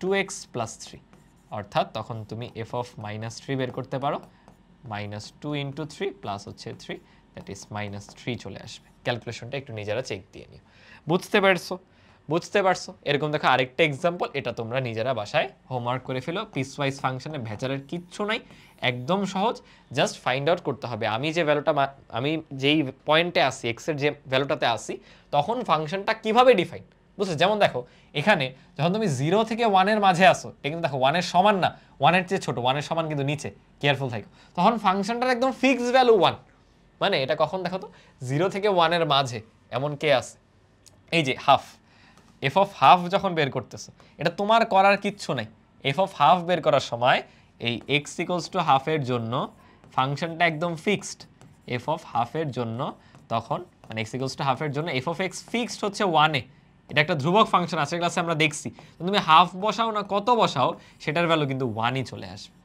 2x + 3, অর্থাৎ তখন তুমি এফ অফ -3 বের করতে পারো, -2 × 3 প্লাস হচ্ছে 3, দ্যাট ইজ -3 চলে আসবে। ক্যালকুলেশনটা একটু নিজেরা চেক দিয়ে নিও। বুঝতে পারছো? বুঝতে পারছো? এরকম দেখো আরেকটা এক্সাম্পল, এটা তোমরা নিজেরা বাসায় হোমওয়ার্ক করে ফেলো। পিসওয়াইজ ফাংশনে ভেজালের কিচ্ছু নাই, একদম সহজ। জাস্ট ফাইন্ড আউট করতে হবে আমি যে ভ্যালুটা, আমি যেই পয়েন্টে আসি, এক্স এর যে ভ্যালুটাতে আসি, তখন ফাংশনটা কিভাবে ডিফাইন,
বুঝছো? যেমন দেখো এখানে যখন তুমি 0 থেকে 1 এর মাঝে আসো, এটা কিন্তু দেখো 1 এর সমান না, 1 এর চেয়ে ছোট, 1 এর সমান কিন্তু নিচে, কেয়ারফুল থাকো, তখন ফাংশনটার একদম ফিক্সড ভ্যালু 1। মানে এটা কখন দেখো তো 0 থেকে 1 এর মাঝে এমন কে আছে, এই যে হাফ, এফ অফ হাফ যখন বের করতেছো, এটা তোমার করার কিচ্ছু নাই। এফ অফ হাফ বের করার সময় এই এক্স ইকুয়ালস টু হাফের জন্য ফাংশনটা একদম ফিক্সড, এফ অফ হাফের জন্য তখন মানে এক্স ইকুয়ালস টু হাফের জন্য এফ অফ এক্স ফিক্সড হচ্ছে 1-এ। এটা একটা ধ্রুবক ফাংশন আছে, ক্লাসে আমরা দেখছি, তুমি হাফ বসাও না কত বসাও সেটার ভ্যালু কিন্তু 1-ই চলে আসবে।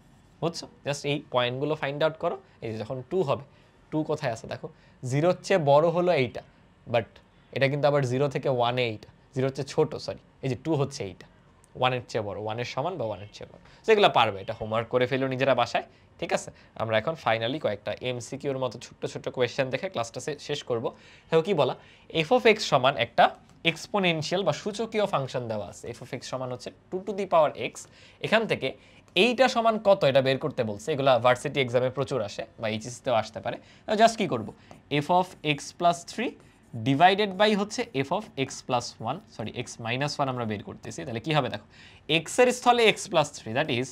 বুঝছো? জাস্ট এই পয়েন্টগুলো ফাইন্ড আউট করো। এই যে যখন 2 হবে, 2 কোথায় আছে দেখো, 0-র চেয়ে বড় হলো এইটা, বাট এটা কিন্তু আবার 0 থেকে 1-এ এইটা, 0-র চেয়ে ছোট, সরি, এই যে 2 হচ্ছে এইটা, 1-এর চেয়ে বড়, 1-এর সমান বা 1-এর চেয়ে বড়। যেগুলো পারবে এটা হোমওয়ার্ক করে ফেলো নিজেরা বাসায়, ঠিক আছে? আমরা এখন ফাইনালি কয়েকটা এমসিকিউর মতো ছোট্ট ছোট্ট কোয়েশ্চেন দেখে ক্লাসটা শেষ করবো। হ্যাঁ, কি বলা, এফ অফ এক্স সমান একটা এক্সপোনেনশিয়াল বা সূচকীয় ফাংশন দেওয়া আছে, এফ অফ এক্স সমান হচ্ছে 2 টু দি পাওয়ার এক্স। এখান থেকে এইটা সমান কত এটা বের করতে বলছে, এগুলো ভার্সিটি এক্সামে প্রচুর আসে বা এইচএসিতেও আসতে পারে। জাস্ট কি করব, F of X plus 3 divided by হচ্ছে F of X plus 1, sorry X minus 1 আমরা বের করতেছি। তাহলে কি হবে দেখো, এক্স এর স্থলে x plus 3, that is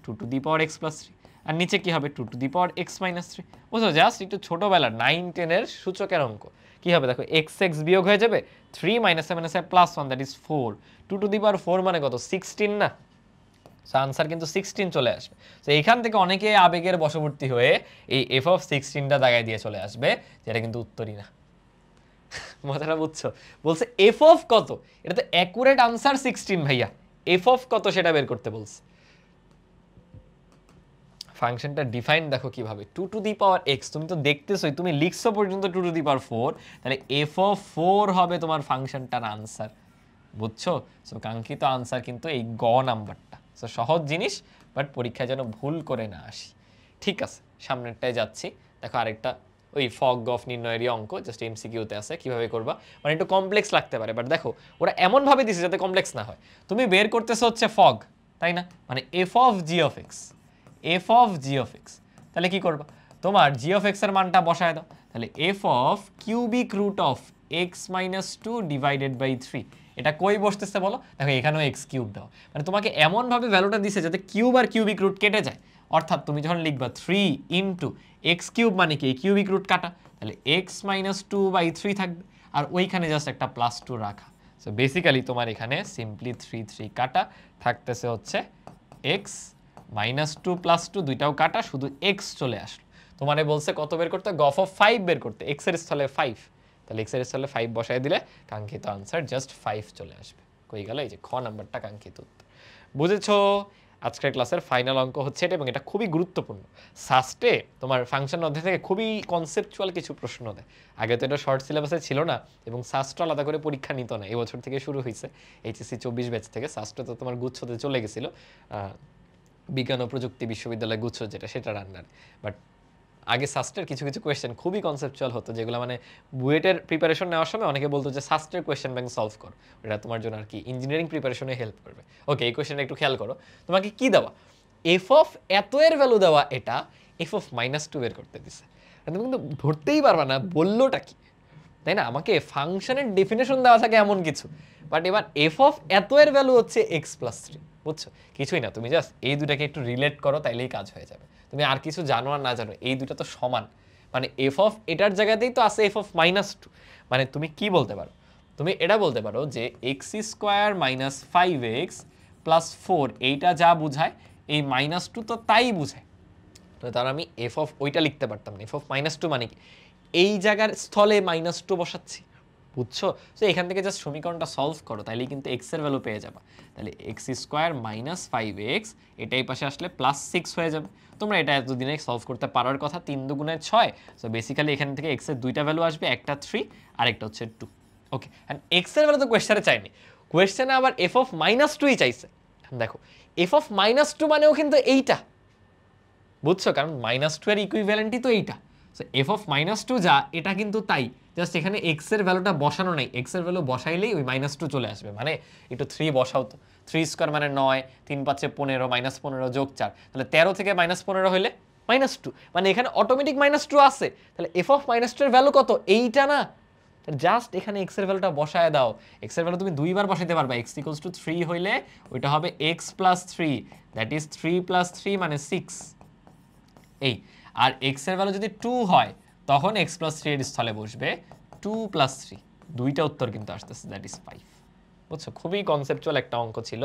2 to the power x plus 3, আর নিচে কি হবে 2 to the power x minus 3। বুঝছো? জাস্ট একটু ছোটবেলার 9-10 এর সূচকের অঙ্ক। কি হবে দেখো, এক্স এক্স বিয়োগ হয়ে যাবে, 3 minus minus plus 1, that is 4, 2 to the power 4 মানে কত, 16 না? আনসার কিন্তু 16 চলে আসবে। তো এইখান থেকে অনেকে আবেগের বশবর্তী হয়ে এই এফ অফ 16টা দাগায় দিয়ে চলে আসবে, যেটা কিন্তু উত্তরই না। মজাটা বুঝছো? বলছে এফ অফ কত, এটা তো অ্যাকুরেট আনসার 16 ভাইয়া, এফ অফ কত সেটা বের করতে বলছে। ফাংশনটা ডিফাইন দেখো কিভাবে, 2 টু দি পাওয়ার এক্স, তুমি তো দেখতেছোই, তুমি লিখছো পর্যন্ত 2 টু দি পাওয়ার 4, তাহলে এফ অফ 4 হবে তোমার ফাংশনটার আনসার। বুঝছো? সো কাঙ্ক্ষিত আনসার কিন্তু এই গ নাম্বারটা। সো সহজ জিনিস, বাট পরীক্ষায় যেন ভুল করে না আসি। ঠিক আছে, সামনেরটায় যাচ্ছি। দেখো আরেকটা ওই ফগ গফ নির্ণয়েরই অঙ্ক, জাস্ট এমসিকিউতে আছে, কিভাবে করবা, মানে একটু কমপ্লেক্স লাগতে পারে, বাট দেখো ওরা এমনভাবে দিছে যাতে কমপ্লেক্স না হয়। তুমি বের করতেছো হচ্ছে ফগ, তাই না? মানে F of G of X, F of G of x, তাহলে কি করবা, তোমার জি অফ এক্স এর মানটা বসায় দাও, তাহলে F of cubic root of X minus 2 divided by 3, এটা কই বসতেছে বলো, দেখো এখানেও এক্স কিউব দাও, মানে তোমাকে এমনভাবে ভ্যালুটা দিছে যাতে কিউব আর কিউবিক রুট কেটে যায়। অর্থাৎ তুমি যখন লিখবা 3 ইন্টু এক্স কিউব মানে কি, কিউবিক রুট কাটা, তাহলে এক্স মাইনাস 2 বাই 3 থাকবে, আর ওইখানে জাস্ট একটা প্লাস 2 রাখা। সো বেসিক্যালি তোমার এখানে সিম্পলি 3 3 কাটা থাকতেছে হচ্ছে এক্স মাইনাস 2 প্লাস 2, দুইটাও কাটা, শুধু এক্স চলে আসলো। তোমারে বলছে কত বের করতে, গফ অফ 5 বের করতে, এক্স এর স্থলে 5, তাহলে এক্স এর স্থলে 5 বসায় দিলে কাঙ্ক্ষিত আনসার জাস্ট 5 চলে আসবে। কই গেল, এই যে খ নাম্বারটা কাঙ্ক্ষিত উত্তর। বুঝেছো? আজকের ক্লাসের ফাইনাল অঙ্ক হচ্ছে এটা, এবং এটা খুবই গুরুত্বপূর্ণ। সাস্টে তোমার ফাংশন অধ্যায় থেকে খুবই কনসেপচুয়াল কিছু প্রশ্ন দেয়। আগে তো এটা শর্ট সিলেবাসে ছিল না, এবং সাস্ট আলাদা করে পরীক্ষা নিত না, এবছর থেকে শুরু হয়েছে এইচএসসি 24 ব্যাচ থেকে। সাস্ট তো তোমার গুচ্ছতে চলে গেছিল, বিজ্ঞান ও প্রযুক্তি বিশ্ববিদ্যালয় গুচ্ছ যেটা, সেটা রান্নার। বাট আগে সাস্টের কিছু কিছু কোয়েশ্চেন খুবই কনসেপচুয়াল হতো, যেগুলো মানে বুয়েটের প্রিপারেশন নেওয়ার সময় অনেকে বলতো যে সাস্টের কোয়েশ্চেন ব্যাংক সলভ করো, এটা তোমার জন্য আর কি ইঞ্জিনিয়ারিং প্রিপারেশনে হেল্প করবে। ওকে, এই কোয়েশ্চেনটা একটু খেয়াল করো, তোমাকে কি দেওয়া, এফ অফ এত এর ভ্যালু দেওয়া, এটা এফ অফ মাইনাস 2 বের করতে দিছে। তুমি কিন্তু ধরতেই পারবা না বললোটা কি, তাই না? আমাকে ফাংশনের ডেফিনেশন দেওয়া থাকে এমন কিছু, বাট এবার এফ অফ এত এর ভ্যালু হচ্ছে এক্স প্লাস 3। বুঝছো? কিছুই না, তুমি জাস্ট এই দুটাকে একটু রিলেট করো, তাইলেই কাজ হয়ে যাবে। তুমি আর কিছু জানো আর না জানো, এই দুটো তো সমান, মানে এফ অফ এটার জায়গাতেই তো আছে এফ অফ মাইনাস 2। মানে তুমি কি বলতে পারো, তুমি এটা বলতে পারো যে x square minus 5x plus 4, এইটা যা বুঝায় এই মাইনাস 2 তো তাই বুঝায়। তো তার আমি এফ অফ ওইটা লিখতে পারতাম না, এফ অফ মাইনাস 2 মানে কি, এই জায়গার স্থলে মাইনাস 2 বসাচ্ছি। বুঝছো? তো এখান থেকে জাস্ট সমীকরণটা সলভ করো, তাইলেই কিন্তু এক্স এর ভ্যালু পেয়ে যাবা। তাহলে এক্স স্কোয়ার মাইনাস 5x, এটা এই পাশে আসলে প্লাস 6 হয়ে যাবে। তোমরা এটা এতদিনে সলভ করতে পারার কথা, 3 দুগুণে 6। সো বেসিক্যালি এখান থেকে এক্স এর দুইটা ভ্যালু আসবে, একটা 3 আর একটা হচ্ছে 2। ওকে, অ্যান্ড এক্স এর ভ্যালু তো কোয়েশ্চেনে চাইনি, কোয়েশ্চেনে আবার এফ অফ মাইনাস 2ই চাইছে। দেখো এফ অফ মাইনাস 2 মানেও কিন্তু এইটা, বুঝছো? কারণ মাইনাস 2 এর ইকুইভ্যালেন্টই তো এইটা। সো এফ অফ মাইনাস 2 যা, এটা কিন্তু তাই, জাস্ট এখানে এক্স এর ভ্যালুটা বসানো নাই, এক্স এর ভ্যালু বসাইলেই ওই মাইনাস 2 চলে আসবে। মানে একটু 3 বসাও তো, 3 স্কোয়ার মানে 9, 3 5 15, মাইনাস 15 যোগ 4, তাহলে 13 থেকে মাইনাস 15 হলে মাইনাস 2, মানে এখানে অটোমেটিক মাইনাস 2 আছে। তাহলে এফ অফ মাইনাস 2 এর ভ্যালু কত, এইটা না? জাস্ট এখানে এক্স এর ভ্যালুটা বসায় দাও। এক্স এর ভ্যালু তুমি দুইবার বসাইতে পারবা। এক্স ইকুয়ালস টু 3 হইলে ওইটা হবে x plus 3, that is 3 plus 3 মানে 6। এই আর এক্স এর ভ্যালু যদি 2 হয় তখন এক্স প্লাস 3 এর স্থলে বসবে 2 প্লাস 3, দুইটা উত্তর কিন্তু আসতেছে, দ্যাট ইজ 5। বুঝছো, খুবই কনসেপচুয়াল একটা অঙ্ক ছিল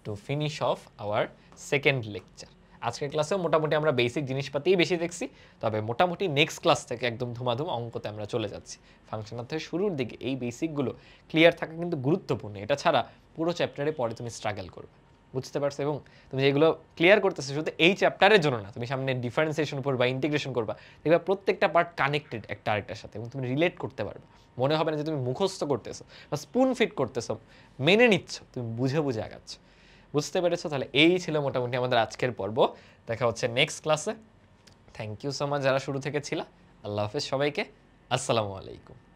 to finish of our second lecture. আজকের ক্লাসেও মোটামুটি আমরা বেসিক জিনিসপাতিই বেশি দেখছি, তবে মোটামুটি নেক্সট ক্লাস থেকে একদম ধুমাধুম অঙ্কতে আমরা চলে যাচ্ছি। ফাংশন অর্থের শুরুর দিকে এই বেসিকগুলো ক্লিয়ার থাকা কিন্তু গুরুত্বপূর্ণ, এটা ছাড়া পুরো চ্যাপ্টারে পরে তুমি স্ট্রাগল করবে। বুঝতে পারছো? এবং তুমি যেগুলো ক্লিয়ার করতেছো শুধু এই চ্যাপ্টারের জন্য না, তুমি সামনে ডিফারেন্সিয়েশন করবা, ইন্টিগ্রেশন করবা, দেখবা প্রত্যেকটা পার্ট কানেক্টেড একটা আরেকটার সাথে, এবং তুমি রিলেট করতে পারবে। মনে হবে না যে তুমি মুখস্থ করতেছো বা স্পুন ফিট করতেছো, মেনে নিচ্ছ, তুমি বুঝে বুঝে আগাচ্ছ। বুঝতে পেরেছো? তাহলে এই ছিল মোটামুটি আমাদের আজকের পর্ব। দেখা হচ্ছে নেক্সট ক্লাসে। থ্যাংক ইউ সো মাচ যারা শুরু থেকে ছিল। আল্লাহ হাফেজ সবাইকে। আসসালামু আলাইকুম।